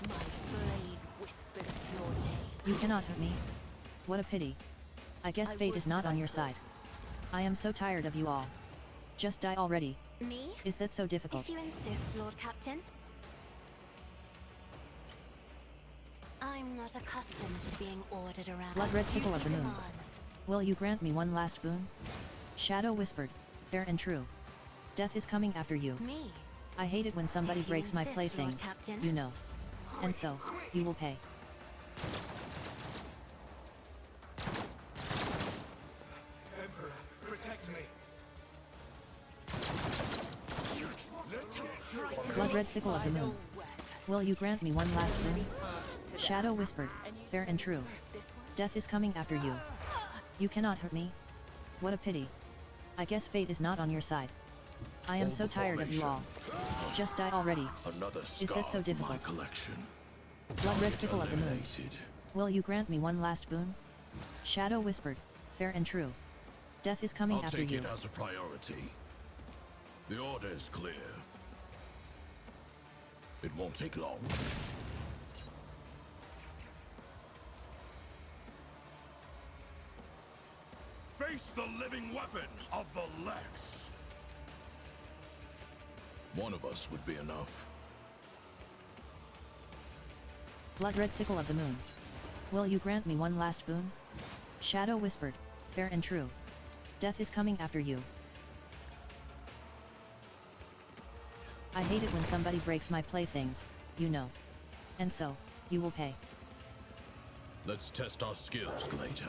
My blade whispers your name. You cannot hurt me. What a pity. I guess I fate would is not if on I your could. side. I am so tired of you all. Just die already. Me? Is that so difficult? If you insist, Lord Captain. I'm not accustomed to being ordered around. Blood-red as sickle of duty the moon. demands. Will you grant me one last boon? Shadow whispered, fair and true. Death is coming after you. Me? I hate it when somebody If you breaks my insist, Lord playthings, Captain. you know. And so, you will pay. Emperor, protect me! Blood-red sickle of the moon. Will you grant me one last boon? Shadow whispered, fair and true. Death is coming after you. You cannot hurt me. What a pity. I guess fate is not on your side. I am Hold so the tired of you all. Just die already. Another Is that so scar of my difficult? collection. Blood-red sickle of the moon. Eliminated. Will you grant me one last boon? Shadow whispered, fair and true. Death is coming I'll after take you. it as a priority. The order is clear. It won't take long. Face the living weapon of the Lex! One of us would be enough. Blood-red sickle of the moon. Will you grant me one last boon? Shadow whispered, fair and true. Death is coming after you. I hate it when somebody breaks my playthings, you know. And so, you will pay. Let's test our skills, Glato.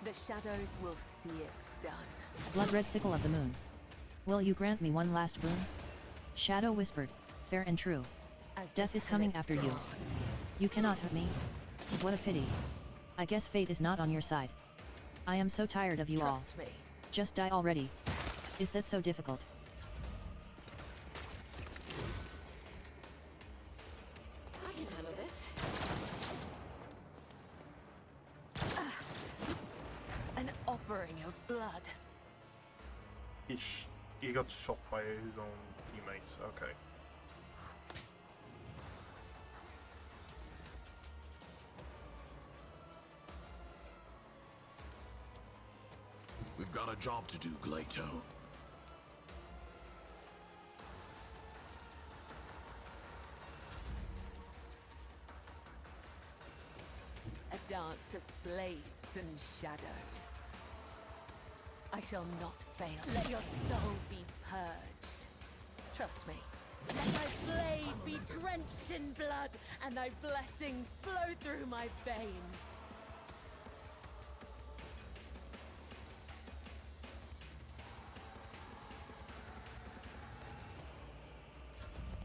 The shadows will see it done. Blood red sickle of the moon. Will you grant me one last boon? Shadow whispered, fair and true. As Death is coming after you. You cannot hurt me. What a pity. I guess fate is not on your side. I am so tired of you all. Trust me. Just die already. Is that so difficult? I can handle this. An offering of blood. He got shot by his own teammates. Okay. We've got a job to do, Glato. A dance of blades and shadows. I shall not fail. Let your soul be purged. Trust me. Let thy blade be drenched in blood, and thy blessing flow through my veins.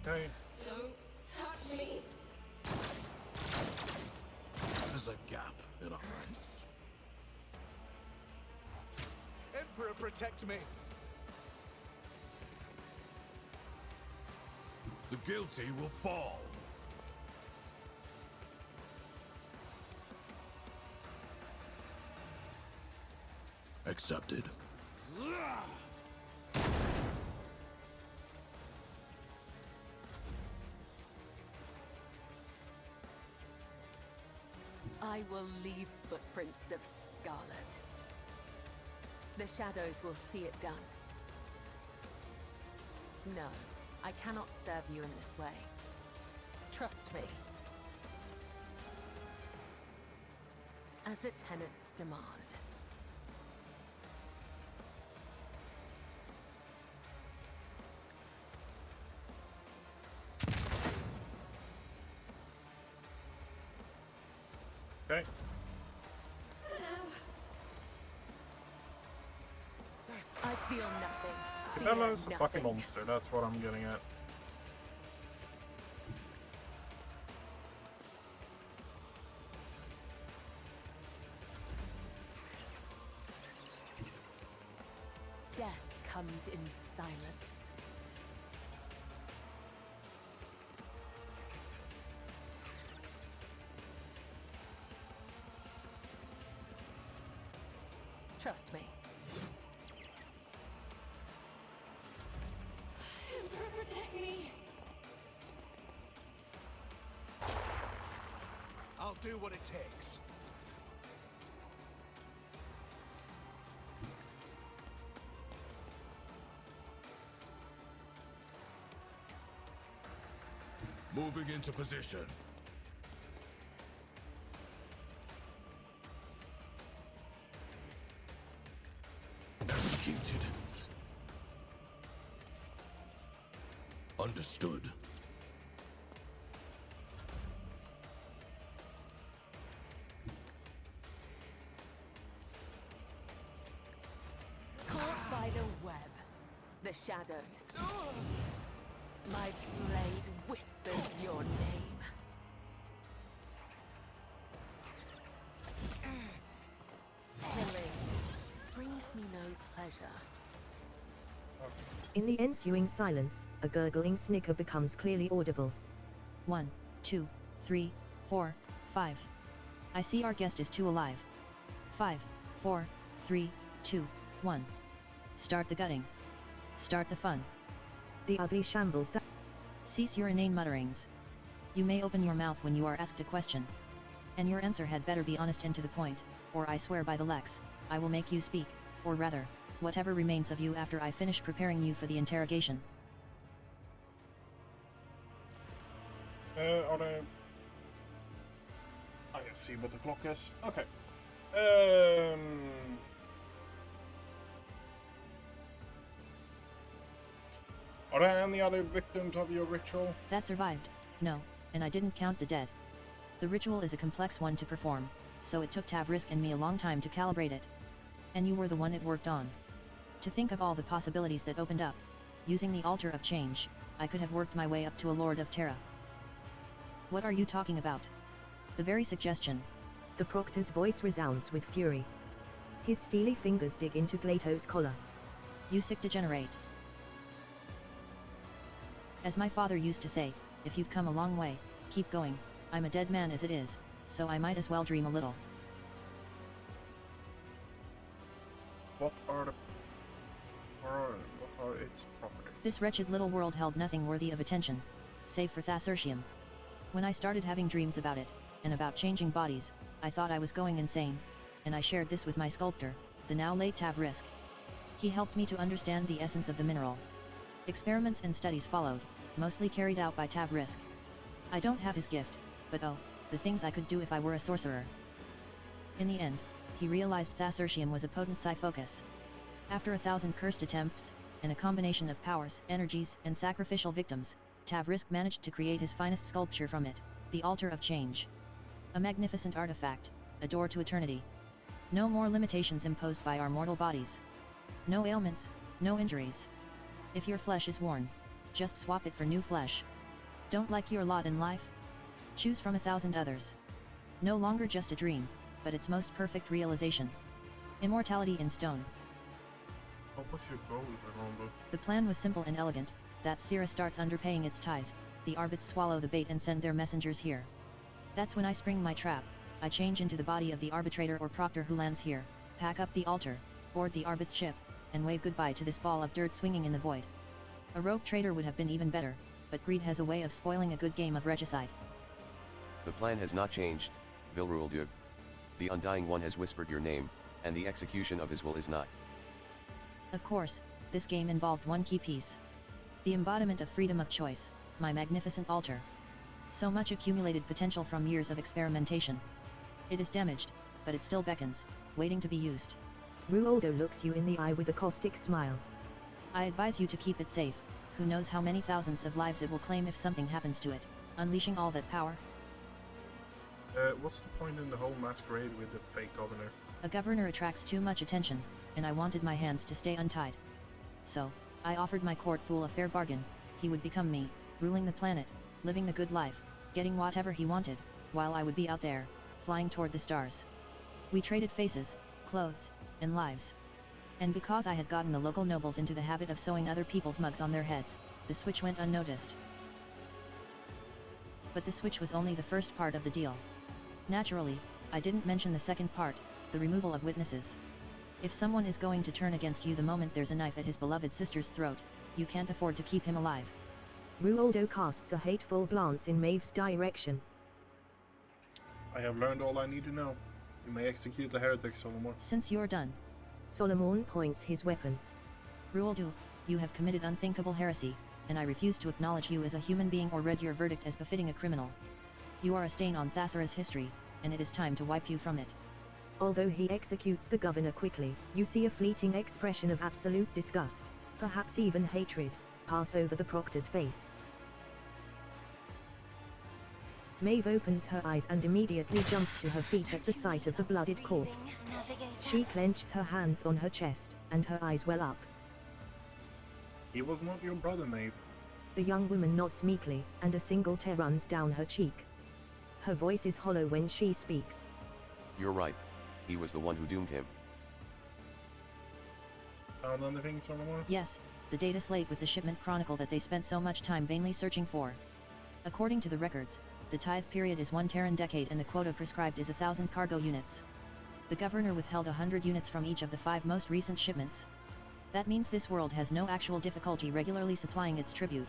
Okay. Don't touch me. There's a gap in our ranks. Emperor, protect me! The guilty will fall. Accepted. I will leave footprints of scarlet. The shadows will see it done. No, I cannot serve you in this way. Trust me. As the tenets demand. Okay. I feel nothing. Cabella's a Fear fucking nothing. monster, that's what I'm getting at. Death comes in silence. Trust me. Emperor, protect me! I'll do what it takes. Moving into position. Executed. Understood. Caught by the web. The shadows. My blade whispers your name. Killing brings me no pleasure. In the ensuing silence, a gurgling snicker becomes clearly audible. 1, 2, 3, 4, 5. I see our guest is too alive. 5, 4, 3, 2, 1. Start the gutting. Start the fun. The ugly shambles that Cease your inane mutterings. You may open your mouth when you are asked a question. And your answer had better be honest and to the point, or I swear by the Lex, I will make you speak, or rather, whatever remains of you after I finish preparing you for the interrogation. Are there... I can see what the clock is. Okay. Are there any other victims of your ritual? That survived, no, and I didn't count the dead. The ritual is a complex one to perform, so it took Tavrisk and me a long time to calibrate it. And you were the one it worked on. To think of all the possibilities that opened up, using the Altar of Change, I could have worked my way up to a Lord of Terra. What are you talking about? The very suggestion. The Proctor's voice resounds with fury. His steely fingers dig into Glato's collar. You sick degenerate. As my father used to say, if you've come a long way, keep going. I'm a dead man as it is, so I might as well dream a little. What are its properties? This wretched little world held nothing worthy of attention, save for Thassertium. When I started having dreams about it, and about changing bodies, I thought I was going insane, and I shared this with my sculptor, the now late Tavrisk. He helped me to understand the essence of the mineral. Experiments and studies followed, mostly carried out by Tavrisk. I don't have his gift, but oh, the things I could do if I were a sorcerer. In the end, he realized Thassertium was a potent psi-focus. After 1,000 cursed attempts, and a combination of powers, energies, and sacrificial victims, Tavrisk managed to create his finest sculpture from it, the Altar of Change. A magnificent artifact, a door to eternity. No more limitations imposed by our mortal bodies. No ailments, no injuries. If your flesh is worn, just swap it for new flesh. Don't like your lot in life? Choose from 1,000 others. No longer just a dream, but its most perfect realization. Immortality in stone. What was your goal, Fernando? The plan was simple and elegant, that Thassera starts underpaying its tithe, the Arbits swallow the bait and send their messengers here. That's when I spring my trap, I change into the body of the arbitrator or proctor who lands here, pack up the altar, board the Arbits ship, and wave goodbye to this ball of dirt swinging in the void. A rogue trader would have been even better, but greed has a way of spoiling a good game of regicide. The plan has not changed, Vilrul Dug. The Undying One has whispered your name, and the execution of his will is not. Of course, this game involved one key piece. The embodiment of freedom of choice, my magnificent altar. So much accumulated potential from years of experimentation. It is damaged, but it still beckons, waiting to be used. Ruoldo looks you in the eye with a caustic smile. I advise you to keep it safe. Who knows how many thousands of lives it will claim if something happens to it, unleashing all that power? What's the point in the whole masquerade with the fake governor? A governor attracts too much attention, and I wanted my hands to stay untied. So, I offered my court fool a fair bargain. He would become me, ruling the planet, living the good life, getting whatever he wanted, while I would be out there, flying toward the stars. We traded faces, clothes, and lives. And because I had gotten the local nobles into the habit of sewing other people's mugs on their heads, the switch went unnoticed. But the switch was only the first part of the deal. Naturally, I didn't mention the second part, the removal of witnesses. If someone is going to turn against you the moment there's a knife at his beloved sister's throat, you can't afford to keep him alive. Ruoldo casts a hateful glance in Maeve's direction. I have learned all I need to know. You may execute the heretic, Solomon. Since you're done. Solomon points his weapon. Ruoldo, you have committed unthinkable heresy, and I refuse to acknowledge you as a human being or read your verdict as befitting a criminal. You are a stain on Thassera's history, and it is time to wipe you from it. Although he executes the governor quickly, you see a fleeting expression of absolute disgust, perhaps even hatred, pass over the proctor's face. Maeve opens her eyes and immediately jumps to her feet at the sight of the blooded corpse. She clenches her hands on her chest, and her eyes well up. He was not your brother, Maeve. The young woman nods meekly, and a single tear runs down her cheek. Her voice is hollow when she speaks. You're right. He was the one who doomed him. Found anything, Solomon? Yes, the data slate with the shipment chronicle that they spent so much time vainly searching for. According to the records, the tithe period is 1 Terran decade and the quota prescribed is 1,000 cargo units. The governor withheld 100 units from each of the 5 most recent shipments. That means this world has no actual difficulty regularly supplying its tribute.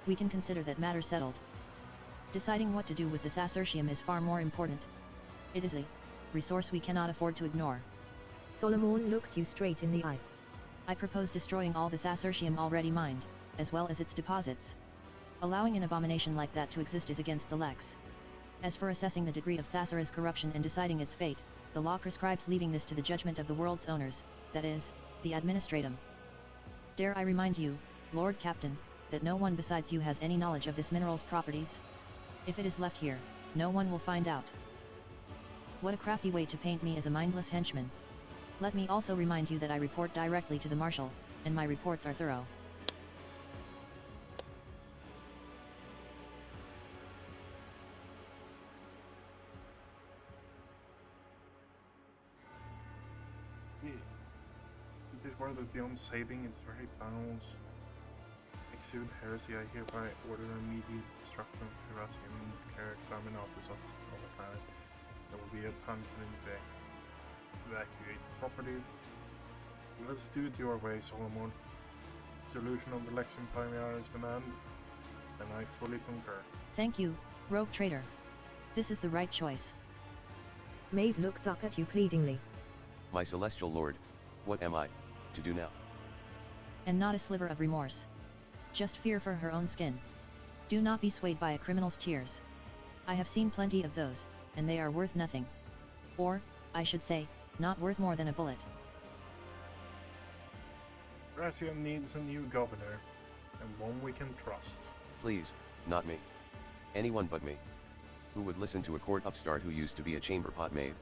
We can consider that matter settled. Deciding what to do with the Thassera is far more important. It is a resource we cannot afford to ignore. Solomon looks you straight in the eye. I propose destroying all the Thassera already mined, as well as its deposits. Allowing an abomination like that to exist is against the Lex. As for assessing the degree of Thassera's corruption and deciding its fate, the law prescribes leaving this to the judgment of the world's owners, that is, the Administratum. Dare I remind you, Lord Captain, that no one besides you has any knowledge of this mineral's properties? If it is left here, no one will find out. What a crafty way to paint me as a mindless henchman. Let me also remind you that I report directly to the Marshal, and my reports are thorough. This world is beyond saving, it's very balanced. Exude heresy, I hereby order immediate destruction of Thassera and declare exterminatus of the planet. There will be a time coming to evacuate property. Let's do it your way, Solomon. Solution of the Lex Empire's demand, and I fully concur. Thank you, rogue traitor. This is the right choice. Maeve looks up at you pleadingly. My celestial lord, what am I to do now? And not a sliver of remorse. Just fear for her own skin. Do not be swayed by a criminal's tears. I have seen plenty of those, and they are worth nothing. Or, I should say, not worth more than a bullet. Thassera needs a new governor, and one we can trust. Please, not me. Anyone but me. Who would listen to a court upstart who used to be a chamber pot maid?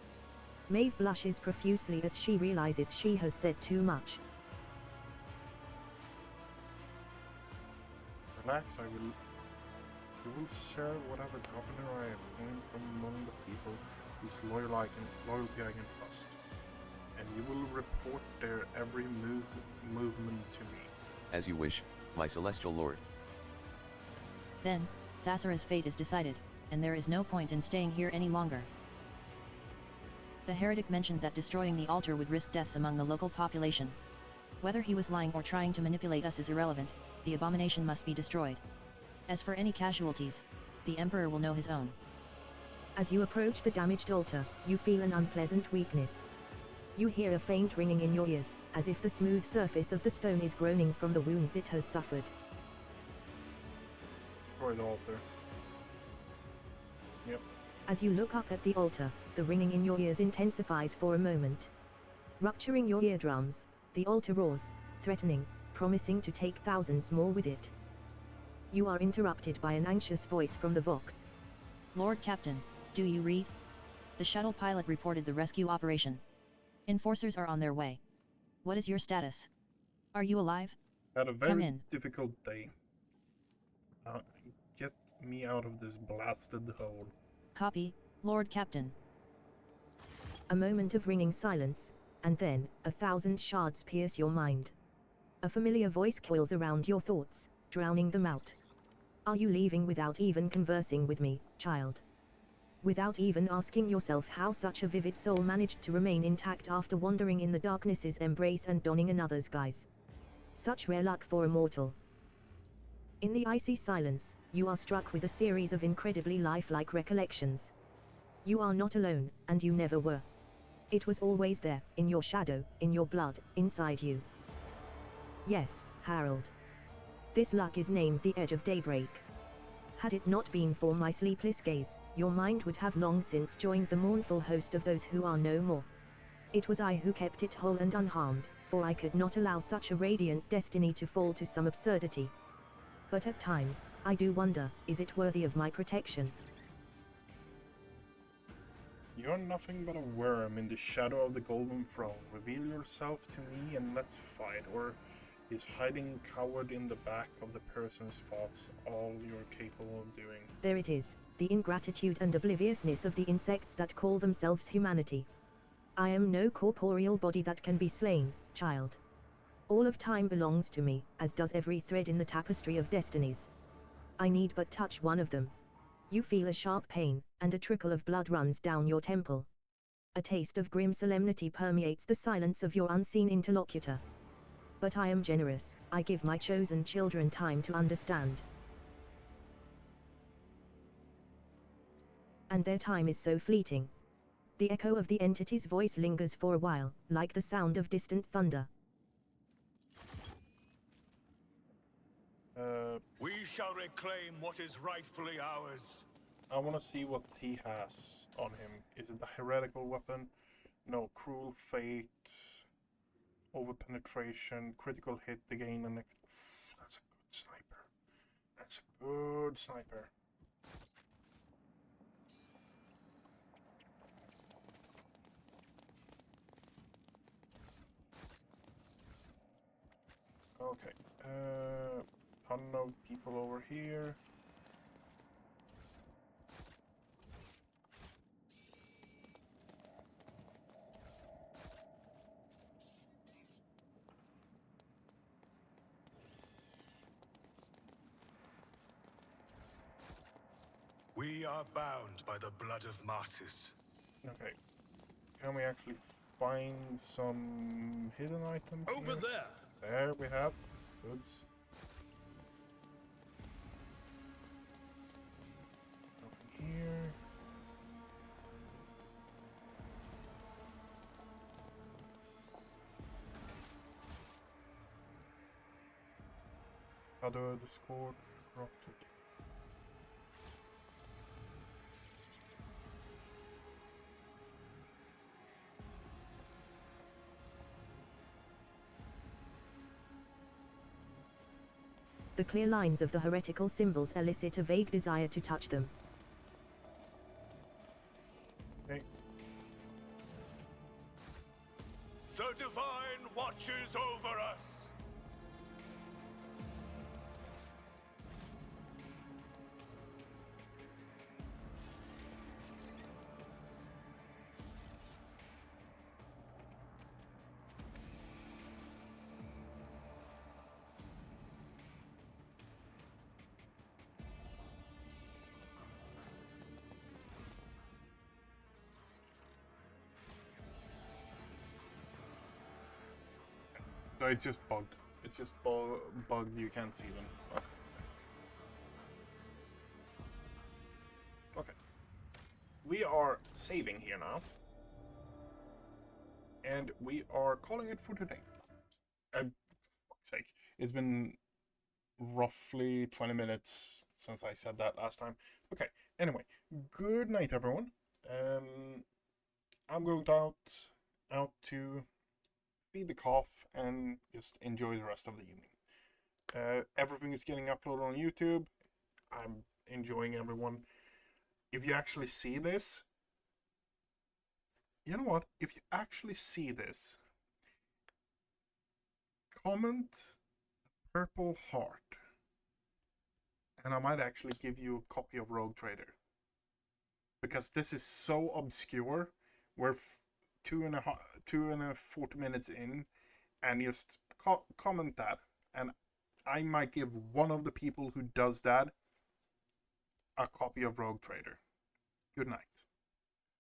Maeve blushes profusely as she realizes she has said too much. Relax, I will serve whatever governor I appoint from among the people whose loyalty I can trust. And you will report their every movement to me. As you wish, my celestial lord. Then, Thassera's fate is decided, and there is no point in staying here any longer. The heretic mentioned that destroying the altar would risk deaths among the local population. Whether he was lying or trying to manipulate us is irrelevant, the abomination must be destroyed. As for any casualties, the Emperor will know his own. As you approach the damaged altar, you feel an unpleasant weakness. You hear a faint ringing in your ears, as if the smooth surface of the stone is groaning from the wounds it has suffered. Destroy the altar. Yep. As you look up at the altar, the ringing in your ears intensifies for a moment. Rupturing your eardrums, the altar roars, threatening, promising to take thousands more with it. You are interrupted by an anxious voice from the Vox. Lord Captain, do you read? The shuttle pilot reported the rescue operation. Enforcers are on their way. What is your status? Are you alive? Had a Come very in. difficult day. Get me out of this blasted hole. Copy, Lord Captain. A moment of ringing silence, and then, 1,000 shards pierce your mind. A familiar voice coils around your thoughts, drowning them out. Are you leaving without even conversing with me, child? Without even asking yourself how such a vivid soul managed to remain intact after wandering in the darkness's embrace and donning another's guise. Such rare luck for a mortal. In the icy silence, you are struck with a series of incredibly lifelike recollections. You are not alone, and you never were. It was always there, in your shadow, in your blood, inside you. Yes, Harold. This luck is named the Edge of Daybreak. Had it not been for my sleepless gaze, your mind would have long since joined the mournful host of those who are no more. It was I who kept it whole and unharmed, for I could not allow such a radiant destiny to fall to some absurdity. But at times, I do wonder, is it worthy of my protection? You're nothing but a worm in the shadow of the Golden Throne. Reveal yourself to me and let's fight, or is hiding coward in the back of the person's thoughts all you're capable of doing? There it is, the ingratitude and obliviousness of the insects that call themselves humanity. I am no corporeal body that can be slain, child. All of time belongs to me, as does every thread in the tapestry of destinies. I need but touch one of them. You feel a sharp pain, and a trickle of blood runs down your temple. A taste of grim solemnity permeates the silence of your unseen interlocutor. But I am generous, I give my chosen children time to understand. and their time is so fleeting. The echo of the entity's voice lingers for a while, like the sound of distant thunder. We shall reclaim what is rightfully ours. I want to see what he has on him. Is it the heretical weapon? No, cruel fate, over-penetration, critical hit to gain an... That's a good sniper. That's a good sniper. Okay, ton of people over here. We are bound by the blood of martyrs. Okay, can we actually find some hidden items Over here? there! There we have. Goods. Nothing here. Other Discord corrupted. The clear lines of the heretical symbols elicit a vague desire to touch them. Okay. The divine watches over us. So it's just bugged. It's just bugged. You can't see them. Okay. Okay. We are saving here now. And we are calling it for today. For fuck's sake. It's been roughly 20 minutes since I said that last time. Okay. Anyway, good night, everyone. I'm going out to feed the calf and just enjoy the rest of the evening. Everything is getting uploaded on YouTube. I'm enjoying everyone. If you actually see this, you know what? If you actually see this, comment purple heart, and I might actually give you a copy of Rogue Trader. Because this is so obscure. We're 2 and a 40 minutes in, and just comment that, and I might give one of the people who does that a copy of Rogue Trader. Good night.